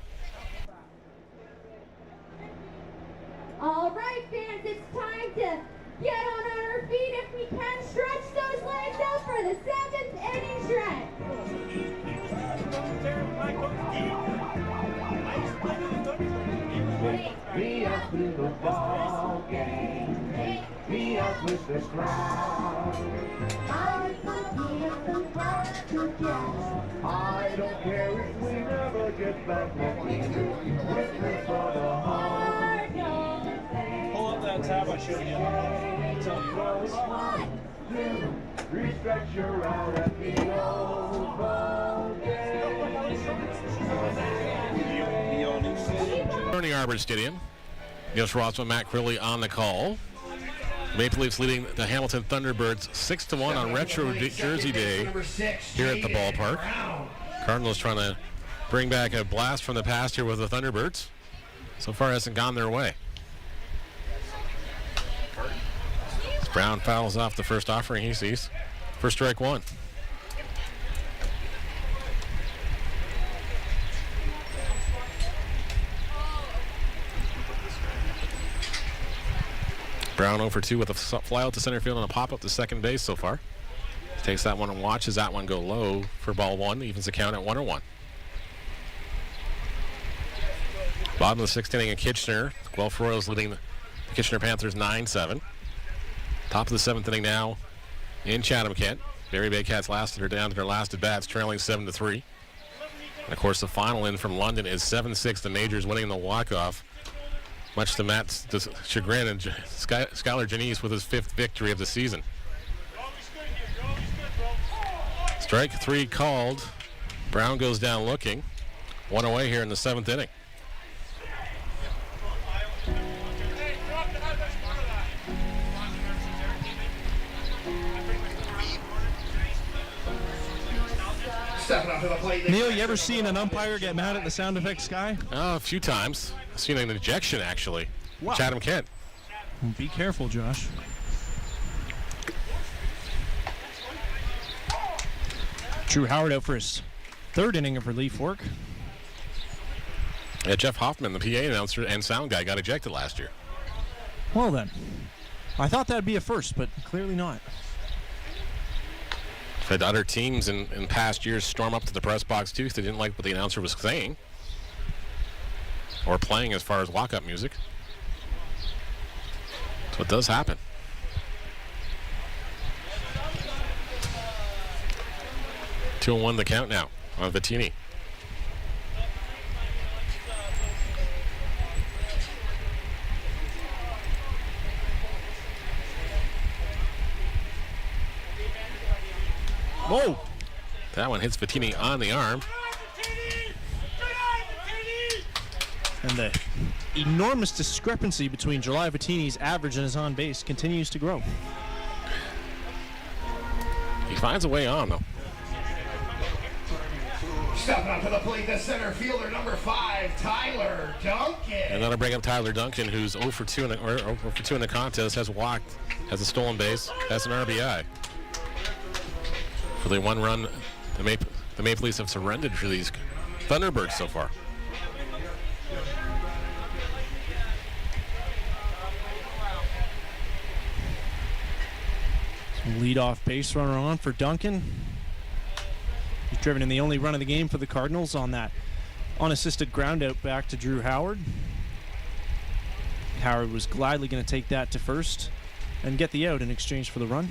All right, fans, it's time to get on our feet if we can. Stretch those legs out for the 7th inning stretch. Take me up to the ball game. Take me up with the crowd. I don't care if we never get back. Witness for the heart. Pull up that tab I showed you. Restretch your route at the old ball game. Bernie Arbor Stadium. Ghost Rossman, Matt Crilly on the call. Maple Leafs leading the Hamilton Thunderbirds 6-1 on Retro Jersey Day here at the ballpark. Cardinals trying to bring back a blast from the past here with the Thunderbirds. So far hasn't gone their way. As Brown fouls off the first offering he sees. First strike one. Brown 0 for 2 with a fly out to center field and a pop up to second base so far. Takes that one and watches that one go low for ball one. Evens the count at 1-1. Bottom of the 6th inning in Kitchener. Guelph Royals leading the Kitchener Panthers 9-7. Top of the 7th inning now in Chatham-Kent. Barry Bay Cats are down to their last at bats, trailing 7-3. And of course, the final in from London is 7-6. The Majors winning the walk-off, much to Matt's chagrin, and Skylar Janice with his 5th victory of the season. Strike 3 called. Brown goes down looking. One away here in the 7th inning. Stepping up to the plate. Neil, you ever seen an umpire get mad at the sound effects guy? A few times. I've seen an ejection, actually. Wow. Chatham-Kent. Be careful, Josh. Drew Howard out for his 3rd inning of relief work. Yeah, Jeff Hoffman, the PA announcer and sound guy, got ejected last year. Well then, I thought that'd be a first, but clearly not. Had other teams in past years storm up to the press box too if they didn't like what the announcer was saying or playing as far as walk-up music. So it does happen. Two and 1 the count now on Vittini. Whoa! That one hits Vittini on the arm. And the enormous discrepancy between July Vittini's average and his on base continues to grow. He finds a way on, though. Stepping up to the plate, the center fielder, number 5, Tyler Duncan. And that'll bring up Tyler Duncan, who's 0 for 2 in the contest, has walked, has a stolen base, has an RBI. For the one run, the Maple Leafs have surrendered for these Thunderbirds so far. Lead-off base runner on for Duncan. He's driven in the only run of the game for the Cardinals on that unassisted ground out back to Drew Howard. Howard was gladly going to take that to first and get the out in exchange for the run.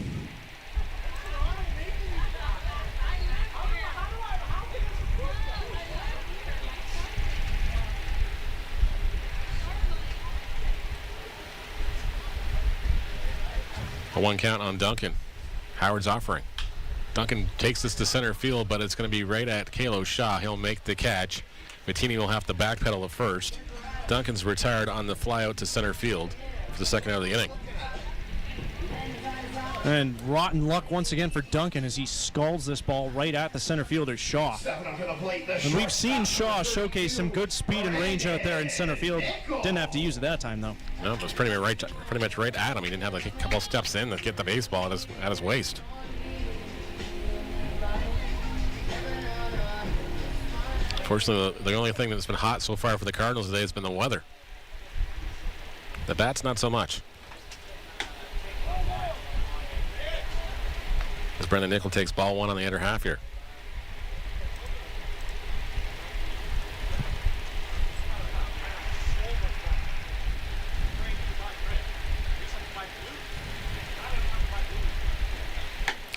A 1 count on Duncan. Howard's offering. Duncan takes this to center field, but it's going to be right at Kalo Shaw. He'll make the catch. Vittini will have to backpedal at first. Duncan's retired on the fly out to center field for the second out of the inning. And rotten luck once again for Duncan as he scalds this ball right at the center fielder, Shaw. And we've seen Shaw showcase some good speed and range out there in center field. Didn't have to use it that time, though. No, it was pretty much right at him. He didn't have like a couple steps in to get the baseball at his waist. Fortunately, the only thing that's been hot so far for the Cardinals today has been the weather. The bats, not so much. As Brendan Nickel takes ball one on the other half here.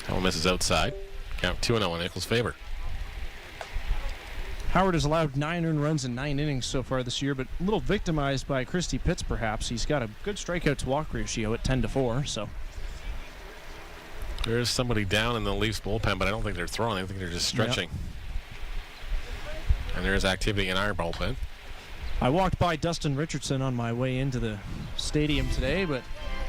That one misses outside. Count 2-0 in Nickel's favor. Howard has allowed 9 earned runs in 9 innings so far this year, but a little victimized by Christy Pitts, perhaps. He's got a good strikeout-to-walk ratio at 10-4, so. There is somebody down in the Leafs bullpen, but I don't think they're throwing. I think they're just stretching. Yep. And there is activity in our bullpen. I walked by Dustin Richardson on my way into the stadium today, but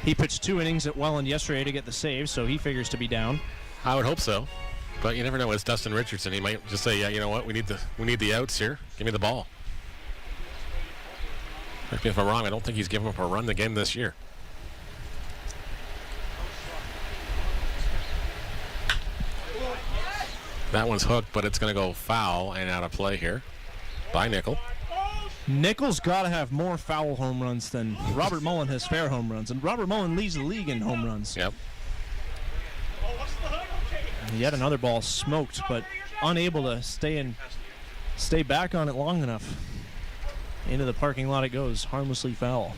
he pitched 2 innings at Welland yesterday to get the save, so he figures to be down. I would hope so. But you never know. It's Dustin Richardson. He might just say, yeah, you know what? We need the outs here. Give me the ball. Correct me if I'm wrong. I don't think he's given up a run again this year. That one's hooked, but it's going to go foul and out of play here by Nickel. Nickel's got to have more foul home runs than Robert Mullen has fair home runs, and Robert Mullen leads the league in home runs. Yep. Yet another ball smoked, but unable to stay back on it long enough. Into the parking lot it goes, harmlessly foul.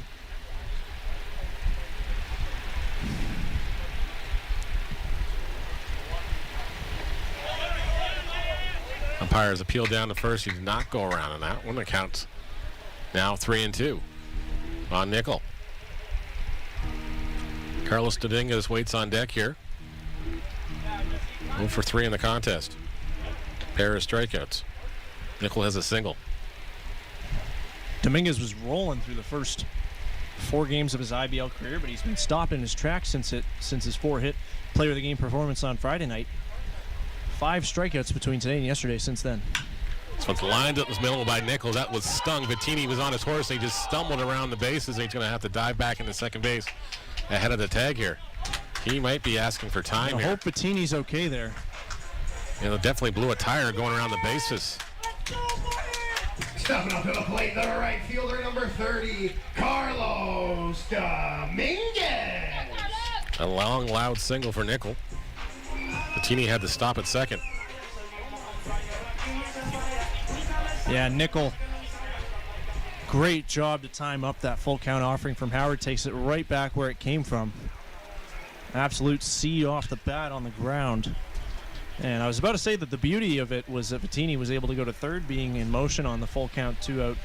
Umpires appeal down to first. He did not go around on that one. It counts now 3-2 on Nickel. Carlos Dominguez waits on deck here. 0 for 3 in the contest. Pair of strikeouts. Nickel has a single. Dominguez was rolling through the first 4 games of his IBL career, but he's been stopped in his tracks since his 4-hit player of the game performance on Friday night. 5 strikeouts between today and yesterday since then. This one's lined up the middle by Nickel. That was stung. Vittini was on his horse and he just stumbled around the bases, and he's going to have to dive back into second base ahead of the tag here. He might be asking for time here. I hope Vittini's okay there. You know, definitely blew a tire going around the bases. Stepping up to the plate, the right fielder, number 30, Carlos Dominguez. A long, loud single for Nickel. Vittini had to stop at second. Yeah, Nickel, great job to time up that full count offering from Howard. Takes it right back where it came from. Absolute seed off the bat on the ground. And I was about to say that the beauty of it was that Vittini was able to go to third, being in motion on the full count 2-out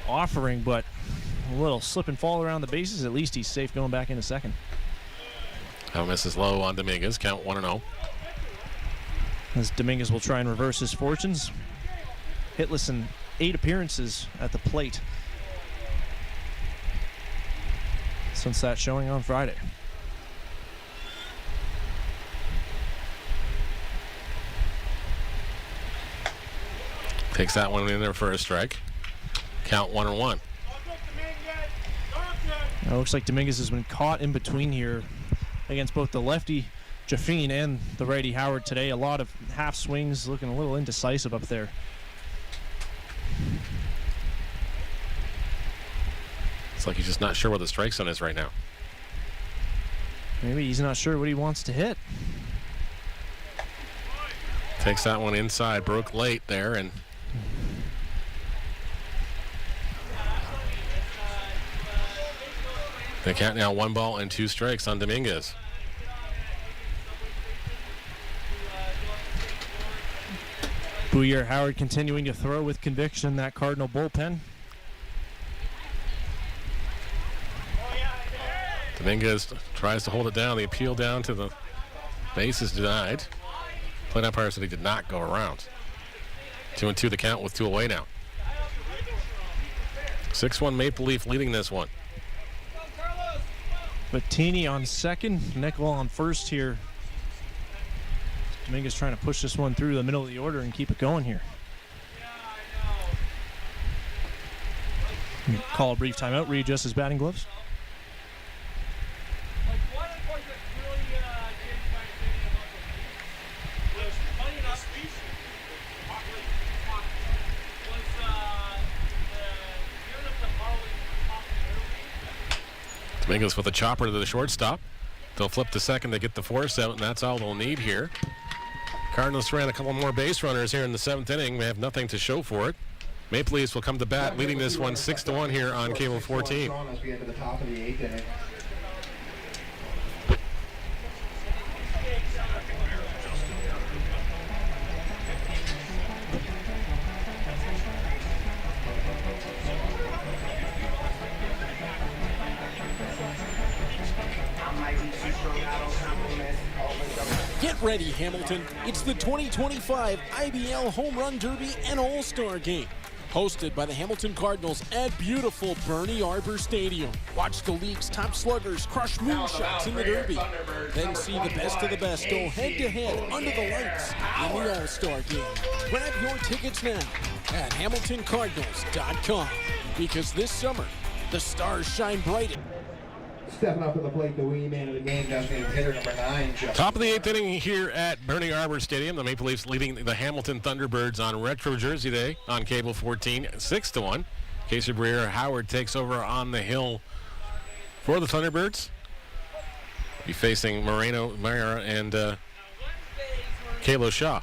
offering, but a little slip and fall around the bases. At least he's safe going back into second. That misses low on Dominguez. Count 1-0. As Dominguez will try and reverse his fortunes. Hitless in 8 appearances at the plate since that showing on Friday. Takes that one in there for a strike. Count 1-1. It looks like Dominguez has been caught in between here against both the lefty Jaffine and the righty Howard today. A lot of half swings, looking a little indecisive up there. It's like he's just not sure what the strike zone is right now. Maybe he's not sure what he wants to hit. Takes that one inside, broke late there, and they count now 1 ball and 2 strikes on Dominguez. Booyer Howard continuing to throw with conviction in that Cardinal bullpen. Dominguez tries to hold it down. The appeal down to the base is denied. Plate umpire said he did not go around. 2-2 the count with 2 away now. 6-1 Maple Leaf leading this one. Bettini on second, Nickel on first here. Dominguez trying to push this one through the middle of the order and keep it going here. Call a brief timeout, readjust his batting gloves. Dominguez with a chopper to the shortstop. They'll flip to second to get the force out, and that's all they'll need here. Cardinals ran a couple more base runners here in the 7th inning. They have nothing to show for it. Maple Leafs will come to bat, leading this one 6-1 here on Cable 14. As we get to the top of the 8th inning. Get ready, Hamilton. It's the 2025 IBL Home Run Derby and All-Star Game. Hosted by the Hamilton Cardinals at beautiful Bernie Arbor Stadium. Watch the league's top sluggers crush moonshots in the Derby. Then see the best of the best go head-to-head under the lights in the All-Star Game. Grab your tickets now at HamiltonCardinals.com. Because this summer, the stars shine bright. Stepping up to the plate, the wee man of the game, designated hitter number 9, Joe. Top of the 8th inning here at Bernie Arbor Stadium. The Maple Leafs leading the Hamilton Thunderbirds on Retro Jersey Day on Cable 14, 6-1. Casey Breer Howard takes over on the hill for the Thunderbirds. Be facing Moreno, Mara, and Kalo Shaw.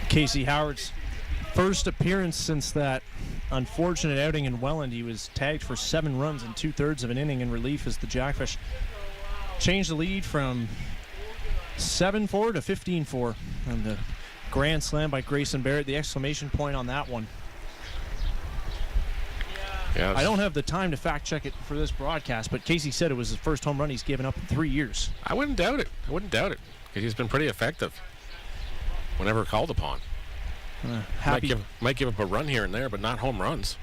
Casey Howard's first appearance since that unfortunate outing in Welland. He was tagged for 7 runs in 2/3 of an inning in relief as the Jackfish changed the lead from 7-4 to 15-4. And the grand slam by Grayson Barrett, the exclamation point on that one. Yes. I don't have the time to fact check it for this broadcast, but Casey said it was his first home run he's given up in 3 years. I wouldn't doubt it. Because he's been pretty effective whenever called upon. Might give up a run here and there, but not home runs.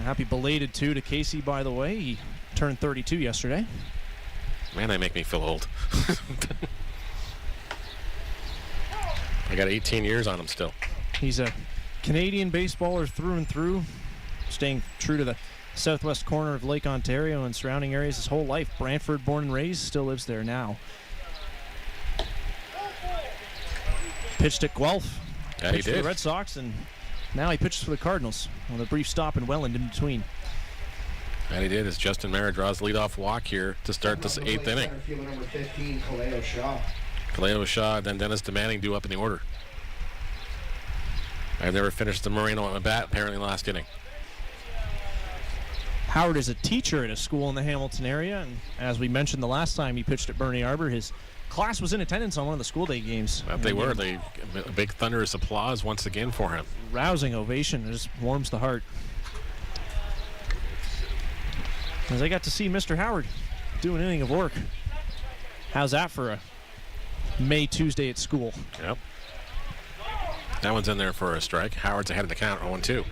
Happy belated too to Casey, by the way. He turned 32 yesterday. Man, they make me feel old. I got 18 years on him still. He's a Canadian baseballer through and through, staying true to the southwest corner of Lake Ontario and surrounding areas his whole life. Brantford, born and raised, still lives there now. Pitched at Guelph. Yeah, he pitched for did. the Red Sox, and now he pitches for the Cardinals with a brief stop in Welland in between. That he did as Justin Mara draws the leadoff walk here to start this 8th inning. Fielder number 15, Kaleo Shaw. Kaleo Shaw, then Dennis Demanding due up in the order. I've never finished the Moreno on a bat apparently last inning. Howard is a teacher at a school in the Hamilton area, and as we mentioned the last time he pitched at Bernie Arbor, his class was in attendance on one of the school day games. That they were. A big thunderous applause once again for him. Rousing ovation. It just warms the heart. As I got to see Mr. Howard do an inning of work. How's that for a May Tuesday at school? Yep. That one's in there for a strike. Howard's ahead of the count, 0-2.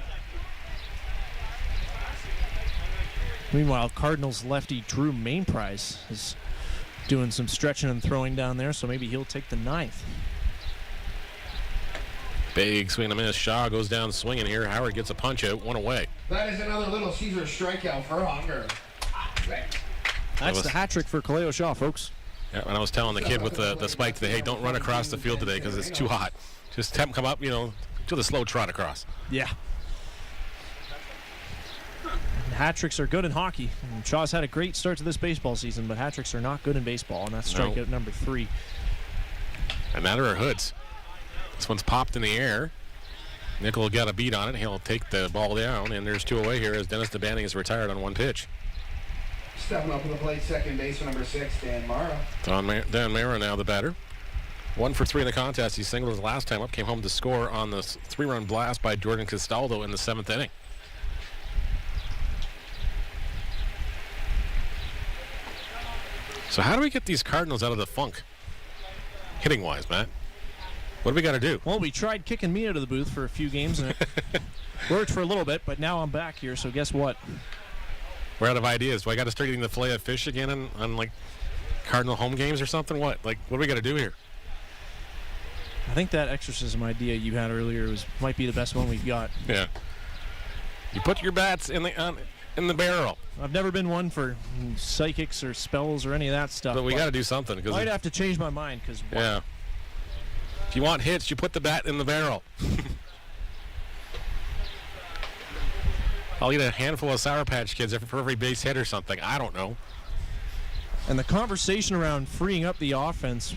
Meanwhile, Cardinals lefty Drew Mainprice is doing some stretching and throwing down there, so maybe he'll take the 9th. Big swing and a miss. Shaw goes down swinging here. Howard gets a punch out, one away. That is another Little Caesar strikeout for Hunger. That's the hat trick for Kaleo Shaw, folks. Yeah, and I was telling the kid with the spike today, hey, don't run across the field today because it's too hot. Just have him come up, do the slow trot across. Yeah. Hat tricks are good in hockey. And Shaw's had a great start to this baseball season, but hat tricks are not good in baseball, and that's strikeout number 3. A matter of hoods. This one's popped in the air. Nickel got a beat on it. He'll take the ball down, and there's 2 away here as Dennis DeBanning is retired on 1 pitch. Stepping up to the plate, second baseman number 6, Dan Mara. Dan Mara now the batter. 1 for 3 in the contest. He singled his last time up, came home to score on the 3-run blast by Jordan Castaldo in the 7th inning. So how do we get these Cardinals out of the funk, hitting-wise, Matt? What do we got to do? Well, we tried kicking me out of the booth for a few games, and it worked for a little bit, but now I'm back here, so guess what? We're out of ideas. Do I got to start eating the fillet of fish again on like Cardinal home games or something? What do we got to do here? I think that exorcism idea you had earlier might be the best one we've got. Yeah. You put your bats in the barrel. I've never been one for psychics or spells or any of that stuff. But we got to do something. I'd have to change my mind because. Yeah. If you want hits, you put the bat in the barrel. I'll eat a handful of Sour Patch Kids for every base hit or something. I don't know. And the conversation around freeing up the offense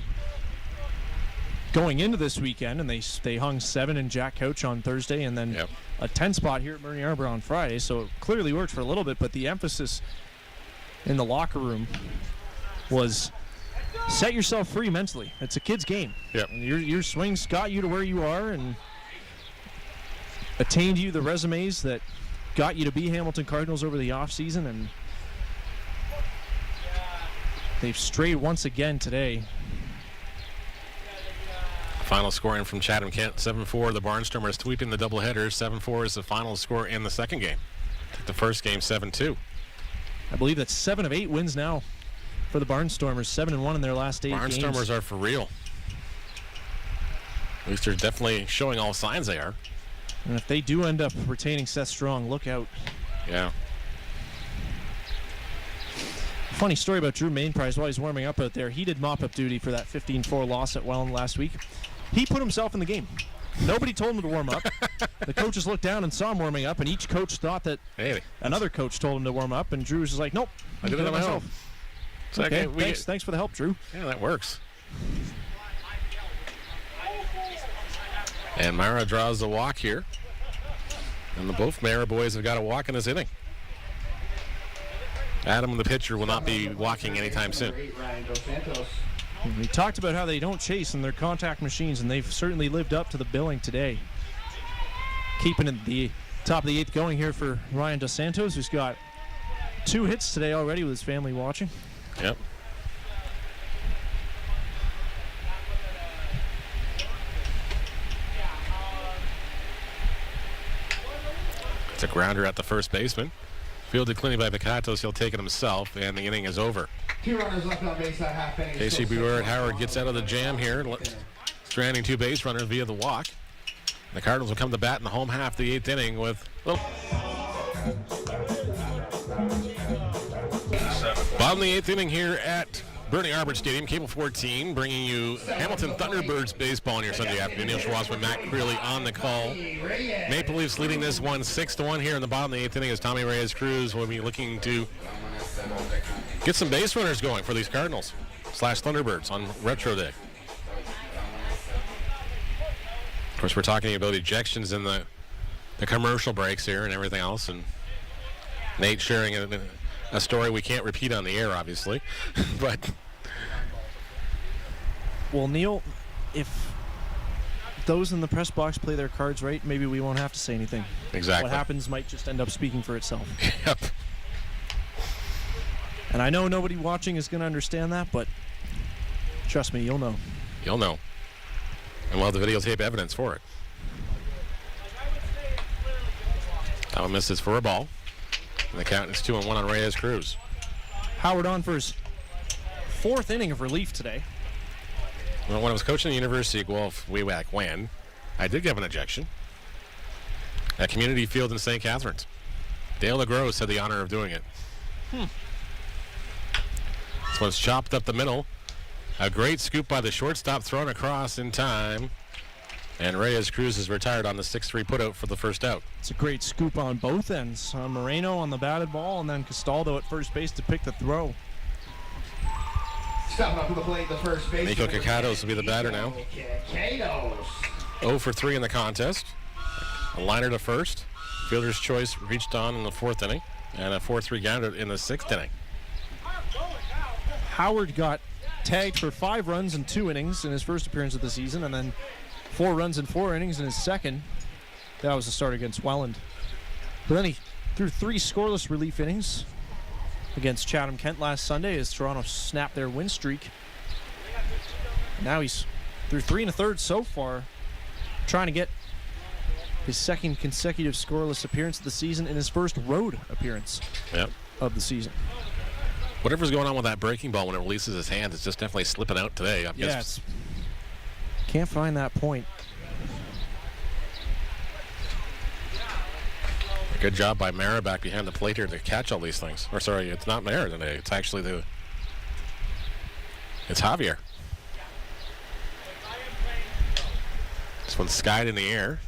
going into this weekend, and they hung 7 in Jack Couch on Thursday, and then a 10 spot here at Bernie Arbor on Friday. So it clearly worked for a little bit, but the emphasis in the locker room was set yourself free mentally. It's a kid's game. Yep. And your swings got you to where you are and attained you the resumes that got you to be Hamilton Cardinals over the offseason, and they've strayed once again today. Final scoring from Chatham Kent, 7-4. The Barnstormers sweeping the doubleheader. 7-4 is the final score in the second game. The first game, 7-2. I believe that's 7 of 8 wins now for the Barnstormers. 7-1 in their last 8 games. Barnstormers are for real. At least they're definitely showing all signs they are. And if they do end up retaining Seth Strong, look out. Yeah. Funny story about Drew Mainprice while he's warming up out there. He did mop-up duty for that 15-4 loss at Welland last week. He put himself in the game. Nobody told him to warm up. The coaches looked down and saw him warming up, and each coach thought that another coach told him to warm up, and Drew was just like, nope, I did it myself. Okay, thanks for the help, Drew. Yeah, that works. And Mara draws the walk here. And both Mara boys have got a walk in this inning. Adam, the pitcher, will not be walking anytime soon. We talked about how they don't chase and their contact machines, and they've certainly lived up to the billing today. Keeping it the top of the 8th going here for Ryan Dos Santos, who's got 2 hits today already with his family watching. Yep. It's a grounder at the first baseman. Fielded cleanly by Picatos. He'll take it himself, and the inning is over. 2 runners left on base at half inning. Casey Howard gets out of the jam here, stranding 2 base runners via the walk. The Cardinals will come to bat in the home half of the 8th inning with bottom of the 8th inning here at Bernie Arbor Stadium. Cable 14 bringing you Hamilton Thunderbirds baseball on your Sunday afternoon. Neil Schwartzman, Matt Creeley on the call. Maple Leafs leading this one 6-1 here in the bottom of the 8th inning as Tommy Reyes-Cruz will be looking to get some base runners going for these Cardinals / Thunderbirds on Retro Day. Of course, we're talking about ejections in the commercial breaks here and everything else, and Nate sharing a story we can't repeat on the air, obviously. But well, Neil, if those in the press box play their cards right, maybe we won't have to say anything. Exactly. What happens might just end up speaking for itself. Yep. And I know nobody watching is going to understand that, but trust me, you'll know. You'll know. And we'll have the videotape evidence for it. That one misses for a ball. And the count is 2-1 on Reyes-Cruz. Howard on for his 4th inning of relief today. Well, when I was coaching the University of Guelph way back when, I did give an ejection at Community Field in St. Catharines. Dale LeGros had the honor of doing it. This one's chopped up the middle. A great scoop by the shortstop, thrown across in time. And Reyes-Cruz is retired on the 6-3 putout for the first out. It's a great scoop on both ends. Moreno on the batted ball, and then Castaldo at first base to pick the throw. Stepping up to the plate, the first base. Nico Cacados will be the batter now. 0 for 3 in the contest. A liner to first. Fielder's choice reached on in the 4th inning. And a 4-3 grounder in the 6th inning. Howard got tagged for 5 runs in 2 innings in his first appearance of the season, and then 4 runs in 4 innings in his second. That was the start against Welland. But then he threw 3 scoreless relief innings against Chatham Kent last Sunday as Toronto snapped their win streak. Now he's through 3 1/3 so far, trying to get his second consecutive scoreless appearance of the season and his first road appearance of the season. Whatever's going on with that breaking ball when it releases his hands, it's just definitely slipping out today. Yes. Can't find that point. Good job by Mara back behind the plate here to catch all these things. Or sorry, it's not Mara today. It's actually it's Javier. This one's skied in the air.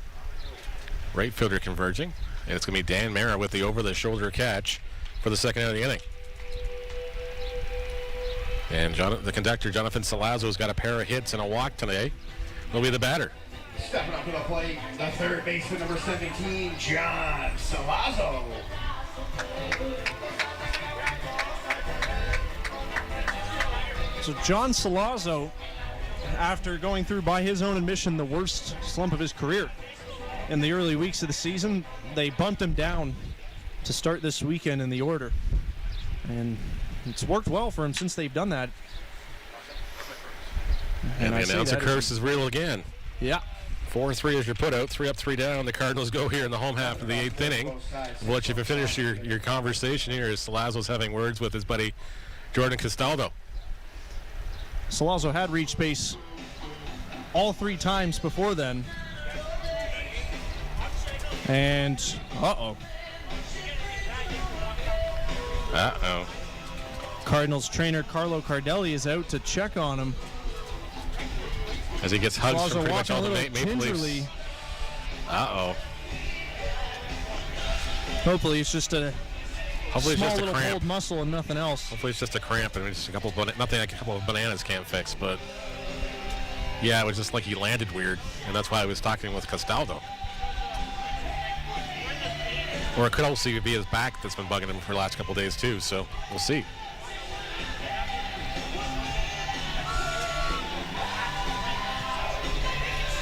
Right fielder converging. And it's going to be Dan Mara with the over-the-shoulder catch for the second out of the inning. And the conductor, Jonathan Salazzo, has got a pair of hits and a walk today. He'll be the batter. Stepping up to the plate, the third baseman, number 17, John Salazzo. So John Salazzo, after going through, by his own admission, the worst slump of his career in the early weeks of the season, they bumped him down to start this weekend in the order. And it's worked well for him since they've done that. And the announcer curse is real again. Yeah. 4-3 is your putout. 3 up, 3 down. The Cardinals go here in the home half of the 8th inning. We'll let you finish your conversation here as Salazzo's having words with his buddy Jordan Castaldo. Salazzo had reached base all 3 times before then. And, uh-oh. Cardinals trainer Carlo Cardelli is out to check on him. As he gets hugs from pretty much all the Maple Leafs. Hopefully it's just a Hopefully it's small just a little cramp. cold muscle and nothing else. Hopefully it's just a cramp and just nothing like a couple of bananas can't fix. But yeah, it was just like he landed weird, and that's why I was talking with Castaldo. Or it could also be his back that's been bugging him for the last couple of days too. So we'll see.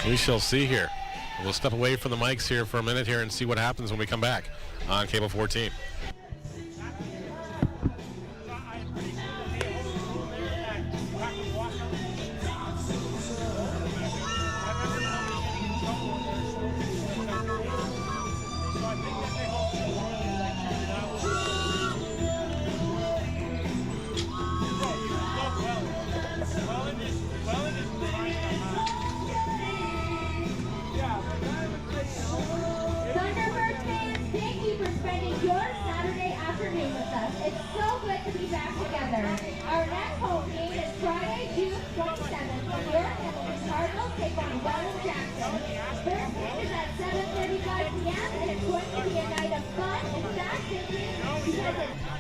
We shall see here. We'll step away from the mics here for a minute here and see what happens when we come back on Cable 14. Thunderbirds fans, thank you for spending your Saturday afternoon with us. It's so good to be back together. Our next home game is Friday, June 27th, when your Hamilton Cardinals take on Welland Jackson. First game is at 7:35 p.m. and it's going to be a night of fun and fast-thinking because it's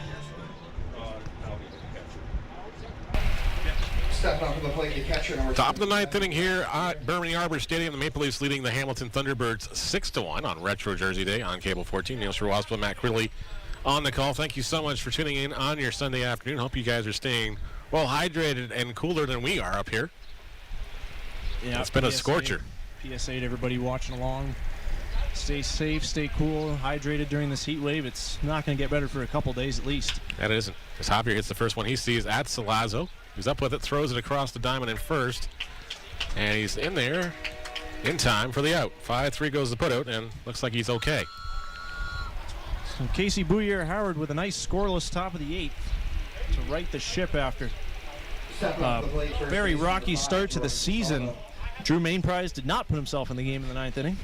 Stepping up to the plate, the catcher, number Top of the 9th inning here at Bernie Arbor Stadium. The Maple Leafs leading the Hamilton Thunderbirds 6-1 on Retro Jersey Day on Cable 14. Neil Sherwasp and Matt Cridley on the call. Thank you so much for tuning in on your Sunday afternoon. Hope you guys are staying well hydrated and cooler than we are up here. Yeah, it's been a scorcher. PSA to everybody watching along. Stay safe, stay cool, hydrated during this heat wave. It's not going to get better for a couple days at least. That isn't. As Javier hits the first one he sees at Salazzo. He's up with it, throws it across the diamond in first. And he's in there in time for the out. 5-3 goes the putout, and looks like he's okay. So Casey Bouillard-Howard with a nice scoreless top of the 8th to right the ship after very rocky start to the season. Drew Mainprize did not put himself in the game in the 9th inning.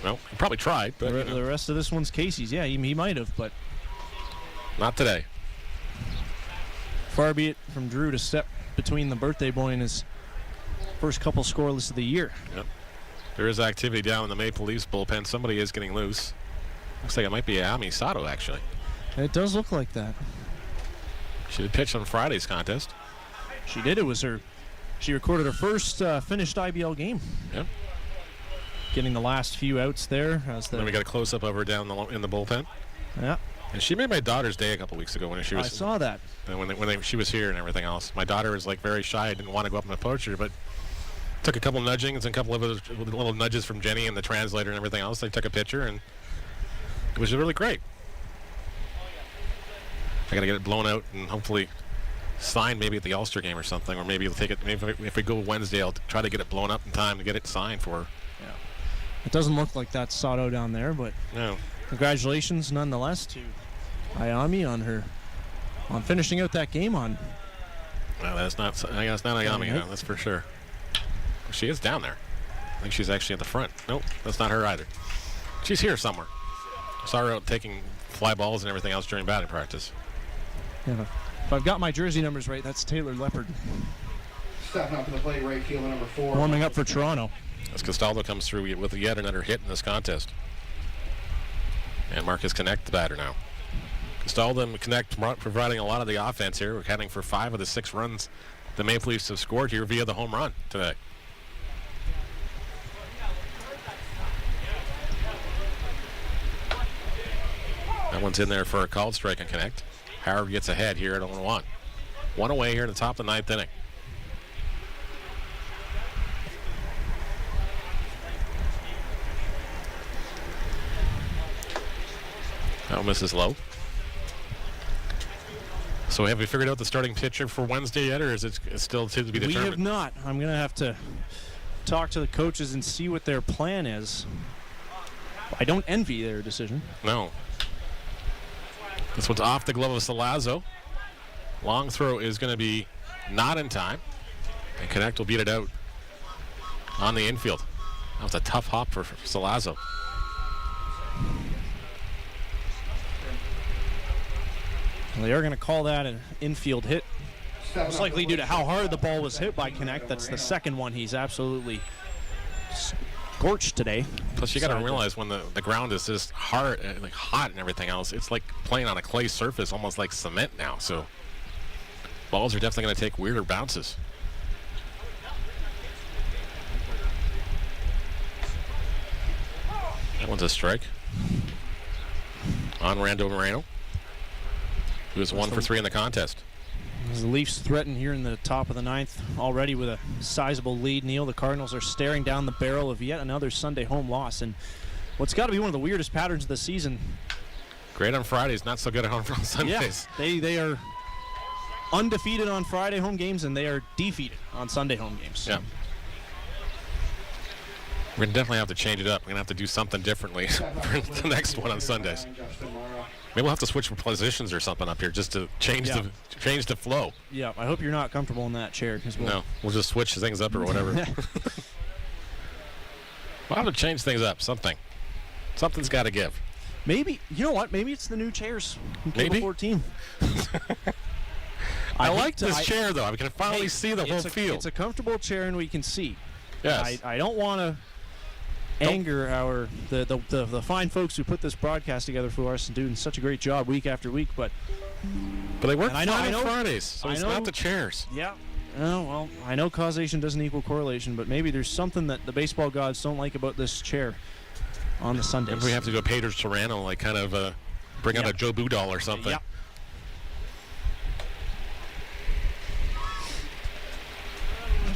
Well, he probably tried, but the rest of this one's Casey's. Yeah, he might have, but not today. Far be it from Drew to step between the birthday boy and his first couple scoreless of the year. Yep. There is activity down in the Maple Leafs bullpen. Somebody is getting loose. Looks like it might be Ami Sato, actually. It does look like that. She did pitch on Friday's contest. She did. It was her. She recorded her first finished IBL game. Yep. Getting the last few outs there. Then we got a close-up of her down in the bullpen. Yeah. And she made my daughter's day a couple weeks ago when she was. I saw that. When she was here and everything else. My daughter was like very shy. I didn't want to go up and approach her, but took a couple nudgings and a couple of other little nudges from Jenny and the translator and everything else. They took a picture and it was really great. I got to get it blown out and hopefully signed maybe at the Ulster game or something, or maybe we'll take it. Maybe if we go Wednesday, I'll try to get it blown up in time to get it signed for her. Yeah. It doesn't look like that's Sato down there, but no. Congratulations nonetheless to Ayami on finishing out that game on. No, that's not Ayami, no, that's for sure. She is down there. I think she's actually at the front. Nope, that's not her either. She's here somewhere. Saw her out taking fly balls and everything else during batting practice. Yeah, if I've got my jersey numbers right, that's Taylor Leopard. Stepping up to the plate, right fielder number 4. Warming up for Toronto. As Castaldo comes through with yet another hit in this contest. And Marcus Connect, the batter now. Castaldo and Connect providing a lot of the offense here. We're accounting for 5 of the 6 runs the Maple Leafs have scored here via the home run today. That one's in there for a called strike and Connect. Howard gets ahead here at 0-1. One away here in the top of the 9th inning. That misses low. So have we figured out the starting pitcher for Wednesday yet, or is it still to be determined? We have not. I'm going to have to talk to the coaches and see what their plan is. I don't envy their decision. No. This one's off the glove of Salazzo. Long throw is going to be not in time. And Connect will beat it out on the infield. That was a tough hop for Salazzo. Well, they are going to call that an infield hit. Most likely due to how hard the ball was hit by Connect. That's the second one he's absolutely scorched today. Plus, you got to realize when the ground is just hard, like hot and everything else, it's like playing on a clay surface, almost like cement now. So balls are definitely going to take weirder bounces. That one's a strike on Rando Moreno, who is 1 for 3 in the contest. As the Leafs threaten here in the top of the 9th, already with a sizable lead, Neil, the Cardinals are staring down the barrel of yet another Sunday home loss. And what's got to be one of the weirdest patterns of the season. Great on Fridays, not so good at home on Sundays. Yeah, they are undefeated on Friday home games, and they are defeated on Sunday home games. Yeah. We're going to definitely have to change it up. We're going to have to do something differently for the next one on Sundays. Maybe we'll have to switch positions or something up here just to change the flow. Yeah, I hope you're not comfortable in that chair. We'll just switch things up or whatever. We'll have to change things up. Something's got to give. Maybe, you know what? Maybe it's the new chairs from Cable 14. I like this chair, though. I can finally see the whole field. It's a comfortable chair, and we can see. Yes. I don't want to anger the fine folks who put this broadcast together for us and doing such a great job week after week, but they work I know on Fridays, so it's not the chairs. Yeah. Oh, well, I know causation doesn't equal correlation, but maybe there's something that the baseball gods don't like about this chair on the Sundays. Maybe we have to go Toronto, like kind of bring out a Joe Boo doll or something. Yeah.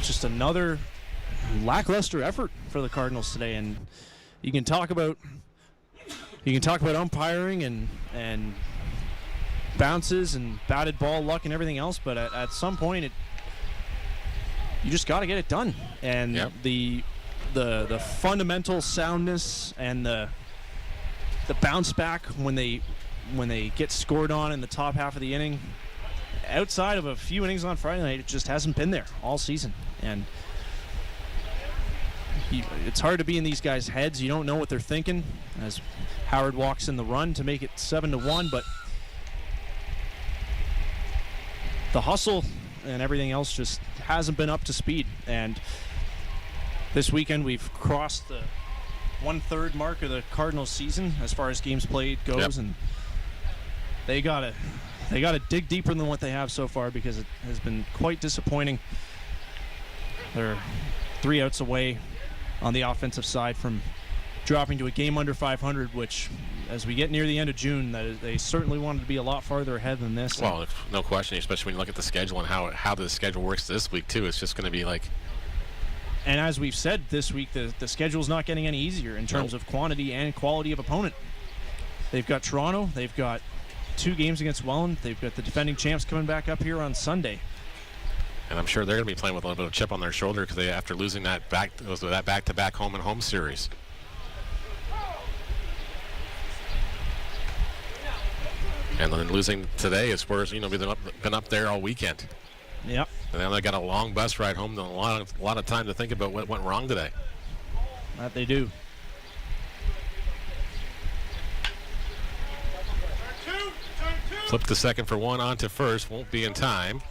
Just another lackluster effort for the Cardinals today, and you can talk about umpiring and bounces and batted ball luck and everything else, but at some point you just got to get it done. And the fundamental soundness and the bounce back when they get scored on in the top half of the inning, outside of a few innings on Friday night, it just hasn't been there all season. And it's hard to be in these guys' heads. You don't know what they're thinking as Howard walks in the run to make it 7-1, but the hustle and everything else just hasn't been up to speed. And this weekend we've crossed the 1/3 mark of the Cardinals season as far as games played goes, and they gotta dig deeper than what they have so far, because it has been quite disappointing. They're 3 outs away on the offensive side from dropping to a game under 500, which, as we get near the end of June, they certainly wanted to be a lot farther ahead than this. Well, no question, especially when you look at the schedule and how the schedule works this week, too. It's just going to be like... And as we've said this week, the schedule's not getting any easier in terms of quantity and quality of opponent. They've got Toronto, they've got 2 games against Welland. They've got the defending champs coming back up here on Sunday. And I'm sure they're going to be playing with a little bit of chip on their shoulder because after losing that back-to-back home-and-home series. And then losing today is where, you know, we've been up there all weekend. Yep. And then they got a long bus ride home and a lot of time to think about what went wrong today. That they do. Flip to second for 1, on to first. Won't be in time.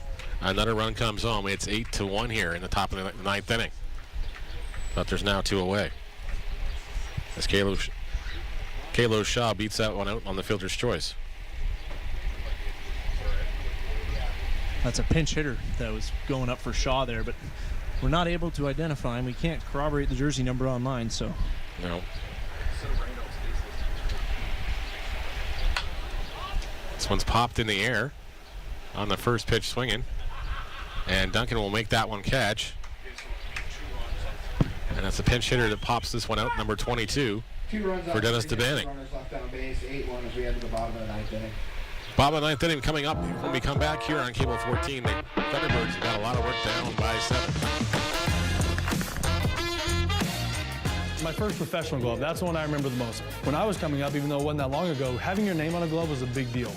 Another run comes home. It's 8-1 here in the top of the 9th inning. But there's now 2 away. As Kalo Shaw beats that one out on the fielder's choice. That's a pinch hitter that was going up for Shaw there, but we're not able to identify him. We can't corroborate the jersey number online, so. No. This one's popped in the air on the first pitch swinging. And Duncan will make that one catch. And that's a pinch hitter that pops this one out, number 22, for Dennis DeBanning. Runners left on base, 8-1 as we enter the bottom of the 9th inning. Bottom of the 9th inning coming up when we come back here on Cable 14. The Thunderbirds have got a lot of work down by 7. My first professional glove, that's the one I remember the most. When I was coming up, even though it wasn't that long ago, having your name on a glove was a big deal.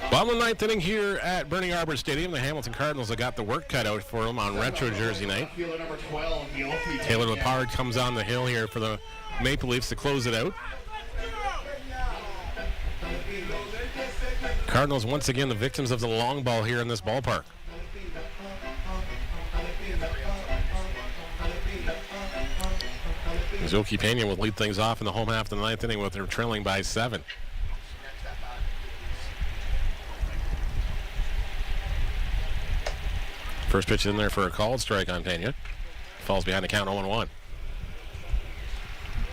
Bottom of the 9th inning here at Burning Arbor Stadium. The Hamilton Cardinals have got the work cut out for them on retro jersey night. Taylor Lepard comes on the hill here for the Maple Leafs to close it out. Cardinals once again the victims of the long ball here in this ballpark. Zoki Pena will lead things off in the home half of the 9th inning with them trailing by 7. First pitch in there for a called strike on Pena. Falls behind the count 0-1.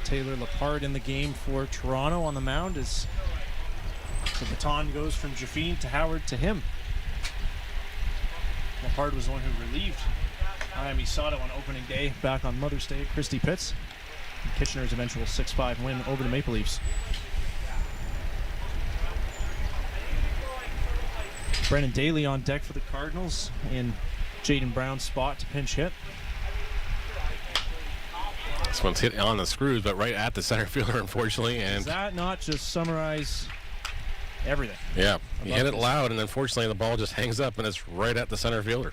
Taylor Lepard in the game for Toronto on the mound as the baton goes from Jaffine to Howard to him. Lepard was the one who relieved Miami Sato on opening day back on Mother's Day at Christie Pitts. And Kitchener's eventual 6-5 win over the Maple Leafs. Brennan Daly on deck for the Cardinals in Jaden Brown's spot to pinch hit. This one's hit on the screws, but right at the center fielder, unfortunately. And does that not just summarize everything? Yeah, he hit it loud, and unfortunately the ball just hangs up, and it's right at the center fielder.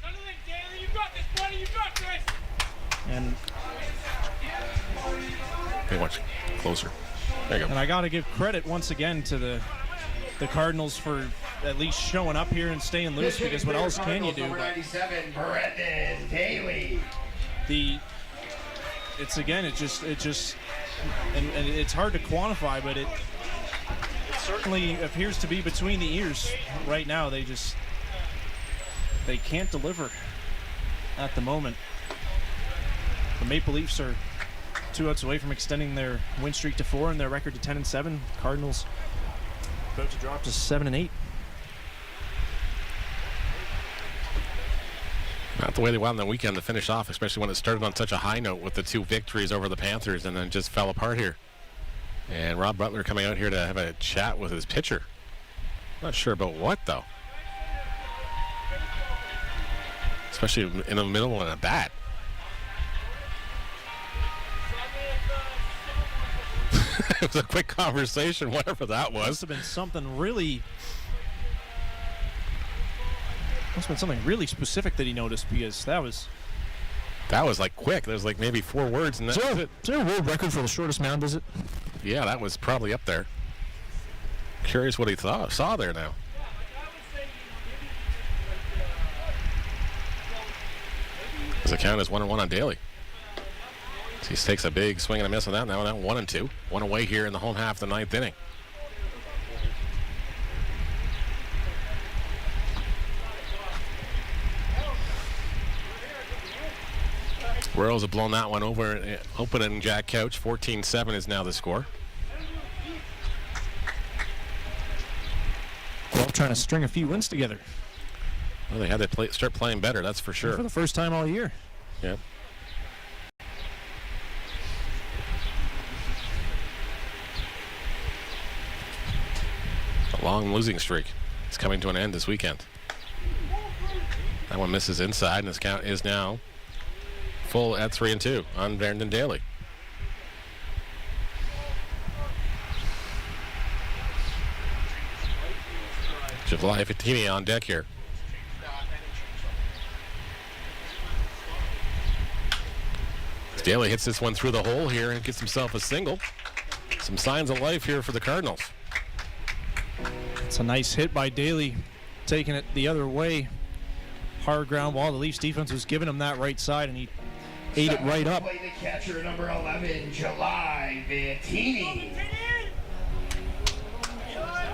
And hey, watch closer. There you go. And I got to give credit once again to the Cardinals for at least showing up here and staying loose, because what else can you do? Number 97, Brendan Daly. It's hard to quantify, but it certainly appears to be between the ears right now. They can't deliver at the moment. The Maple Leafs are 2 outs away from extending their win streak to 4 and their record to 10-7. Cardinals about to drop to 7-8. Not the way they went on the weekend to finish off, especially when it started on such a high note with the 2 victories over the Panthers and then just fell apart here. And Rob Butler coming out here to have a chat with his pitcher. Not sure about what, though. Especially in the middle of a bat. It was a quick conversation, whatever that was. Must have been something really... Must have been something really specific that he noticed, because that was like quick. There was like maybe 4 words, and that's it. Is there a world record for the shortest mound visit? Yeah, that was probably up there. Curious what he saw there now. As the count is 1-1 on Daly. So he takes a big swing and a miss on that. Now that 1-2. One away here in the home half of the 9th inning. Royals have blown that one over. Opening Jack Couch. 14-7 is now the score. Well, trying to string a few wins together. Well, they had to start playing better, that's for sure. For the first time all year. Yep. A long losing streak is coming to an end this weekend. That one misses inside, and his count is now full at 3-2 on Vernon Daly. Javali Fatini on deck here. Daly hits this one through the hole here and gets himself a single. Some signs of life here for the Cardinals. It's a nice hit by Daly, taking it the other way. Hard ground ball. The Leafs defense was giving him that right side, and he ate it right up. Play the catcher, number 11, July Bettini.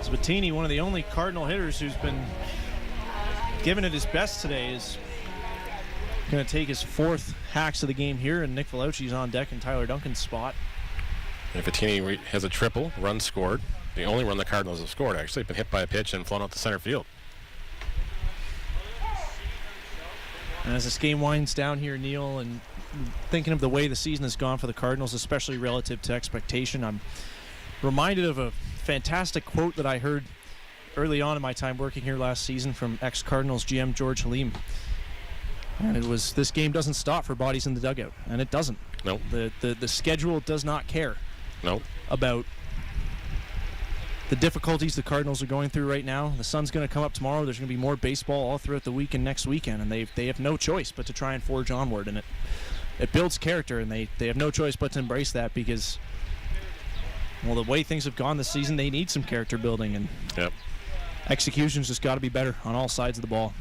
So Bettini, one of the only Cardinal hitters who's been giving it his best today, is going to take his 4th hacks of the game here, and Nick Veloci's on deck in Tyler Duncan's spot. And Fatini has a triple, run scored. The only run the Cardinals have scored, actually. Been hit by a pitch and flown out to center field. And as this game winds down here, Neil, and thinking of the way the season has gone for the Cardinals, especially relative to expectation, I'm reminded of a fantastic quote that I heard early on in my time working here last season from ex-Cardinals GM George Halim. And it was, this game doesn't stop for bodies in the dugout, and it doesn't. Nope. The schedule does not care Nope. about the difficulties the Cardinals are going through right now. The sun's going to come up tomorrow. There's going to be more baseball all throughout the week and next weekend, and they have no choice but to try and forge onward. And it builds character, and they have no choice but to embrace that because, well, the way things have gone this season, they need some character building, and yep. Execution's just got to be better on all sides of the ball.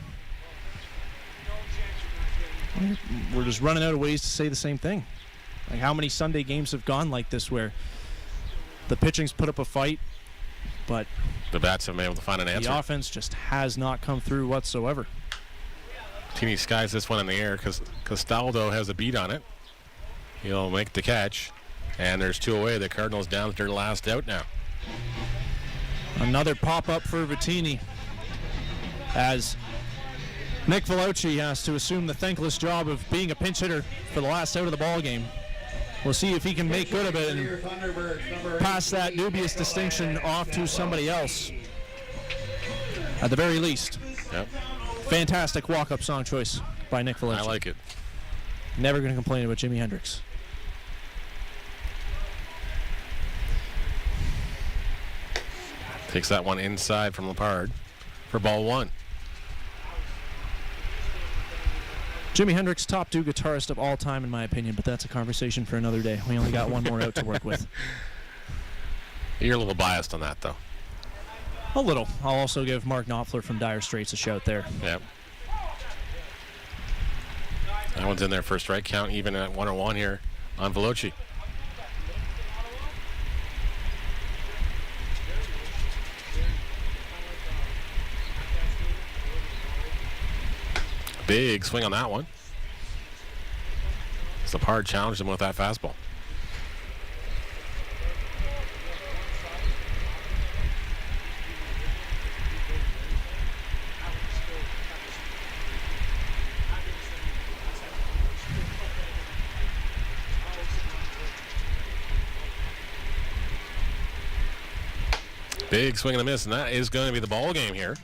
We're just running out of ways to say the same thing. Like, how many Sunday games have gone like this where the pitching's put up a fight, but the bats have been able to find an answer. The offense just has not come through whatsoever. Teeny skies this one in the air because Castaldo has a beat on it. He'll make the catch, and there's 2 away. The Cardinals down to their last out now. Another pop-up for Bettini as Nick Veloci has to assume the thankless job of being a pinch hitter for the last out of the ball game. We'll see if he can make good of it and pass that dubious distinction off to somebody else. At the very least. Yep. Fantastic walk-up song choice by Nick Veloci. I like it. Never going to complain about Jimi Hendrix. Takes that one inside from Lepard for ball 1. Jimi Hendrix, top 2 guitarist of all time, in my opinion, but that's a conversation for another day. We only got one more out to work with. You're a little biased on that, though. A little. I'll also give Mark Knopfler from Dire Straits a shout there. Yep. That one's in there for a strike count, even at 1-1 here on Veloci. Big swing on that one. Lepard challenged him with that fastball. Big swing and a miss, and that is going to be the ball game here.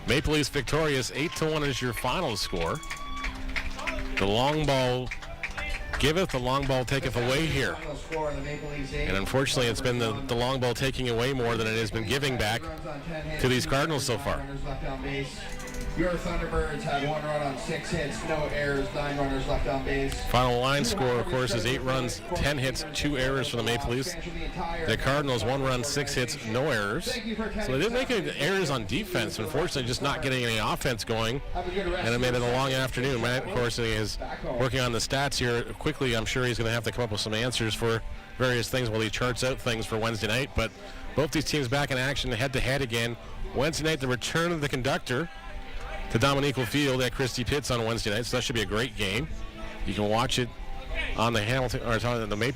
Maple Leafs victorious, 8-1 is your final score. The long ball giveth, the long ball taketh away here. And unfortunately, it's been the long ball taking away more than it has been giving back to these Cardinals so far. Your Thunderbirds had 1 run on 6 hits, no errors, 9 runners left on base. Final line score, of course, is 8 runs, 10 hits, 2 errors for the Maple Leafs. The Cardinals, 1 run, 6 hits, no errors. So they did make errors on defense, unfortunately just not getting any offense going, and it made it a long afternoon. Matt, of course, is working on the stats here quickly. I'm sure he's going to have to come up with some answers for various things while he charts out things for Wednesday night, but both these teams back in action head-to-head again. Wednesday night, the return of the conductor to Dominique Field at Christie Pitts on Wednesday night, so that should be a great game. You can watch it on the Hamilton or on the Maple Leaf